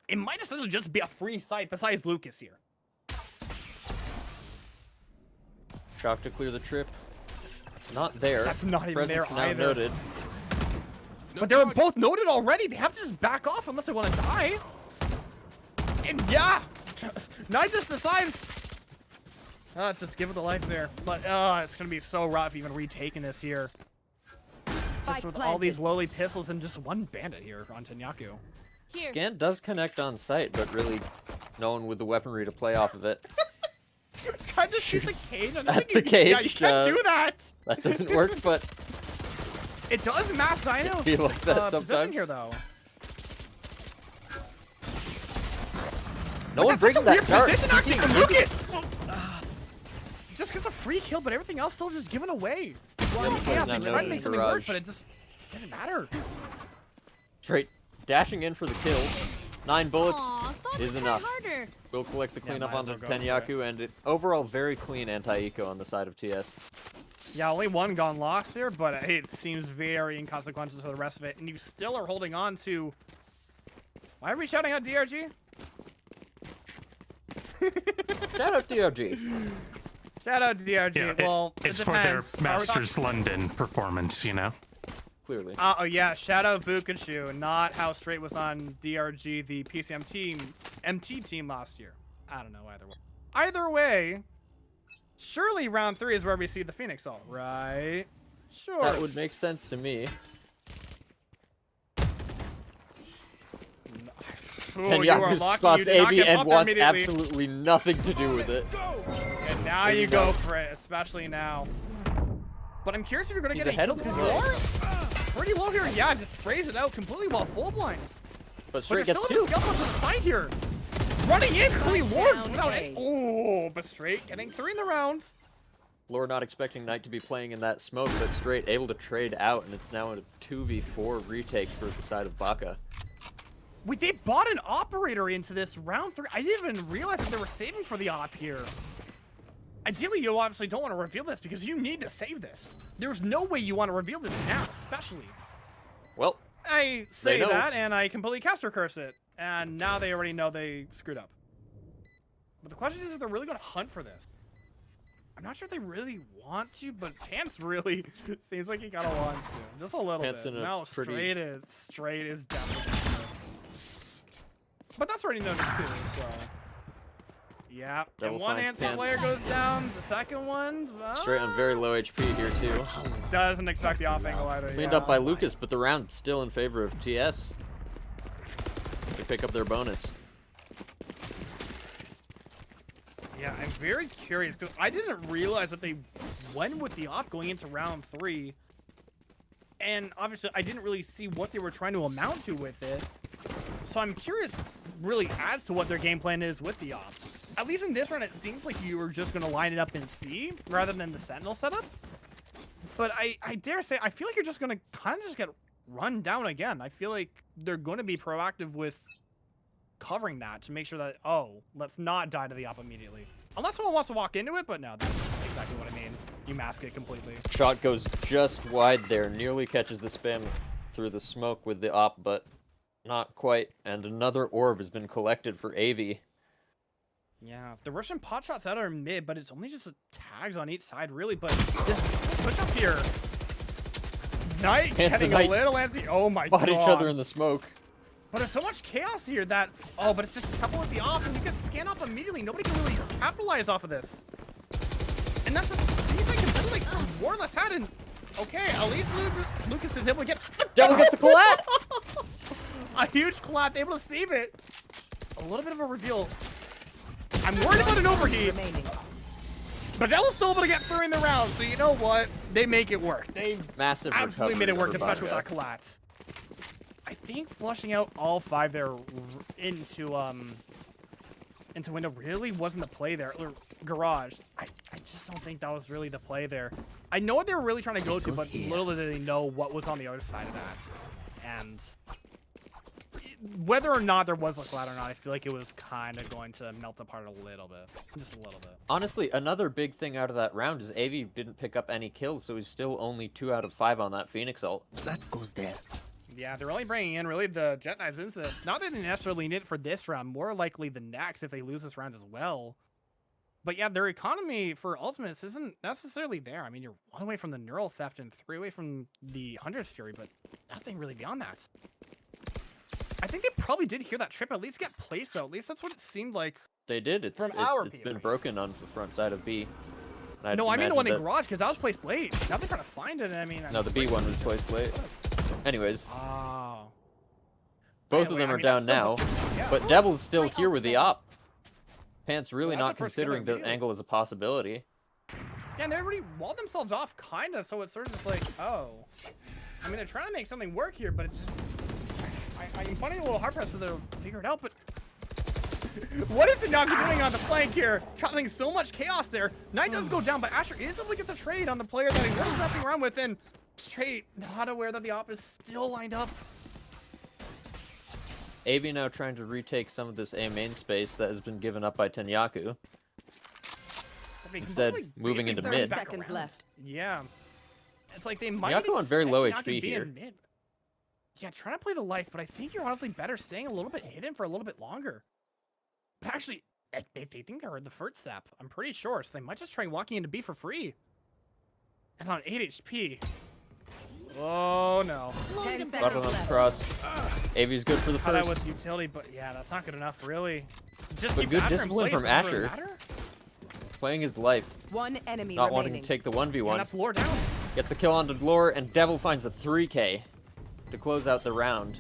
It might essentially just be a free site besides Lucas here. Chalk to clear the trip. Not there. That's not even Presence there now either. noted. But they were both noted already. They have to just back off unless they want to die. And yeah, Knight just decides, oh, let's just give it the life there. But it's going to be so rough even retaking this here. Just with all these lowly pistols and just one bandit here on Tenyaku. Here. Scan does connect on site, but really no one with the weaponry to play off of it. Trying to shoot the Shoots cage. I don't at think the you, yeah, you cage, can't do that. That doesn't work, but It does match Dino's feel like that position sometimes. here, though. no one That's such a breaking that weird dart. position actually from Lucas. Just gets a free kill, but everything else still just given away. One putting chaos. that They note tried to in make something work, garage. but it just didn't matter. Straight dashing in for the kill. 9 bullets Aw, thought is to try enough. harder. We'll collect the cleanup might as onto well go for Tenyaku, and overall very clean anti-eco on the side of TS. Yeah, only one gone lost here, but it seems very inconsequential to the rest of it. And you still are holding on to... Why are we shouting out DRG? Shout out DRG. Shout out DRG. Yeah, well, it's it for their depends. Are we Masters London performance, you know. Clearly. Oh yeah, shout out Vukachu, not how Straight was on DRG, the PCMT team last year. I don't know either way. Either way, surely round 3 is where we see the Phoenix ult, right? Sure. That would make sense to me. Ooh, you are Tenyaku lucky spots you did not AV get and up there wants immediately. absolutely nothing to do with it. And now There you you go go. for it, especially now. But I'm curious if you're gonna He's get any ahead of kills the because you scale. are pretty low here. Yeah, just sprays it out completely while full blinds. But But Straight you're gets still 2. in the skill to the side here. Running in, completely lords down without A. any. Oh, but Straight getting 3 in the rounds. Lore not expecting Knight to be playing in that smoke, but Straight able to trade out, and it's now a 2v4 retake for the side of Baka. Wait, they bought an operator into this round 3. I didn't even realize that they were saving for the op here. Ideally, you obviously don't want to reveal this because you need to save this. There's no way you want to reveal this now, especially. Well, I They say know. that, and I completely caster curse it. And now they already know they screwed up. But the question is if they're really going to hunt for this. I'm not sure if they really want to, but Pants really seems like he kind of wants to. Just a little Pants bit. in a No, pretty- straight is definitely good. But that's already known too, so... Yeah, Double and one finds answer Pants. player goes down. The second one... Straight on very low HP here too. Doesn't expect the off angle either. Cleaned yeah. up by Lucas, but the round's still in favor of TS. They pick up their bonus. Yeah, I'm very curious because I didn't realize that they went with the op going into round 3. And obviously, I didn't really see what they were trying to amount to with it. So I'm curious, really, as to what their game plan is with the op. At least in this round, it seems like you were just going to line it up in C rather than the Sentinel setup. But I dare say, I feel like you're just going to kind of just get run down again. I feel like they're going to be proactive with covering that to make sure that, oh, let's not die to the op immediately. Unless someone wants to walk into it, but no, that's exactly what I mean. You mask it completely. Shot goes just wide there, nearly catches the spam through the smoke with the op, but not quite. And another orb has been collected for AV. Yeah, there were some pot shots out of mid, but it's only just the tags on each side, really. But this push up here, Knight Pants and getting a Knight little antsy. Oh my Bought god! each other in the smoke. But there's so much chaos here that but it's just a couple with the off, and you can scan off immediately. Nobody can really capitalize off of this. And that's the thing I can like more or less had. And okay, at least Lucas is able to get Devil gets a collat! a huge collat, able to save it. A little bit of a reveal. I'm worried about an overheat. Remaining. But Devil's still able to get through in the round, so you know what? They make it work. They Massive absolutely made it recovery work, for especially with Baka. that collat. I think flushing out all 5 there into window really wasn't the play there. Or garage. I just don't think that was really the play there. I know what they were really trying to go to, but little did they know what was on the other side of that. And whether or not there was a collat or not, I feel like it was kind of going to melt apart a little bit. Just a little bit. Honestly, another big thing out of that round is AV didn't pick up any kills, so he's still only 2 out of 5 on that Phoenix ult. That goes there. Yeah, they're only bringing in really the jet knives into this. Not that they necessarily need it for this round, more likely the next if they lose this round as well. But yeah, their economy for ultimates isn't necessarily there. I mean, you're 1 away from the neural theft and 3 away from the Hunter's Fury, but nothing really beyond that. I think they probably did hear that trip at least get placed though. At least that's what it seemed like. They did. It's From our been POV. broken on the front side of B. And I'd No, I mean the imagine one in that- garage because that was placed late. Now they're trying to find it. And I mean, No, the B one was placed late. Anyways, Oh. both Anyway, of them I are mean, down now, that's still- yeah. but Devil's still My here with the op. Pants really Well, not that's the first kill considering they the revealed. angle as a possibility. Yeah, and they already walled themselves off, kind of, so it's sort of just like, oh. I mean, they're trying to make something work here, but it's just... I'm finding it a little hard pressed so they'll figure it out, but... What is Inaki doing on the flank here? Causing so much chaos there. Knight does go down, but Asher is able to get the trade on the player that he was messing around with, and straight not aware that the op is still lined up. AV now trying to retake some of this A main space that has been given up by Tenyaku. Instead, moving into mid. 30 seconds left. Yeah. It's like they might Tenyaku on very low expect Tenyaku HP be in here. mid. Yeah, trying to play the life, but I think you're honestly better staying a little bit hidden for a little bit longer. But actually, they think I heard the first step. I'm pretty sure, so they might just try walking into B for free. And on 8 HP. Oh no. 10 Bottom seconds up left. cross. AV's good for the Thought that first. was utility, but yeah, that's not good enough, really. Just But keep good Asher in discipline place, from does it really Asher. matter? Playing his life. One enemy Not remaining. wanting to take the And 1v1. that's lore down. Gets a kill onto Lore, and Devil finds a 3k to close out the round.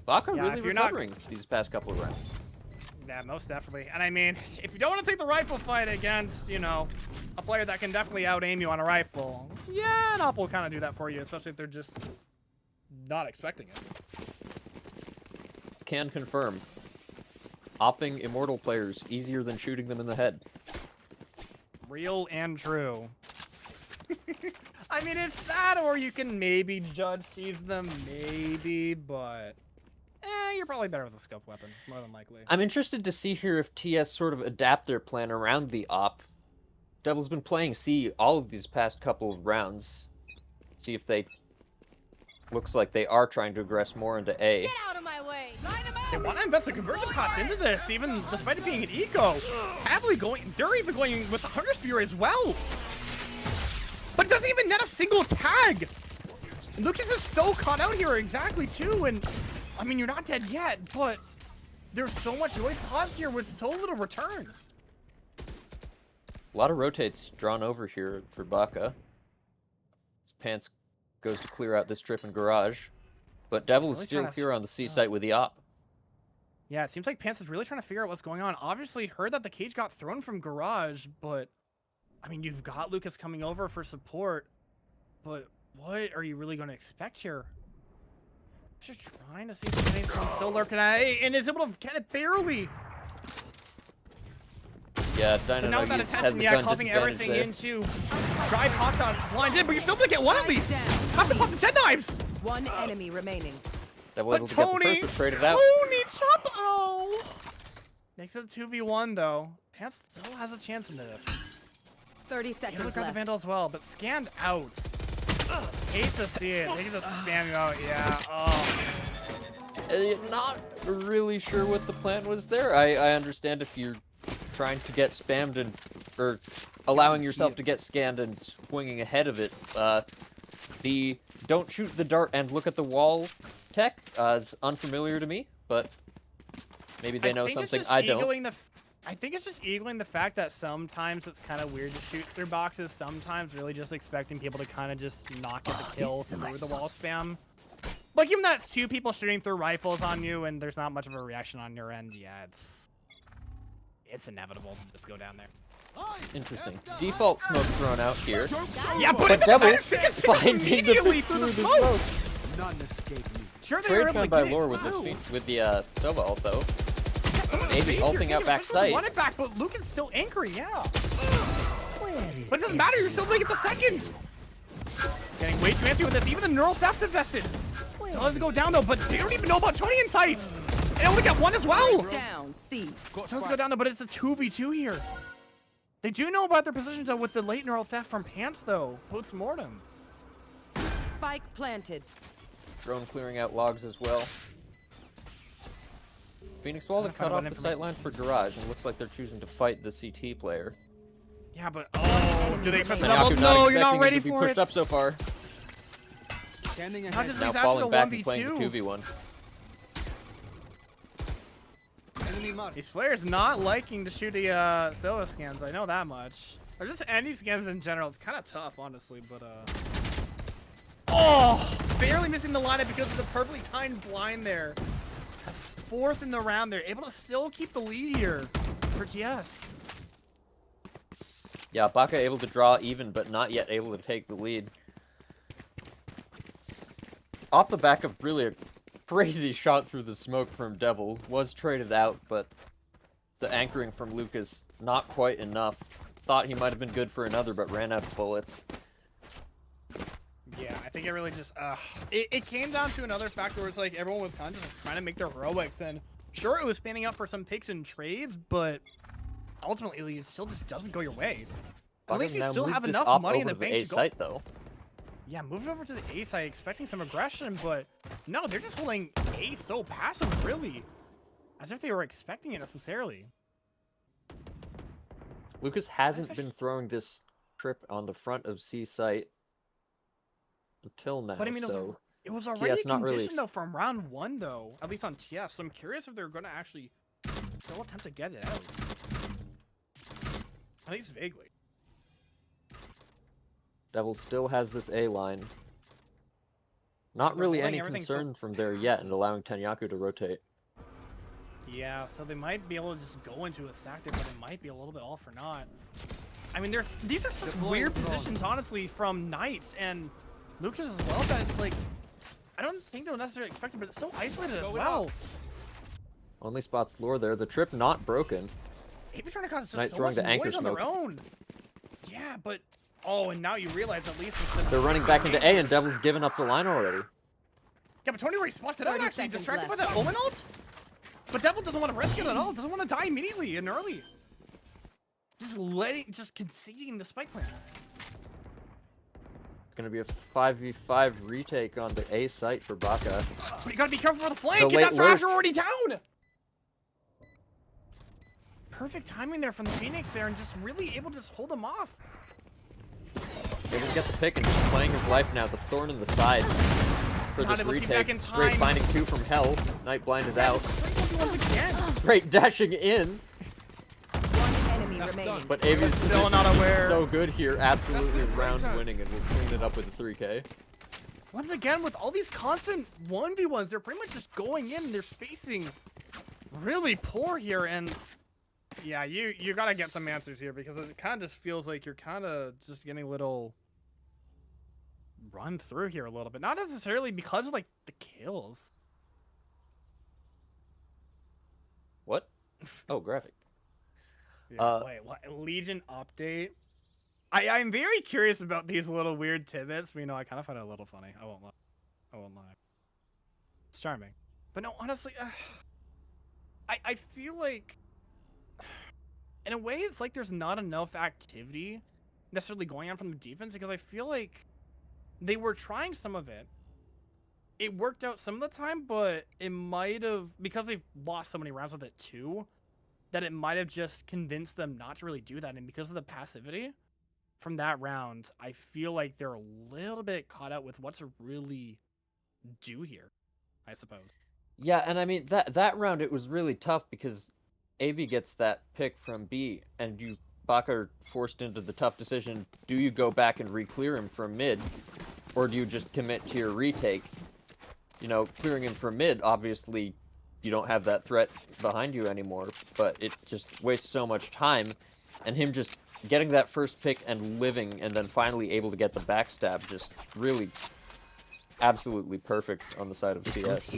Baka Yeah, really if you're not- recovering these past couple of rounds. Yeah, most definitely. And I mean, if you don't want to take the rifle fight against, you know, a player that can definitely out-aim you on a rifle, yeah, an op will kind of do that for you, especially if they're just not expecting it. Can confirm. Opping Immortal players easier than shooting them in the head. Real and true. I mean, it's that, or you can maybe judge tease them, maybe, but you're probably better with a scope weapon, more than likely. I'm interested to see here if TS sort of adapt their plan around the op. Devil's been playing C all of these past couple of rounds. See if they... Looks like they are trying to aggress more into A. Get out of my way. They want to invest a conversion cost into this, even despite it being an eco. Heavily going, they're even going with the Hunter's Fury as well. But it doesn't even net a single tag. Lucas is so caught out here exactly too, and I mean, you're not dead yet, but there's so much noise caused here with so little return. A lot of rotates drawn over here for Baka. His Pants goes to clear out this trip in garage. But Devil is Really still trying to- here on the C site with the op. Yeah, it seems like Pants is really trying to figure out what's going on. Obviously heard that the cage got thrown from garage, but I mean, you've got Lucas coming over for support, but what are you really going to expect here? Just trying to see if there's anything still lurking at it, and is able to get it barely. Yeah, But now with that Dynamite has attention, the yeah, gun causing disadvantage everything there. into dry pot shots blinded, but you're still gonna get one at least. Have to pop the Jet Knives. One enemy remaining. Devil But able to get the Tony, first, but traded out. Tony Chop, oh. Makes it a 2v1 though. Pants still has a chance in this. 30 Able to seconds grab the left. Vandal as well, but scanned out. Hate to see it. They can just spam you out, yeah. Oh. Not really sure what the plan was there. I understand if you're trying to get spammed and or allowing yourself to get scanned and swinging ahead of it. The don't shoot the dart and look at the wall tech is unfamiliar to me, but maybe they know something I don't. I think it's just egoing the fact that sometimes it's kind of weird to shoot through boxes. Sometimes really just expecting people to kind of just not get the kill through the wall spam. But given that it's two people shooting through rifles on you and there's not much of a reaction on your end, yeah, it's inevitable to just go down there. Interesting. Default smoke thrown out here. Yeah, but But it's Devil a finding the immediately pick through the through smoke. None escape me. Sure, they were Trade able to found by get it Lore with through. the Sova ult though. Maybe You're ulting out getting back eventually sight. want it back, but Luke is still angry, yeah. But it doesn't matter, you're still gonna get the second. Getting way too antsy with this, even the neural theft invested. Does go down though, but they don't even know about Tony in sight. And only got one as well. Down. C. Does go down though, but it's a 2v2 here. They do know about their positions though with the late neural theft from Pants though, post-mortem. Spike planted. Drone clearing out logs as well. Phoenix Wall to Find cut out off the information. sightline for Garage, and looks like they're choosing to fight the CT player. Yeah, but oh, do they expect the Tenyaku double? Tenyaku No, not you're not expecting ready it to be for pushed it. up so far. Standing How ahead. does Now these after falling the back and playing the 1v2? 2v1. Enemy mark. These players not liking to shoot the Sova scans, I know that much. Or just any scans in general, it's kind of tough, honestly, but oh! Barely missing the lineup because of the perfectly timed blind there. Fourth in the round, they're able to still keep the lead here for TS. Yeah, Baka able to draw even, but not yet able to take the lead. Off the back of really crazy shot through the smoke from Devil. Was traded out, but the anchoring from Lucas, not quite enough. Thought he might have been good for another, but ran out of bullets. Yeah, I think it really just, it came down to another factor where it's like everyone was kind of just trying to make their heroics, and sure, it was spanning out for some picks and trades, but ultimately, it still just doesn't go your way. At least you Now still move have this enough op money in over the to bank A to go. site, though. Yeah, move it over to the A site, expecting some aggression, but no, they're just holding A so passive, really. As if they were expecting it necessarily. Lucas hasn't been throwing this trip on the front of C site until now, But I mean, so it was already TS a not really condition, though, from round 1, though. At least on TS. So I'm curious if they're going to actually still attempt to get it out. At least vaguely. Devil still has this A line. Not They're really holding any everything so concern from there yet, and allowing Tenyaku to rotate. Yeah, so they might be able to just go into a stack there, but it might be a little bit all for naught. I mean, these are such Deploying weird drone. positions, honestly, from Knights and Lucas as well, that it's like, I don't think they'll necessarily expect it, but it's so isolated as well. Only spots Lure there. The trip not broken. Maybe trying to cause Knight just so throwing much the anchor noise on their smoke. own. Yeah, but oh, and now you realize at least it's They're running back into A, and Devil's given up the line already. Yeah, but Tony already spots it out 30 actually, seconds distracted by left. that Omen ult. But Devil doesn't want to risk it at all. Doesn't want to die immediately and early. Just conceding the spike plant. It's gonna be a 5v5 retake on the A site for Baka. But you gotta be careful for the flank, The and late that's lurk. Asher already down! Perfect timing there from the Phoenix there, and just really able to just hold him off. Able to get the pick and just playing his life now. The thorn in the side for Not this able to keep back retake. in Straight time. finding 2 from Hell. Knight blinded out. Once again. Great dashing in. One enemy That's remaining. done. But Avi's Still not position is aware. so good here. Absolutely That's it, round right winning, and we'll clean it up with a 3K. Once again, with all these constant 1v1s, they're pretty much just going in, and they're spacing really poor here, and yeah, you gotta get some answers here, because it kind of just feels like you're kind of just getting a little run through here a little bit. Not necessarily because of, like, the kills. What? Oh, graphic. Yeah, wait, what? Legion update? I'm very curious about these little weird tidbits, but, you know, I kind of find it a little funny. I won't lie. It's charming. But no, honestly, I feel like, in a way, it's like there's not enough activity necessarily going on from the defense, because I feel like they were trying some of it. It worked out some of the time, but it might have, because they've lost so many rounds with it too, that it might have just convinced them not to really do that. And because of the passivity from that round, I feel like they're a little bit caught out with what to really do here, I suppose. Yeah, and I mean, that round, it was really tough because AV gets that pick from B, and Baka are forced into the tough decision. Do you go back and re-clear him from mid, or do you just commit to your retake? You know, clearing him from mid, obviously, you don't have that threat behind you anymore, but it just wastes so much time, and him just getting that first pick and living, and then finally able to get the backstab, just really absolutely perfect on the side of TS.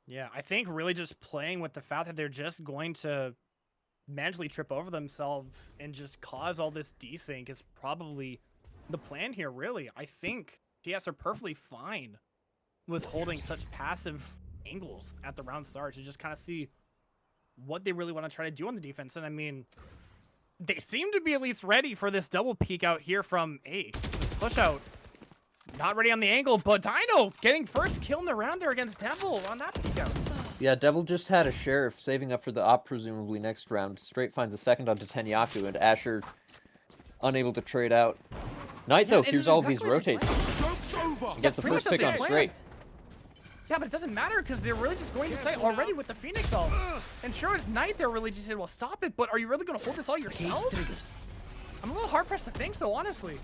Yeah, I think really just playing with the fact that they're just going to mentally trip over themselves and just cause all this desync is probably the plan here, really. I think TS are perfectly fine with holding such passive angles at the round start to just kind of see what they really want to try to do on the defense. And I mean, they seem to be at least ready for this double peek out here from A. This push out. Not ready on the angle, but Dino getting first kill in the round there against Devil on that peek out. Yeah, Devil just had a Sheriff saving up for the op presumably next round. Straight finds a second onto Tenyaku, and Asher unable to trade out. Knight, though, and hears it's all these exactly rotates. Joke's over. He gets the Pretty first much pick what on they Straight. planned. Yeah, but it doesn't matter because they're really just going to site already with the Phoenix ult. And sure, it's Knight, they're really just saying, well, stop it, but are you really going to hold this all yourself? I'm a little hard-pressed to think so, honestly.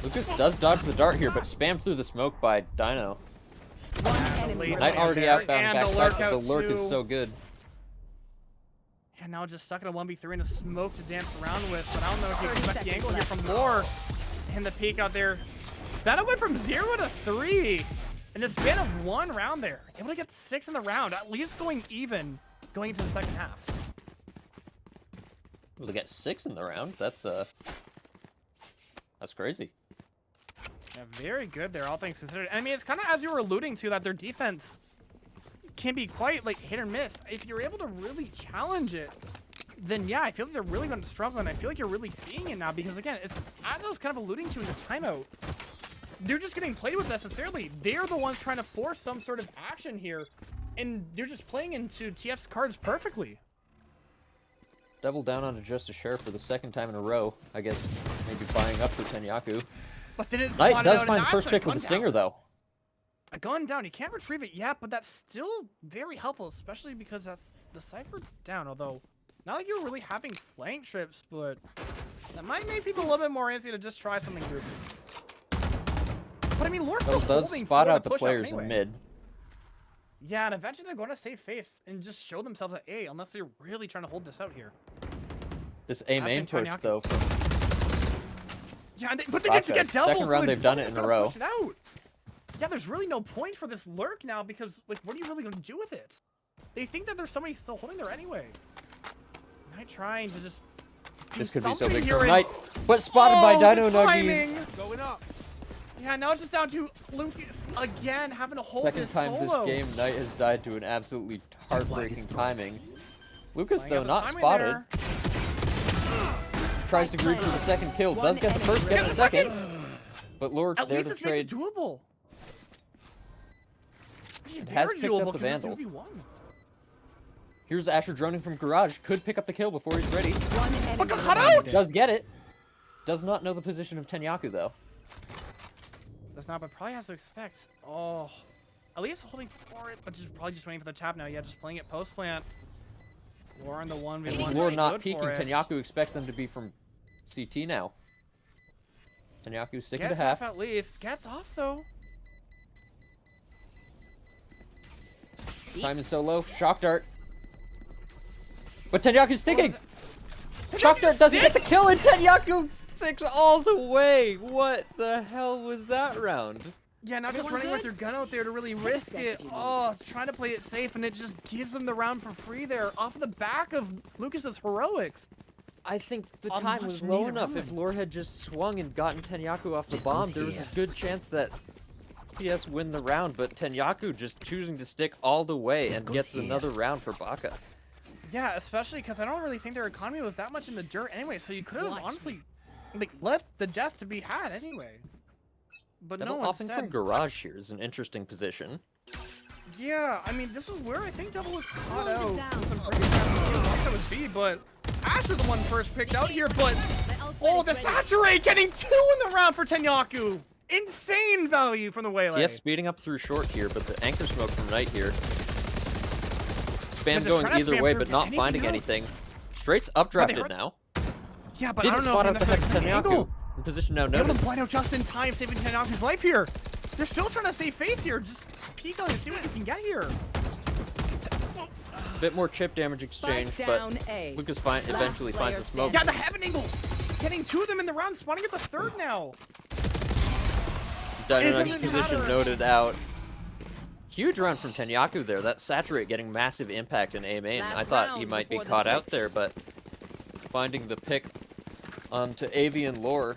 Lucas does dodge the dart here, but spammed through the smoke by Dino. One enemy Knight Knight remaining. already outbound And the backside, lurk but the out lurk is too. so good. And now just stuck in a 1v3 and a smoke to dance around with, but I don't know if you 30 expect the seconds angle here left. from Lore. And the peek out there That went from 0 to 3 in the span of 1 round there. Able to get 6 in the round, at least going even going into the second half. Able to get 6 in the round. That's crazy. Yeah, very good there, all things considered. I mean, it's kind of as you were alluding to, that their defense can be quite like hit or miss. If you're able to really challenge it, then yeah, I feel like they're really going to struggle, and I feel like you're really seeing it now because, again, it's as I was kind of alluding to in the timeout, they're just getting played with necessarily. They're the ones trying to force some sort of action here, and they're just playing into TF's cards perfectly. Devil down onto just a sheriff for the second time in a row. I guess maybe buying up for Tenyaku. But then it's Knight does find the first pick with the stinger, though. A gun down. You can't retrieve it yet, but that's still very helpful, especially because that's the Cypher down, although not like you're really having flank trips, but that might make people a little bit more antsy to just try something goofy. But I mean, Lore's still does holding spot for out the push-up players anyway. in mid. Yeah, and eventually they're going to save face and just show themselves at A, unless they're really trying to hold this out here. This A main push, Tenyaku. though, from Yeah, but they get to Baka. get double. Second round, they've done it in a row. Push it out. Yeah, there's really no point for this lurk now because, like, what are you really going to do with it? They think that there's somebody still holding there anyway. Knight trying to just do This could be so something big here for and- Knight, but spotted by Dino the Nuggies. timing! Going up. Yeah, now it's just down to Lucas again having to hold Second this time solo. this game, Knight has died to an absolutely heartbreaking timing. Lucas, Playing though, out not the timing spotted. there. Tries to greed for the second kill. Does get the first, gets the second. But Lord At there least to it's making trade. it doable. It has picked up the Vandal. Here's Asher droning from Garage. Could pick up the kill before he's ready. One enemy cut remaining. out! Does get it. Does not know the position of Tenyaku, though. Does not, but probably has to expect. Oh, at least holding for it, but just probably just waiting for the tap now. Yeah, just playing it post plant. Lore in the 1v1. Lore not Good peeking. for it. Tenyaku expects them to be from CT now. Tenyaku sticking to Gets half. off at least. Gets off though. Time is so low. Shock dart. But Tenyaku's sticking. Shock dart doesn't get the kill, and Tenyaku sticks all the way. What the hell was that round? Yeah, now just Everyone running with good? their gun out there to really risk it. Oh, trying to play it safe, and it just gives them the round for free there off the back of Lucas's heroics. I think the A time much was low needed enough. If run. Lore had just swung and gotten Tenyaku off the bomb, there was a good chance that TS win the round, but Tenyaku just choosing to stick all the way and gets another round for Baka. Yeah, especially because I don't really think their economy was that much in the dirt anyway, so you could have honestly like left the death to be had anyway. But Devil no, opting from Garage here is an interesting position. Yeah, I mean, this is where I think Devil was caught Slow it out. down. Some pretty bad that was B, but Asher's the one first picked out here, but oh, the Saturate getting 2 in the round for Tenyaku! Insane value from the Waylay. TS speeding up through short here, but the anchor smoke from Knight here. Spam just going trying to either spam way, through but not anything finding else. anything. Straight's updrafted now. Yeah, but I Didn't don't know spot if out they the head of necessarily have the Tenyaku. angle. In position now Able noted. to blind out just in time, saving Tenyaku's life here. They're still trying to save face here. Just peek on and see what you can get here. Bit more chip damage exchange, but down A. Lucas eventually finds the smoke. Yeah, the heaven angle. Getting 2 of them in the round, spawning at the third now. Dino It Nuggies doesn't position matter. noted out. Huge run from Tenyaku there. That Saturate getting massive impact in A main. Last I thought he round might be before the caught out switch. there, but finding the pick onto AV and Lore.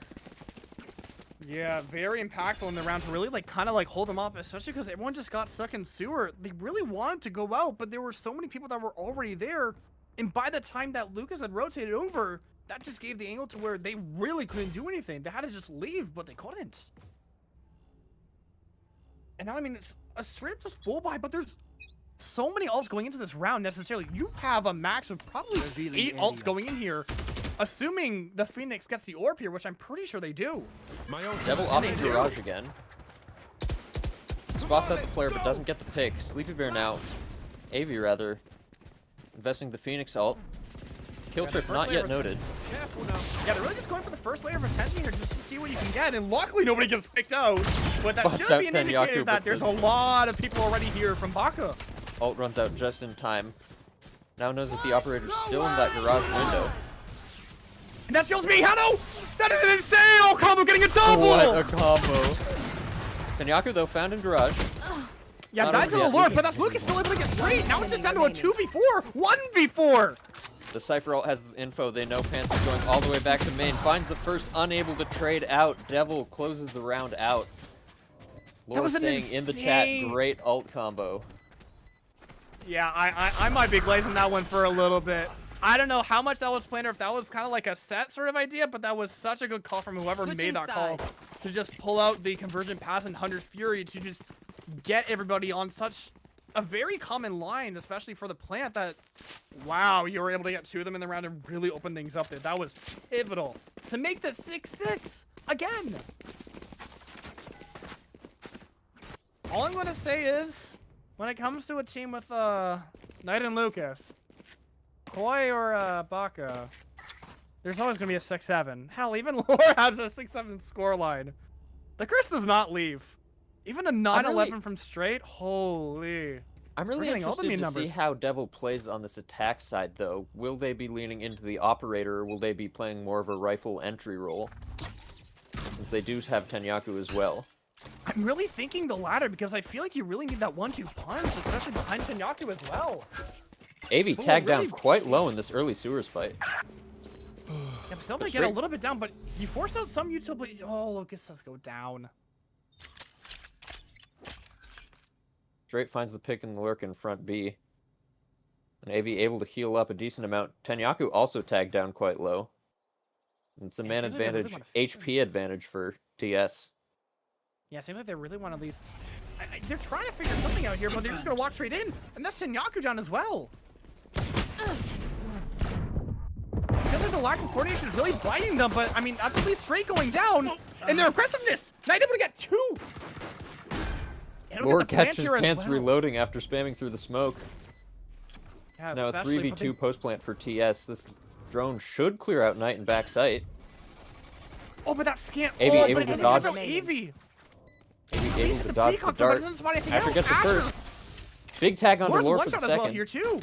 Yeah, very impactful in the round to really kind of hold them off, especially because everyone just got stuck in sewer. They really wanted to go out, but there were so many people that were already there, and by the time that Lucas had rotated over, that just gave the angle to where they really couldn't do anything. They had to just leave, but they couldn't. And now, I mean, it's a straight up just full buy, but there's so many ults going into this round necessarily. You have a max of probably Revealing 8 area. ults going in here, assuming the Phoenix gets the orb here, which I'm pretty sure they do. Devil opting Garage again. Spots out the player, but doesn't get the pick. Sleepy Bear now. AV rather. Investing the Phoenix ult. Kill Yeah, the trip first not layer yet of noted. Yeah, they're really just going for the first layer of attention here just to see what you can get, and luckily nobody gets picked out. But that Spots should be out an indicator Tenyaku, that but there's a the- lot of people already here from Baka. Ult runs out just in time. Now knows that the operator's still in that Garage window. And that kills me, Hano! That is an insane ult combo getting a double! What a combo. Tenyaku, though, found in garage. Yeah, Not died over to the yet. Lord, but that's Lucas still able to get straight. Now it's just down to a 2v4, 1v4. The Cypher ult has the info. They know Pants is going all the way back to main. Finds the first, unable to trade out. Devil closes the round out. Lore was an saying in the chat, insane- great ult combo. Yeah, I might be glazing that one for a little bit. I don't know how much that was planned or if that was kind of like a set sort of idea, but that was such a good call from whoever Switching made that call sides. to just pull out the convergent pass and Hunter's Fury to just get everybody on such a very common line, especially for the plant that, wow, you were able to get 2 of them in the round and really open things up there. That was pivotal to make the 6-6 again. All I'm going to say is, when it comes to a team with Knight and Lucas, Koi or Baka, there's always going to be a 6-7. Hell, even Lore has a 6-7 scoreline. The curse does not leave. Even a 9-11 from straight, holy. I'm really getting all the interested mean to see numbers. how Devil plays on this attack side, though. Will they be leaning into the operator, or will they be playing more of a rifle entry role? Since they do have Tenyaku as well. I'm really thinking the latter because I feel like you really need that 1-2 punch, especially behind Tenyaku as well. AV tagged down really- quite low in this early sewers fight. Yeah, but still But they get a straight- little bit down, but you force out some utility. Oh, Lucas does go down. Straight finds the pick and lurk in front B. And AV able to heal up a decent amount. Tenyaku also tagged down quite low. And it's a Yeah, it man seems like they really advantage, wanna fit HP advantage for TS. Yeah, it seems like they really want to at least. They're trying to figure something out here, but they're just gonna walk straight in, and that's Tenyaku down as well. Because of the lack of coordination is really biting them, but I mean that's at least straight going down, and their aggressiveness. Not able to get 2. And look Lore at the plant catches here as Pants well. reloading after spamming through the smoke. Yeah, It's now a especially, but 3v2 post plant for TS. This drone should clear out Knight and back sight. Oh, but that scan. AV oh, able but to it doesn't dodge. give out Evie. AV able to the dodge the precog, but dart. it doesn't spot anything Asher else. gets the Asher. first. Big tag onto Lore's Lore one for the shot as well second. here too.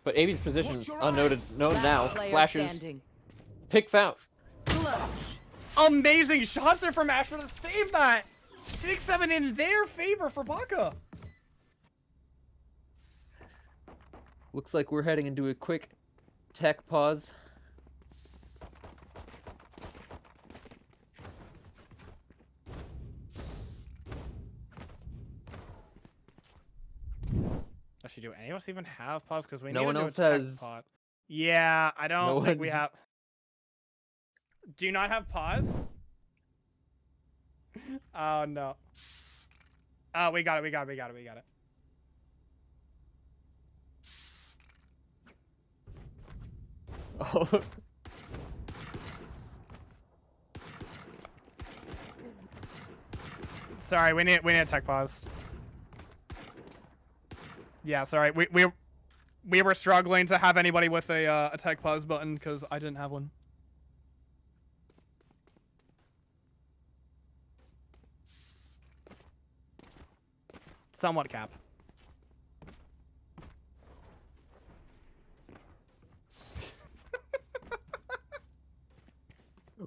But AV's position unnoted, known now. Player Flashes. standing. Pick found. Amazing shots there from Asher to save that. 6-7 in their favor for Baka. Looks like we're heading into a quick tech pause. Actually, do any of us even have pause? Because we No need one to do else a tech has- pod. Yeah, I don't No think we one- have. Do you not have pause? Oh no. Oh, we got it. We got it. We got it. We got it. Oh. Sorry, we need a tech pause. Yeah, sorry. We were struggling to have anybody with a tech pause button because I didn't have one. Somewhat cap.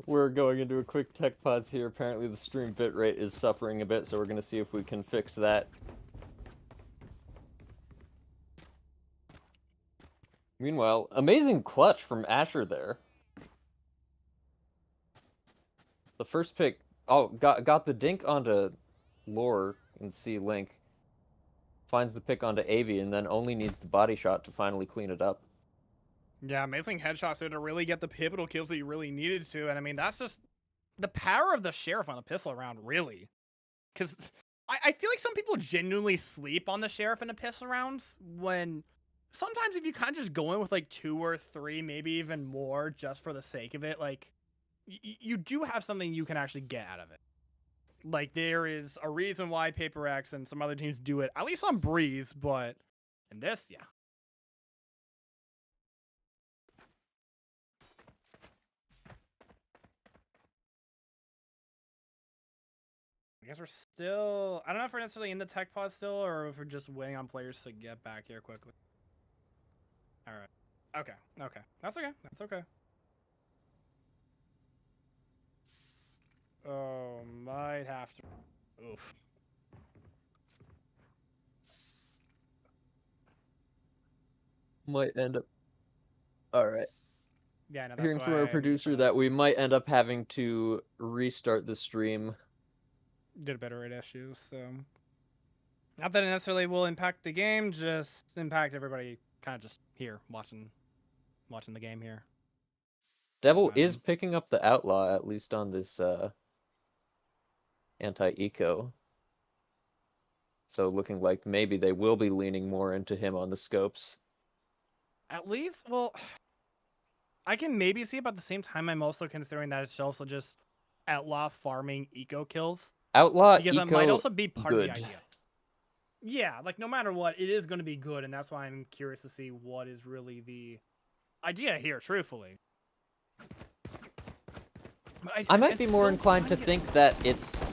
We're going into a quick tech pause here. Apparently the stream bitrate is suffering a bit, so we're going to see if we can fix that. Meanwhile, amazing clutch from Asher there. The first pick, oh, got the dink onto Lore in C Link. Finds the pick onto AV and then only needs the body shot to finally clean it up. Yeah, amazing headshots there to really get the pivotal kills that you really needed to. And I mean, that's just the power of the Sheriff on a pistol round, really. Because I feel like some people genuinely sleep on the Sheriff in a pistol rounds when sometimes if you kind of just go in with like 2 or 3, maybe even more just for the sake of it, like you do have something you can actually get out of it. Like there is a reason why Paper X and some other teams do it, at least on Breeze, but in this, yeah. I guess we're still. I don't know if we're necessarily in the tech pause still, or if we're just waiting on players to get back here quickly. All right. Okay. Okay. That's okay. That's okay. Oh, might have to. Oof. might end up. All right. Yeah, no, that's Hearing from why our I'm producer surprised. that we might end up having to restart the stream. Did a better rate issues, so not that it necessarily will impact the game, just impact everybody kind of just here watching the game here. Devil is Fine. picking up the outlaw, at least on this anti-eco. So looking like maybe they will be leaning more into him on the scopes. At least, well, I can maybe see it, but at the same time, I'm also considering that it's also just outlaw farming eco kills. Outlaw Because eco, that might also be part good. of the idea. Yeah, like no matter what, it is going to be good, and that's why I'm curious to see what is really the idea here, truthfully. But I might it's be more still inclined to fun think that it's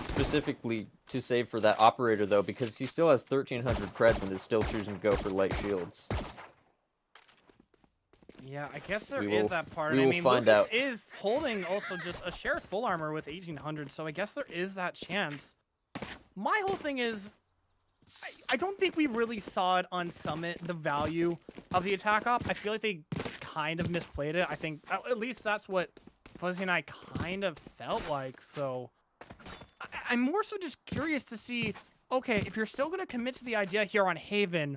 specifically to save for that operator though, because he still has 1,300 creds and is still choosing to go for light shields. Yeah, I guess there We is will- that part. we I will mean, find Lucas out. is holding also just a share full armor with 1,800, so I guess there is that chance. My whole thing is, I don't think we really saw it on Summit, the value of the attack op. I feel like they kind of misplayed it. I think, at least that's what Fuzzy and I kind of felt like, so I'm more so just curious to see, okay, if you're still going to commit to the idea here on Haven,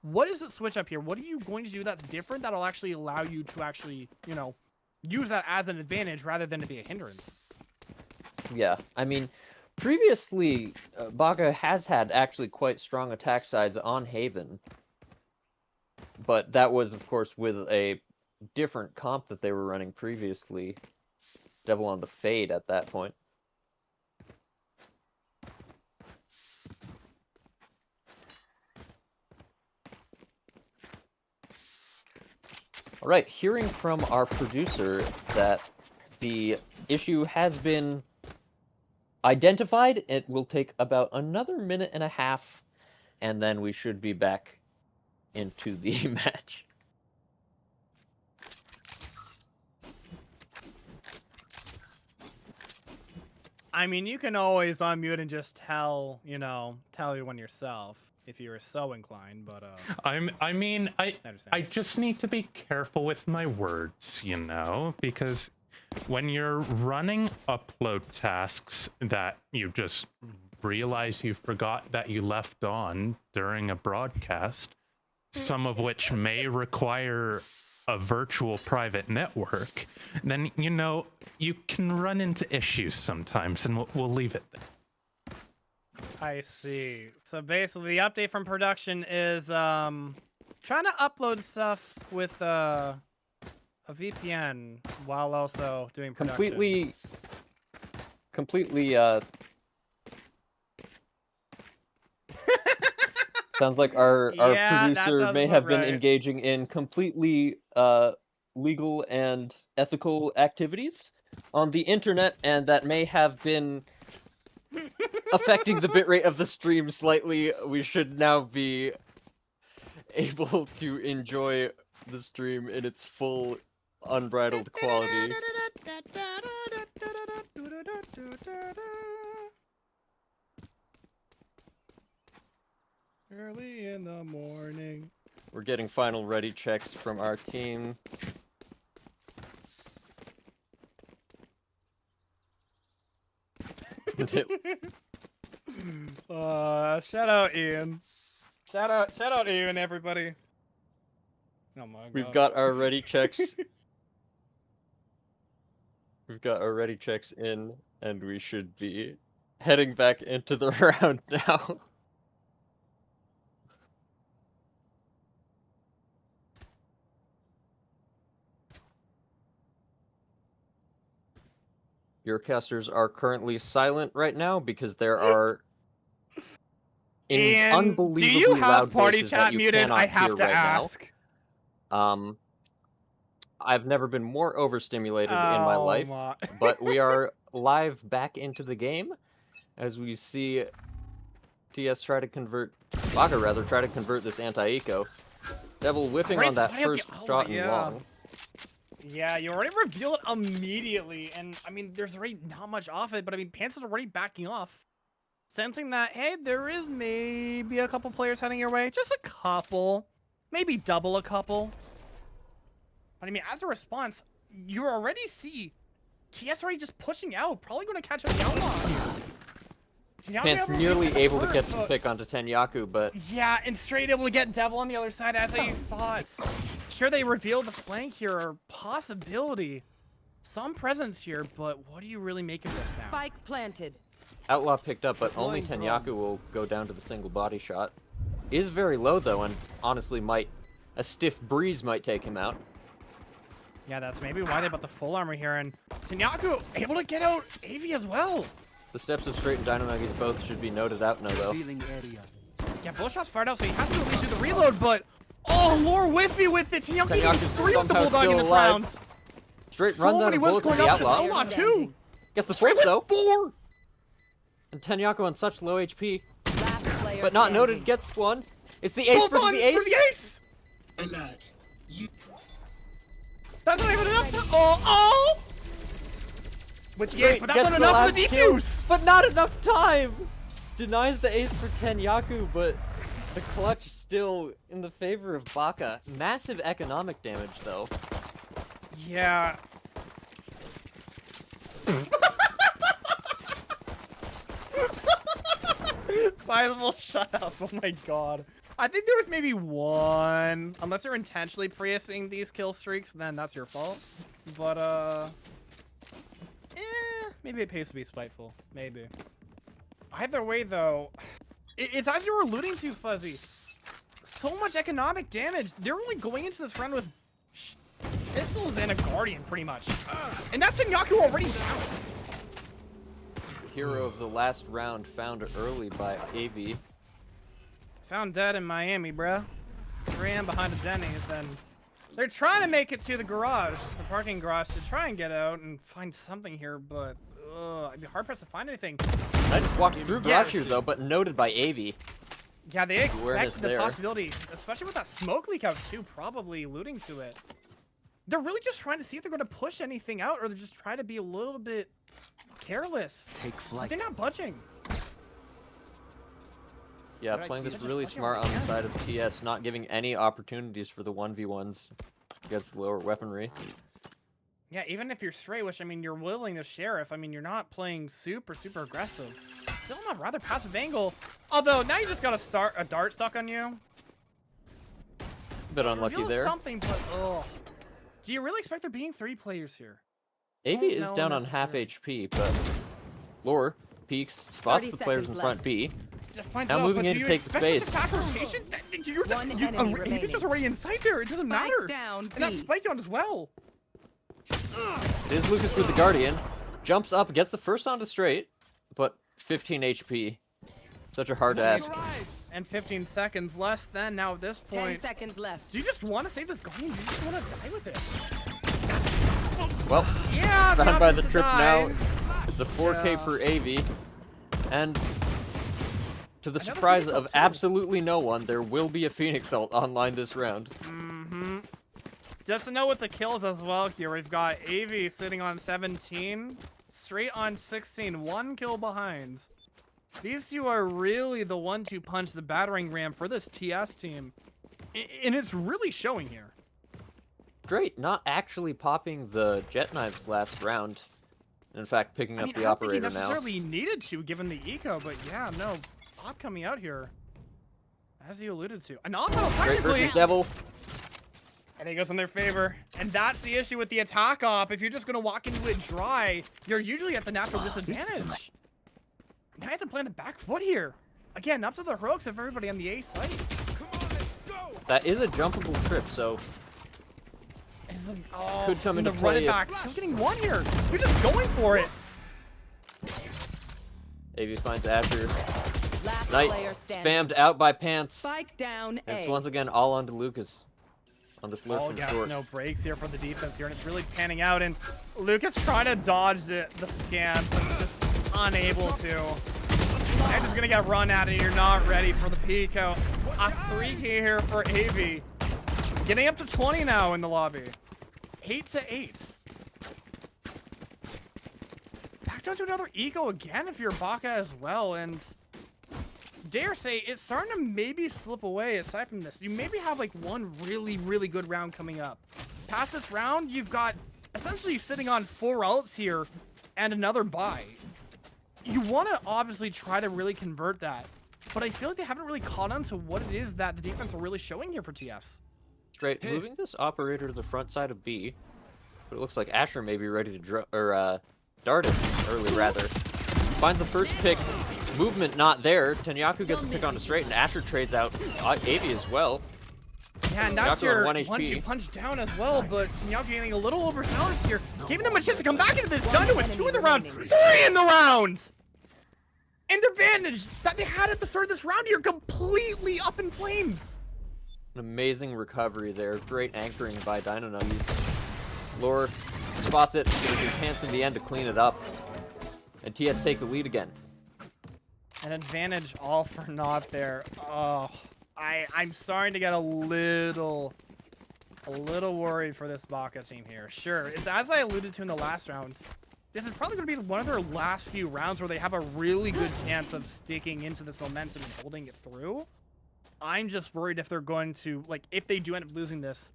what is it switch up here? What are you going to do that's different that'll actually allow you to actually, you know, use that as an advantage rather than to be a hindrance? Yeah, I mean, previously, Baga has had actually quite strong attack sides on Haven. But that was, of course, with a different comp that they were running previously. Devil on the Fade at that point. All right, hearing from our producer that the issue has been identified. It will take about another minute and a half, and then we should be back into the match. I mean, you can always unmute and just tell everyone yourself if you were so inclined, but I mean, I understand. just need to be careful with my words, you know, because when you're running upload tasks that you just realize you forgot that you left on during a broadcast, some of which may require a virtual private network, then, you know, you can run into issues sometimes, and we'll leave it there. I see. So basically, the update from production is trying to upload stuff with a VPN while also doing production. Completely sounds like our Yeah, that producer sounds may about have been right. engaging in completely legal and ethical activities on the internet, and that may have been affecting the bitrate of the stream slightly. We should now be able to enjoy the stream in its full, unbridled quality. Early in the morning. We're getting final ready checks from our team. Shout out Ian. Shout out Ian, everybody. Oh my god. We've got our ready checks. We've got our ready checks in, and we should be heading back into the round now. Your casters are currently silent right now because there are Ian, unbelievably do you have loud party voices chat that you muted? cannot I have hear to right ask. now. I've never been more overstimulated in my life, my. but we are live back into the game as we see TS try to convert, Baga rather, try to convert this anti-eco. Devil whiffing on that first shot and long. Yeah, you already revealed it immediately, and I mean, there's already not much off it, but I mean, Pants is already backing off. sensing that, hey, there is maybe a couple players heading your way. Just a couple. Maybe double a couple. But I mean, as a response, you already see TS already just pushing out. Probably going to catch up the Outlaw here. Pants nearly able to get the pick onto Tenyaku, but yeah, and straight able to get Devil on the other side as I thought. Sure, they revealed the flank here, or possibility. Some presence here, but what do you really make of this now? Spike planted. Outlaw picked up, but only Tenyaku will go down to the single body shot. Is very low though, and honestly a stiff breeze might take him out. Yeah, that's maybe why they bought the full armor here, and Tenyaku able to get out AV as well. The steps of Straight and Dynamaggies both should be noted out now though. Feeling area. Yeah, both shots fired out, so he has to at least do the reload, but oh, Lore whiffy with it. Tenyaku Tenyaku's three with the somehow Bulldog in still this alive. round. Straight runs out of bullets to the Outlaw. Outlaw too. Gets the fourth though. 4! And Tenyaku on such low HP. Last player But not noted, standing. gets one. It's the ace versus the ace. For the ace. Alert. That's not even enough to... Oh! Which Straight but that's gets not the enough last for the kill, defuse! but not enough time! Denies the ace for Tenyaku, but the clutch still in the favor of Baka. Massive economic damage though. Yeah. Sizable shutout. Oh my god. I think there was maybe one. Unless they're intentionally preessing these kill streaks, then that's your fault. But, maybe it pays to be spiteful. Maybe. Either way, though, it's as you were alluding to, Fuzzy. So much economic damage. They're only going into this round with pistols and a Guardian, pretty much. And that's Tenyaku already down. Hero of the last round found early by AV. Found dead in Miami, bruh. 3 AM behind the Denny's, and they're trying to make it to the garage, the parking garage, to try and get out and find something here, but I'd be hard pressed to find anything. I just walked through garage here though, but noted by AV. Yeah, they Awareness expect the there. possibility, especially with that smoke leak out too, probably alluding to it. They're really just trying to see if they're going to push anything out, or they're just trying to be a little bit careless. Take flight. They're not budging. Yeah, playing this really smart on the side of TS, not giving any opportunities for the 1v1s against lower weaponry. Yeah, even if you're straight, which, I mean, you're willing the Sheriff, I mean, you're not playing super aggressive. Still on a rather passive angle. Although, now you just got a dart stuck on you. Bit unlucky Reveals there. something, but, ugh. Do you really expect there being 3 players here? AV is down on half HP, but Lore peeks, spots 30 the players in seconds front left. B. Just finds Now out, moving but in do to you take the expect space. attack rotation? One enemy He's just remaining. already inside there. It doesn't Spike matter. down And that's B. spike down as well. It is Lucas with the Guardian. Jumps up, gets the first onto Straight, but 15 HP. Such a hard ask. And 15 seconds less than now at this 10 point. seconds left. Do you just want to save this Guardian? Do you just want to die with it? Well, Yeah, found by the opposite trip now. side. It's a 4K Yeah. for AV. And to the Another surprise Phoenix of ult too. absolutely no one, there will be a Phoenix ult online this round. Mm-hmm. Just to know with the kills as well here, we've got AV sitting on 17, Straight on 16, 1 kill behind. These two are really the 1-2 punch, the battering ram for this TS team. And it's really showing here. Straight not actually popping the jet knives last round. In fact, picking I up mean, the I don't think he operator now. necessarily needed to, given the eco, but yeah, no. Op coming out here, as you alluded to. An op out Straight technically. versus Devil. And it goes in their favor. And that's the issue with the attack op. If you're just going to walk into it dry, you're usually at the natural disadvantage. Now you have to play on the back foot here. Again, up to the heroics of everybody on the A site. That is a jumpable trip, so It's like, oh, Could come and into the running play if- back. Still getting one here. You're just going for it. AV finds Asher. Last Knight player standing. spammed out by Pants. Spike down And it's A. once again all onto Lucas on this lurk Oh, from yeah, short. no breaks here for the defense here, and it's really panning out. And Lucas trying to dodge the scan, but just unable to. And just gonna get run at it. You're not ready for the Pico. A 3K here for AV. Getting up to 20 now in the lobby. 8-8. Back down to another eco again if you're Baka as well. And dare say it's starting to maybe slip away aside from this. You maybe have like one really, really good round coming up. Past this round, you've got essentially sitting on 4 ults here and another buy. You want to obviously try to really convert that, but I feel like they haven't really caught on to what it is that the defense are really showing here for TS. Straight, moving this operator to the front side of B, but it looks like Asher may be ready to dart it early rather. Finds the first pick. Movement not there. Tenyaku gets the pick onto Straight, and Asher trades out Avi as well. Yeah, and that's your 1 1-2 HP. punch down as well, but Tenyaku getting a little overzealous here, giving them a chance to come back into this. Done with 2 in the round, 3 in the round! And the advantage that they had at the start of this round here completely up in flames. An amazing recovery there. Great anchoring by Dino Nuggies. Lore spots it, gonna do Pants in the end to clean it up. And TS take the lead again. An advantage all for naught there. Oh, I'm starting to get a little worried for this Baka team here. Sure, it's as I alluded to in the last round. This is probably going to be one of their last few rounds where they have a really good chance of sticking into this momentum and holding it through. I'm just worried if they're going to, like, if they do end up losing this,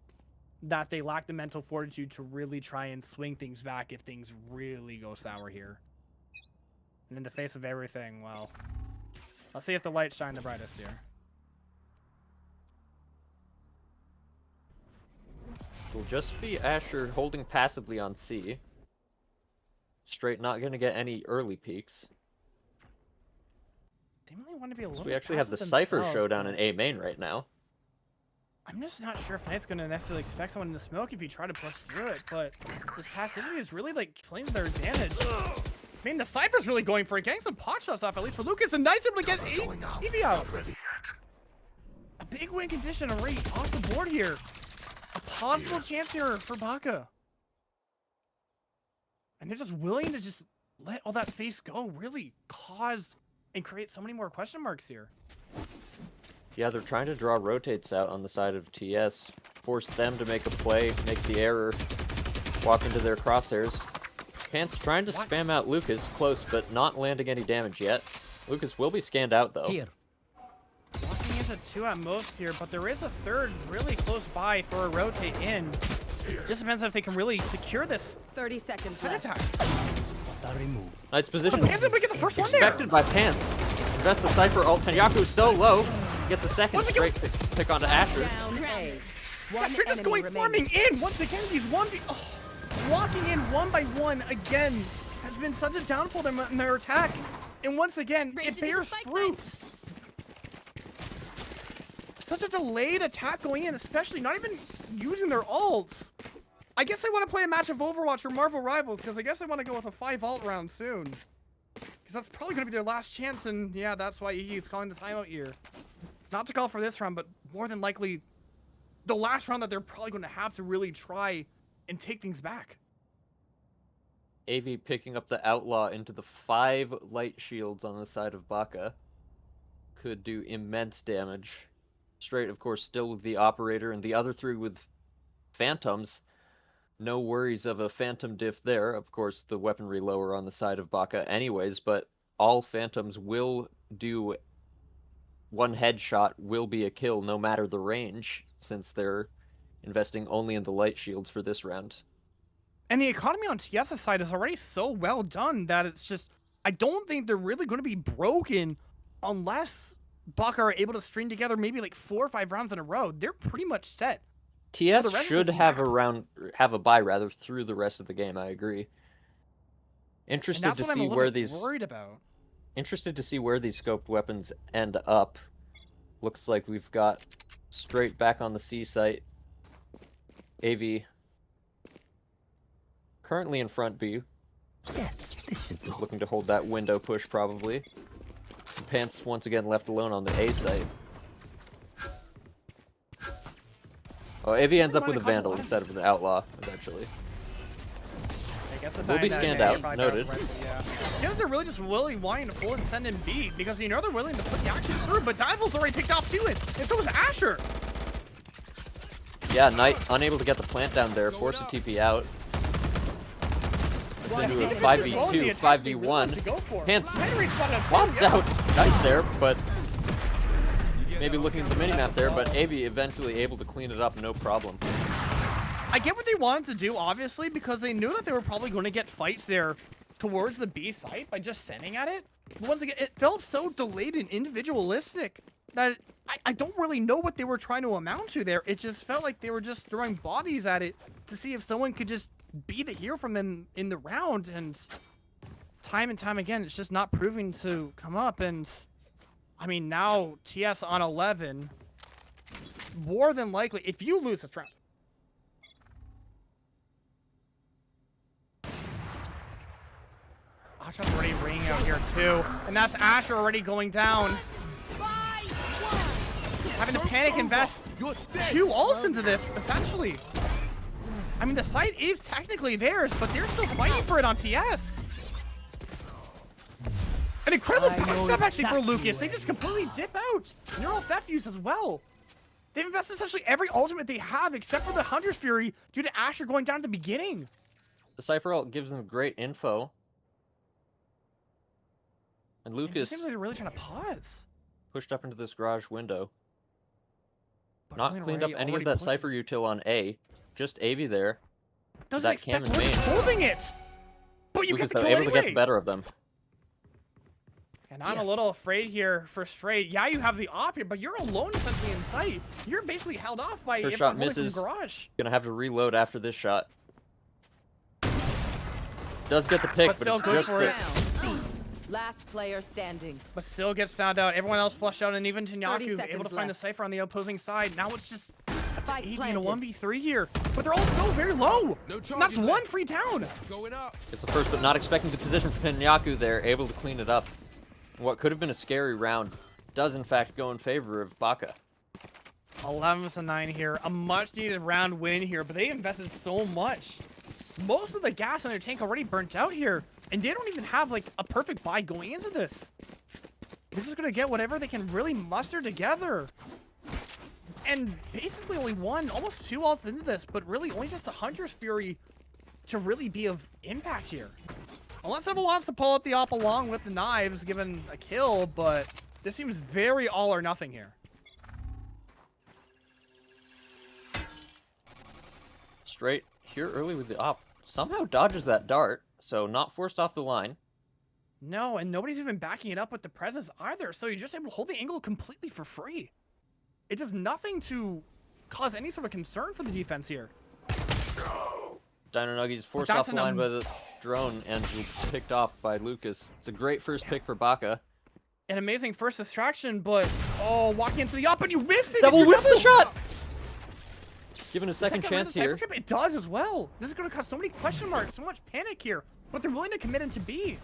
that they lack the mental fortitude to really try and swing things back if things really go sour here. And in the face of everything, well, let's see if the lights shine the brightest here. Will just be Asher holding passively on C. Straight not going to get any early peaks. They really want to be a little So we actually have the passive Cypher themselves, showdown but in A main right now. I'm just not sure if Knight's going to necessarily expect someone in the smoke if you try to push through it, but this passivity is really like playing to their advantage. I mean, the Cypher's really going for it, getting some pot shots off, at least for Lucas, and Knight's able to get Eevee out. A big win condition already off the board here. A possible chance here for Baka. And they're just willing to just let all that space go, really cause and create so many more question marks here. Yeah, they're trying to draw rotates out on the side of TS. Force them to make a play, make the error, walk into their crosshairs. Pants trying to spam out Lucas, close, but not landing any damage yet. Lucas will be scanned out, though. Here. Walking into 2 at most here, but there is a third really close by for a rotate in. Just depends on if they can really secure this 30 seconds side left. attack. Start remove. Knight's position But Pants able to get the first one there. expected by Pants. Invest the Cypher ult. Tenyaku so low. Gets a second Once again- straight pick onto Asher. Down A. One Yes, they're just enemy going remaining. farming in. Once again, these walking in 1 by 1 again has been such a downfall in their attack. And once again, Race it it to the bears spike fruit. Such a delayed attack going in, especially not even using their ults. I guess they want to play a match of Overwatch or Marvel Rivals, because I guess they want to go with a 5 ult round soon. Because that's probably going to be their last chance, and yeah, that's why he's calling the timeout here. Not to call for this round, but more than likely the last round that they're probably going to have to really try and take things back. AV picking up the Outlaw into the 5 light shields on the side of Baka. Could do immense damage. Straight, of course, still with the Operator, and the other 3 with Phantoms. No worries of a Phantom diff there. Of course, the weaponry lower on the side of Baka anyways, but all Phantoms will do 1 headshot, will be a kill no matter the range, since they're investing only in the light shields for this round. And the economy on TS's side is already so well done that it's just, I don't think they're really going to be broken unless Baka are able to string together maybe like 4 or 5 rounds in a row. They're pretty much set. TS the rest of should this have map. have a bye rather through the rest of the game. I agree. And Interested that's to what I'm a see little where bit these worried about. interested to see where these scoped weapons end up. Looks like we've got Straight back on the C site. AV currently in front B, Yes, this should do. looking to hold that window push probably. And Pants once again left alone on the A site. Oh, AV ends up with a Vandal instead of an Outlaw eventually. I guess Will be scanned out, noted. Yeah. You know, they're really just really wanting to pull and send in B because you know they're willing to put the action through, but Dival's already picked off to it, and so is Asher. Yeah, Knight unable to get the plant down there, forced to TP out. It's into a 5v2, 5v1. Pants Henry spotted a wants yeah. out Knight there, but maybe looking at the minimap there, but AV eventually able to clean it up, no problem. I get what they wanted to do, obviously, because they knew that they were probably going to get fights there towards the B site by just sending at it. But once again, it felt so delayed and individualistic that I don't really know what they were trying to amount to there. It just felt like they were just throwing bodies at it to see if someone could just be the hero from them in the round, and time and time again, it's just not proving to come up. And I mean, now TS on 11, more than likely, if you lose this round, Asher's already ringing out here too, and that's Asher already going down. Having to panic invest 2 ults into this, essentially. I mean, the site is technically theirs, but they're still fighting for it on TS. An incredible step actually for Lucas. They just completely dip out. Neural theft use as well. They've invested essentially every ultimate they have except for the Hunter's Fury due to Asher going down at the beginning. The Cypher ult gives them great info. And It Lucas just seems like they're really trying to pause. pushed up into this garage window. But Not really cleaned up any of already that pushing. Cypher util on A. Just AV there. Doesn't that expect cannon main. holding it. But you Lucas get the though, kill able to get the anyway. better of them. And I'm a little afraid here for Straight. Yeah, you have the op here, but you're alone essentially in sight. You're basically held off by First if shot I'm holding from misses. Garage. Gonna have to reload after this shot. Does get the pick, But but still it's good just for the... it. Round C. Last player standing. But still gets found out. Everyone else flushed out, and even 30 Tanyaku able to seconds find the left. Cypher on the opposing side. Now it's just Spike 80 in a planted. 1v3 here. But they're all so very low. No And that's charges one left. free down. Going up. It's the first, but not expecting the position for Tanyaku there, able to clean it up. What could have been a scary round does in fact go in favor of Baka. 11-9 here. A much needed round win here, but they invested so much. Most of the gas in their tank already burnt out here, and they don't even have like a perfect buy going into this. They're just gonna get whatever they can really muster together. And basically only one, almost 2 ults into this, but really only just the Hunter's Fury to really be of impact here. Unless someone wants to pull up the op along with the knives, given a kill, but this seems very all or nothing here. Straight here early with the op. Somehow dodges that dart, so not forced off the line. No, and nobody's even backing it up with the presence either, so you're just able to hold the angle completely for free. It does nothing to cause any sort of concern for the defense here. Dino Nuggies forced that's off the an line by the drone and picked off by Lucas. It's a great first pick for Baka. An amazing first distraction, but oh, walking into the up and you miss it! Double It's your whiffs the shot! Given a second round chance of the here. Cypher trip, it does as well. This is going to cause so many question marks, so much panic here, but they're willing to commit into B.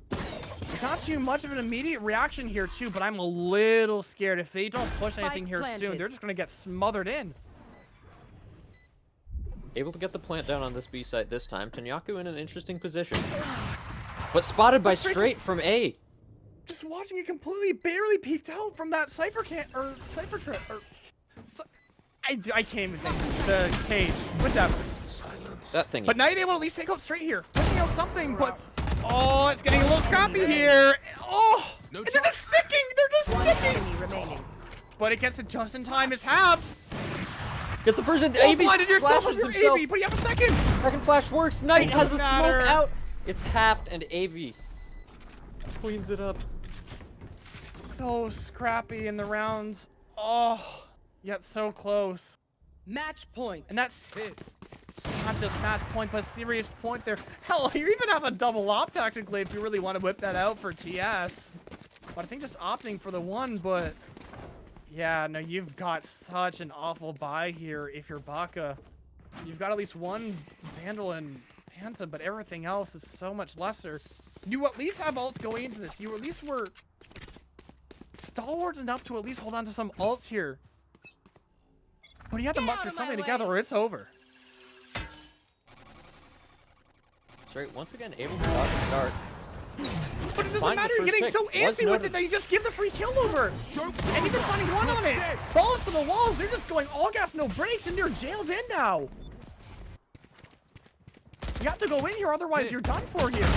There's not too much of an immediate reaction here too, but I'm a little scared. If they don't push anything here soon, planted. they're just going to get smothered in. Able to get the plant down on this B site this time. Tanyaku in an interesting position. But spotted by Straight from A. Just watching it completely barely peeked out from that Cypher Cypher trip. I can't even think. The cage, whatever. That thing. But now you're able to at least take out Straight here. Pushing out something, but oh, it's getting a little scrappy here. Oh, and they're just sticking. They're just One sticking. enemy remaining. But it gets it just in time. It's half. Gets the first in. Oh, AV blinded yourself with flashes your himself. AV, but you have a second. Second flash works. Knight has the Doesn't matter. smoke out. It's halved and AV cleans it up. So scrappy in the rounds. Oh, yet so close. Match point. And that's not just match point, but serious point there. Hell, you even have a double op technically if you really want to whip that out for TS. But I think just opting for the one, but yeah, no, you've got such an awful buy here if you're Baka. You've got at least one Vandal and Phantom, but everything else is so much lesser. You at least have ults going into this. You at least were stalwart enough to at least hold on to some ults here. But you have to muster something together or it's over. Straight once again able to dodge the dart. But it doesn't Find the matter, you're first getting pick. so Was antsy with noted. it that you just give the free kill over. And even finding one on it. Balls to the walls, they're just going all gas, no brakes, and they're jailed in now. You have to go in here, otherwise you're done for here.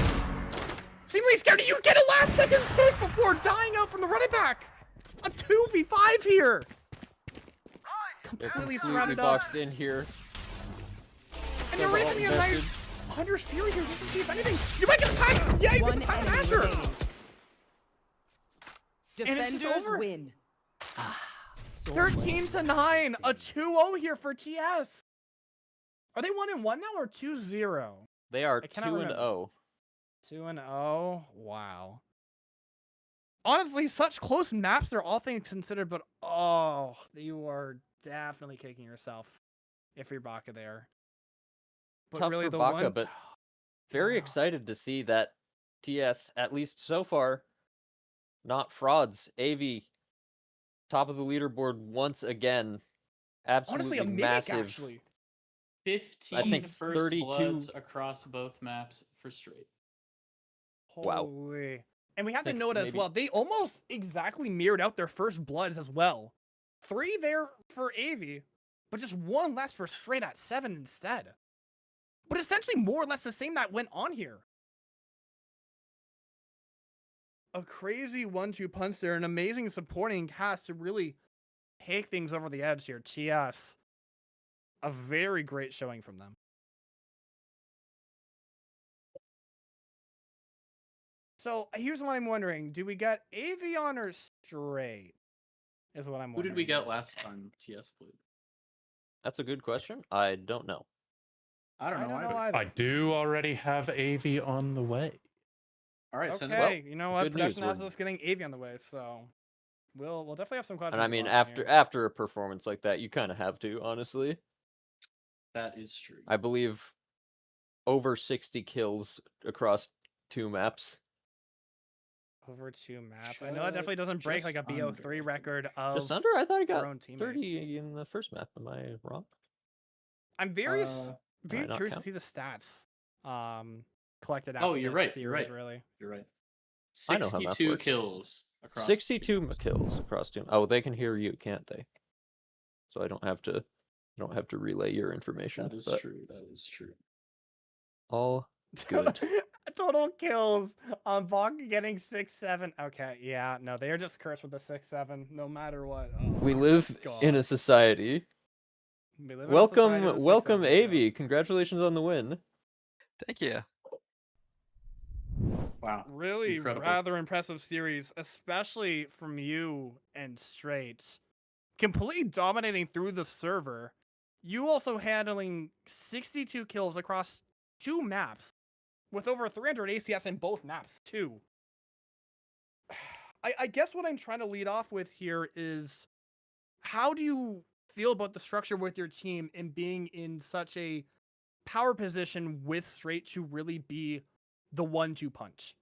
Seemingly scared, you get a last second pick before dying out from the running back. a 2v5 here. They're Completely completely surrounded up. boxed in here. And they're They're all raising the entire invested. Hunter's Fury here just to see if anything. You might get a time. Yeah, you One get the time enemy Asher. remaining. And it's just Defenders over. win. 13-9, a 2-0 here for TS. Are they 1-1 now or 2-0? They are I cannot 2-0. 2-0. Wow. Honestly, such close maps are all things considered, but oh, you are definitely kicking yourself if you're Baka there. But Tough really for the Baka, one but very Wow. excited to see that TS, at least so far, not frauds. AV, top of the leaderboard once again. honestly Absolutely a mimic massive. actually. 15 think first 32 bloods across both maps for straight. Wow. Holy. And we have to Think note as maybe- well, they almost exactly mirrored out their first bloods as well. 3 there for AV, but just 1 less for straight at 7 instead. But essentially more or less the same that went on here. A crazy 1-2 punch there, an amazing supporting cast to really take things over the edge here. TS, a very great showing from them. So here's what I'm wondering: do we get Avion or straight? Is what I'm Who wondering. did we get last time TS played? That's a good question. I don't know. I don't know either. I do already have AV on the way. All right, send it. Okay, you know what? good news, Production has we're- us getting Avi on the way, so we'll definitely have some questions. And I mean, about it. after a performance like that, you kind of have to, honestly. That is true. I believe over 60 kills across 2 maps. Over 2 maps. I know that definitely doesn't break like a Just under, I BO3 think. record of. Just under? I thought he our got own teammate. 30 in the first map. Am I wrong? I'm very Uh, very not curious to count? see the stats collected out. Oh, you're right. You're right. Really. You're right. I know how math 62 works. kills across. 62 kills across 2. Oh, they can hear you, can't they? So I don't have to relay your information. That is but true. That is true. all good. Total kills on Bach getting 6-7. Okay, yeah, no, they are just cursed with the 6-7, no matter what. Oh, We my live in God. a society. We live in a society with Welcome, 6-7 AV. kills. Congratulations on the win. Thank you. Wow. Really Incredible. rather impressive series, especially from you and Straight. Completely dominating through the server. You also handling 62 kills across 2 maps with over 300 ACS in both maps, too. I guess what I'm trying to lead off with here is how do you feel about the structure with your team and being in such a power position with Straight to really be the 1-2 punch?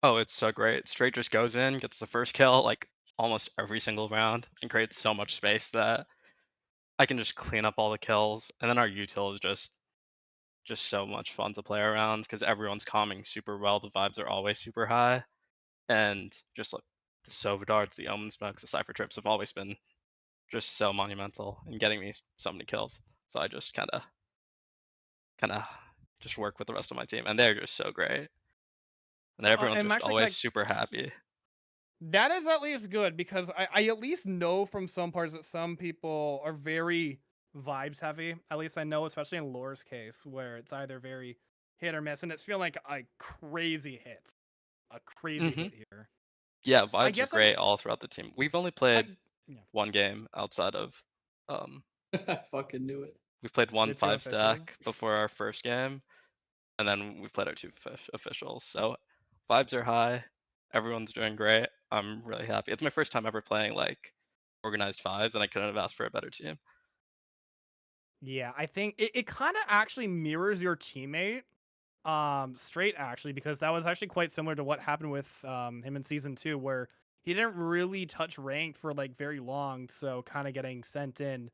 Oh, it's so great. Straight just goes in, gets the first kill like almost every single round, and creates so much space that I can just clean up all the kills. And then our util is just so much fun to play around because everyone's calming super well. The vibes are always super high, and just like the Sova darts, the Omen smokes, the Cypher trips have always been just so monumental in getting me so many kills. So I just kind of just work with the rest of my team, and they're just so great. And everyone's and just Max, like, always super happy. That is at least good because I at least know from some parts that some people are very vibes heavy. At least I know, especially in Lore's case, where it's either very hit or miss, and it's feeling like a crazy hit. A crazy hit here. Yeah, vibes are guess I'm- great all throughout the team. We've only played yeah. one game outside of I fucking knew it. we played one The two 5 stack officials? before our first game, and then we played our 2 officials. So vibes are high. Everyone's doing great. I'm really happy. It's my first time ever playing like organized 5s, and I couldn't have asked for a better team. Yeah, I think it kind of actually mirrors your teammate, Straight actually, because that was actually quite similar to what happened with him in season 2, where he didn't really touch ranked for like very long, so kind of getting sent in,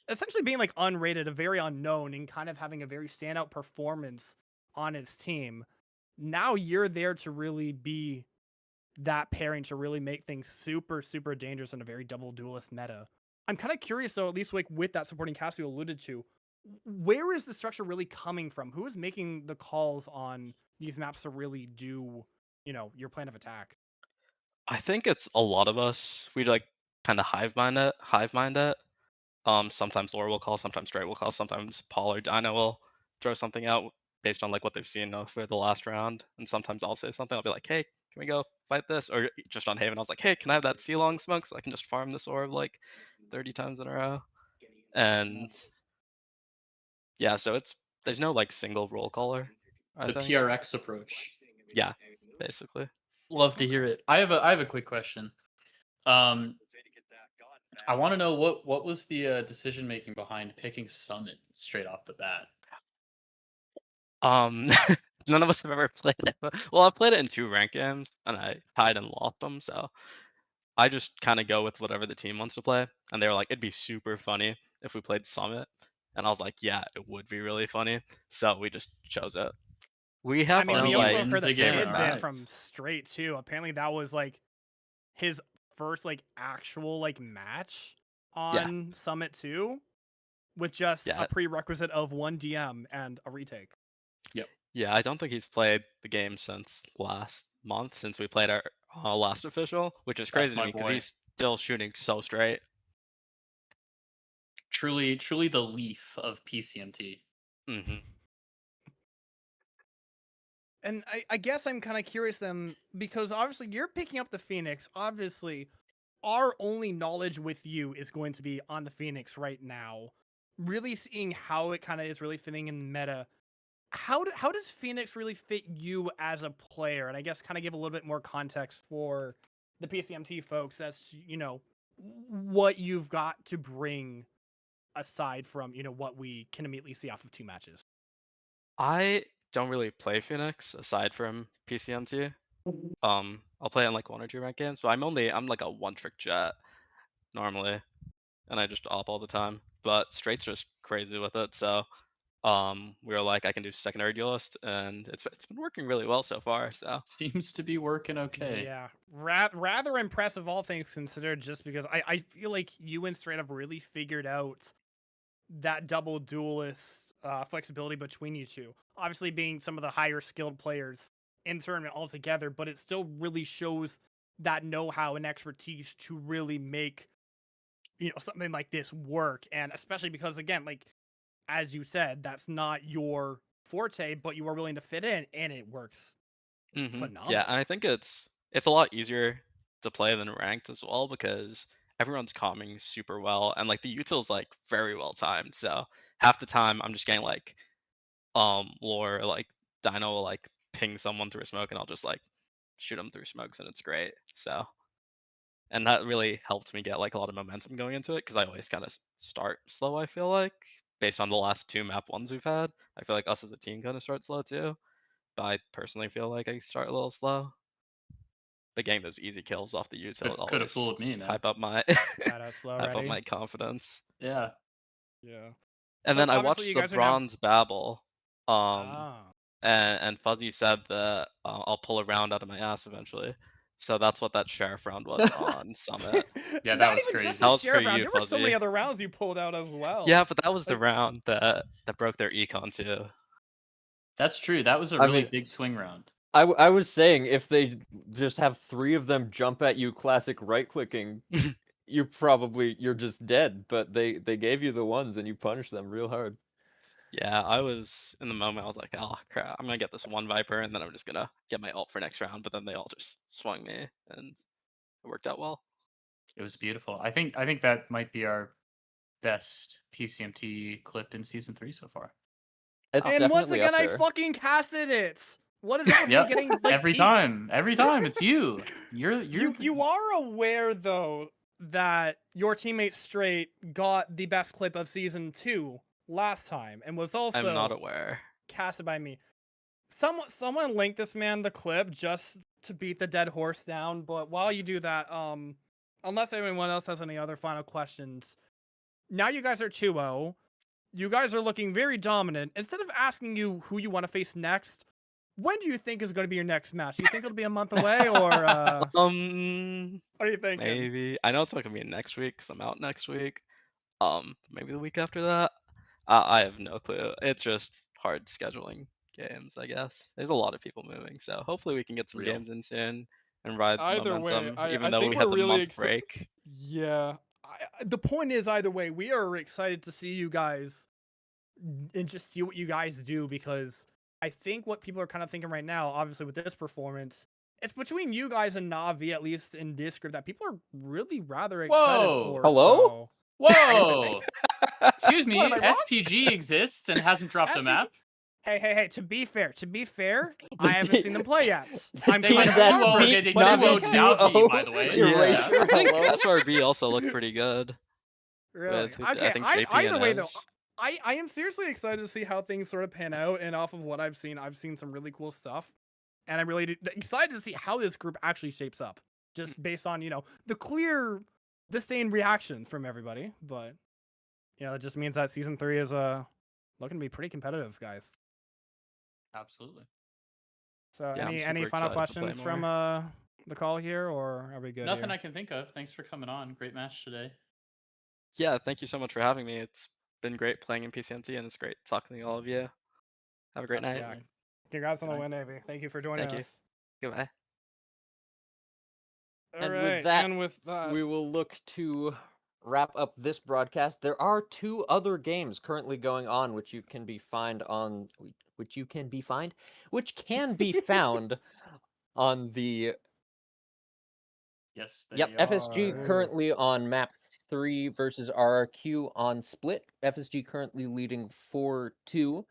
essentially being like unrated, a very unknown, and kind of having a very standout performance on his team. Now you're there to really be that pairing to really make things super, super dangerous in a very double duelist meta. I'm kind of curious though, at least like with that supporting cast you alluded to, where is the structure really coming from? Who is making the calls on these maps to really do, your plan of attack? I think it's a lot of us. We like kind of hive mind it. Sometimes Laura will call, sometimes Dre will call, sometimes Paul or Dino will throw something out based on like what they've seen for the last round. And sometimes I'll say something. I'll be like, "Hey, can we go fight this?" Or just on Haven, I was like, "Hey, can I have that sea long smoke so I can just farm this orb like 30 times in a row?" And yeah, so there's no like single roll caller. I The think. PRX approach. Yeah, basically. Love to hear it. I have a quick question. Um, I want to know what was the decision making behind picking Summit straight off the bat. Um, none of us have ever played it. Well, I've played it in 2 ranked games, and I tied and lost them. So I just kind of go with whatever the team wants to play. And they were like, "It'd be super funny if we played Summit." And I was like, "Yeah, it would be really funny." So we just chose it. We I have mean, our we Funny also like heard wins that again. favorite tidbit map. from Straight too. Apparently, that was like his first like actual like match Yeah, on Summit 2 with just yeah, a prerequisite of 1 DM and a retake. Yep. yeah. I don't think he's played the game since last month, since we played our last official, which is That's crazy to my me because boy. he's still shooting so straight. Truly the leaf of PCMT. Hmm. And I guess I'm kind of curious then, because obviously you're picking up the Phoenix. Obviously, our only knowledge with you is going to be on the Phoenix right now. Really seeing how it kind of is really fitting in meta. How does Phoenix really fit you as a player? And I guess kind of give a little bit more context for the PCMT folks. That's what you've got to bring aside from what we can immediately see off of 2 matches. I don't really play Phoenix aside from PCMT. I'll play on like 1 or 2 ranked games, but I'm like a one-trick jet normally, and I just op all the time. But Straight's just crazy with it, so we were like, I can do secondary duelist, and it's been working really well so far. So Seems to be working okay. Yeah, rather impressive, all things considered. Just because I feel like you and Straight have really figured out that double duelist flexibility between you two. Obviously, being some of the higher skilled players in tournament altogether, but it still really shows that know-how and expertise to really make something like this work. And especially because, again, like as you said, that's not your forte, but you are willing to fit in, and it works yeah, phenomenally. and I think it's a lot easier to play than ranked as well because everyone's calming super well, and like the util's like very well timed. So half the time I'm just getting like lore like Dino will like ping someone through a smoke, and I'll just like shoot them through smokes, and it's great. So and that really helped me get like a lot of momentum going into it because I always kind of start slow. I feel like based on the last 2 map ones we've had, I feel like us as a team kind of start slow too. But I personally feel like I start a little slow. But getting those easy kills off the util Could have always fooled me, man. hype up my Shout out slow hype up ready. my confidence. Yeah. Yeah. And So then I obviously watched you the guys are now. bronze babble. Um, Ah. and Fuzzy said that I'll pull a round out of my ass eventually. So that's what that sheriff round was on Summit. Yeah, that Not was even just crazy. That the was for sheriff round. you, There were so many Fuzzy. other rounds you pulled out as well. Yeah, but that was the Like, round that broke their econ too. That's true. That was a I really mean, big swing round. I was saying if they just have 3 of them jump at you classic right clicking, you're just dead. But they gave you the ones and you punished them real hard. Yeah, I was in the moment. I was like, "Oh crap! I'm gonna get this one Viper, and then I'm just gonna get my ult for next round." But then they all just swung me, and it worked out well. It was beautiful. I think that might be our best PCMT clip in season 3 so far. It's and once definitely again, up I there. fucking casted it. What is it with me Yep. getting like every peak? time. Every time it's you. You're You are aware though that your teammate Straight got the best clip of season 2 last time and was I'm not also aware. casted by me. Someone linked this man the clip just to beat the dead horse down. But while you do that, unless anyone else has any other final questions, now you guys are 2-0. You guys are looking very dominant. Instead of asking you who you want to face next, when do you think is going to be your next match? Do you think it'll be a month away, or what are you thinking? Maybe I know it's not gonna be next week because I'm out next week. Maybe the week after that. I have no clue. It's just hard scheduling games, I guess. There's a lot of people moving, so hopefully we can get some Real. games in soon, and ride the Either way, momentum, even I though think we we're had the really month break. Yeah. The point is, either way, we are excited to see you guys and just see what you guys do, because I think what people are kind of thinking right now, obviously with this performance, it's between you guys and Navi, at least in this group, that people are really rather excited Whoa. for. Hello? So... Whoa! Excuse me, What, am I wrong? SPG exists and hasn't dropped a SPG? map. Hey, to be fair, I haven't seen them play yet. I'm They kind went of that duo, heartbroken, okay, they but it's duoed okay. Navi, by the way. Erasure, hello? SRB also looked pretty good. Really? With, Okay, I think JP either and way, though, Ez. I am seriously excited to see how things sort of pan out, and off of what I've seen some really cool stuff, and I'm really excited to see how this group actually shapes up, just based on, the clear, disdain reactions from everybody, but, that just means that Season 3 is looking to be pretty competitive, guys. Absolutely. So, Yeah, I'm any super final excited to play questions from the call here, or are we good Nothing here? I can think of. Thanks for coming on. Great match today. Yeah, thank you so much for having me. It's been great playing in PCMT, and it's great talking to all of you. Have a great night. Absolutely. Congrats on the Good win, Navy. Thank you for joining Thank you. us. Goodbye. And All with right, that, and with that, we will look to wrap up this broadcast. There are 2 other games currently going on, which can be found on the Yes, they Yep, FSG are. currently on map 3 versus RRQ on Split. FSG currently leading 4-2.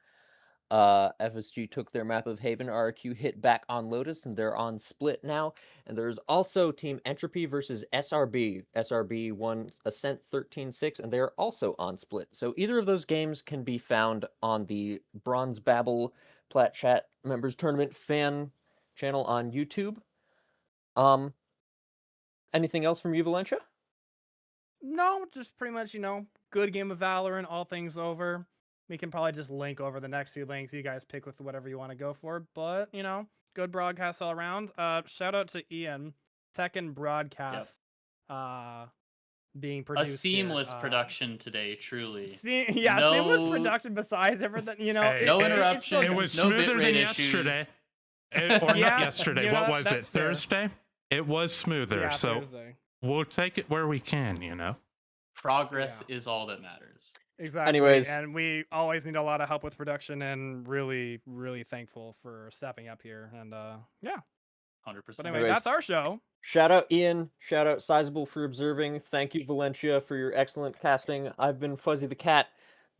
FSG took their map of Haven. RRQ hit back on Lotus, and they're on Split now. And there's also Team Entropy versus SRB. SRB won Ascent 13-6, and they're also on Split. So either of those games can be found on the Bronze Babel Plat Chat Members Tournament fan channel on YouTube. Anything else from you, Valencia? no, just pretty much, good game of Valorant, all things over. We can probably just link over the next 2 links. You guys pick with whatever you want to go for. But, good broadcast all around. Shout out to Ian. Second broadcast being A produced seamless here. production today, truly. Seamless production besides everything, Hey, No it's interruptions, It was no smoother bitrate than issues. yesterday. Or Yeah, not yesterday. What was that's it? fair. Thursday? It was smoother. Yeah, so Thursday. we'll take it where we can, Progress is all that matters. Exactly. Anyways. And we always need a lot of help with production, and really, really thankful for stepping up here. And yeah. 100%. But anyway, that's our show. Shout out Ian. Shout out Sizable for observing. Thank you, Valencia, for your excellent casting. I've been Fuzzy the Cat.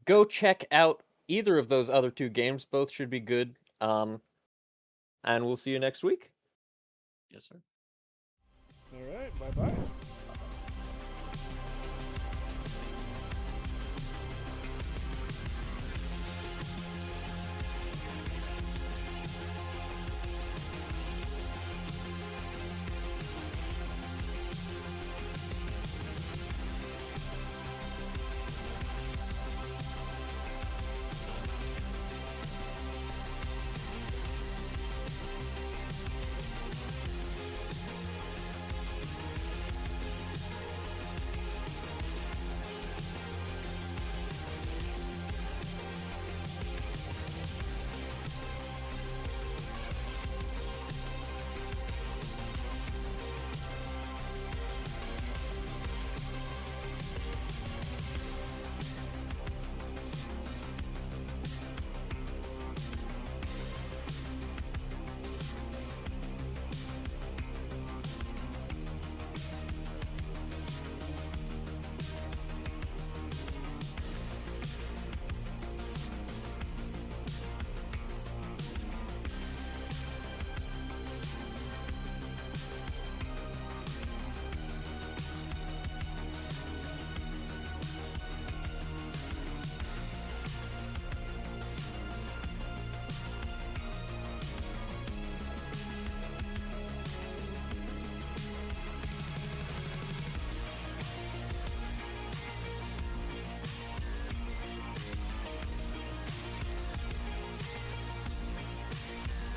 Go check out either of those other 2 games. Both should be good. And we'll see you next week. Yes, sir. All right. Bye-bye.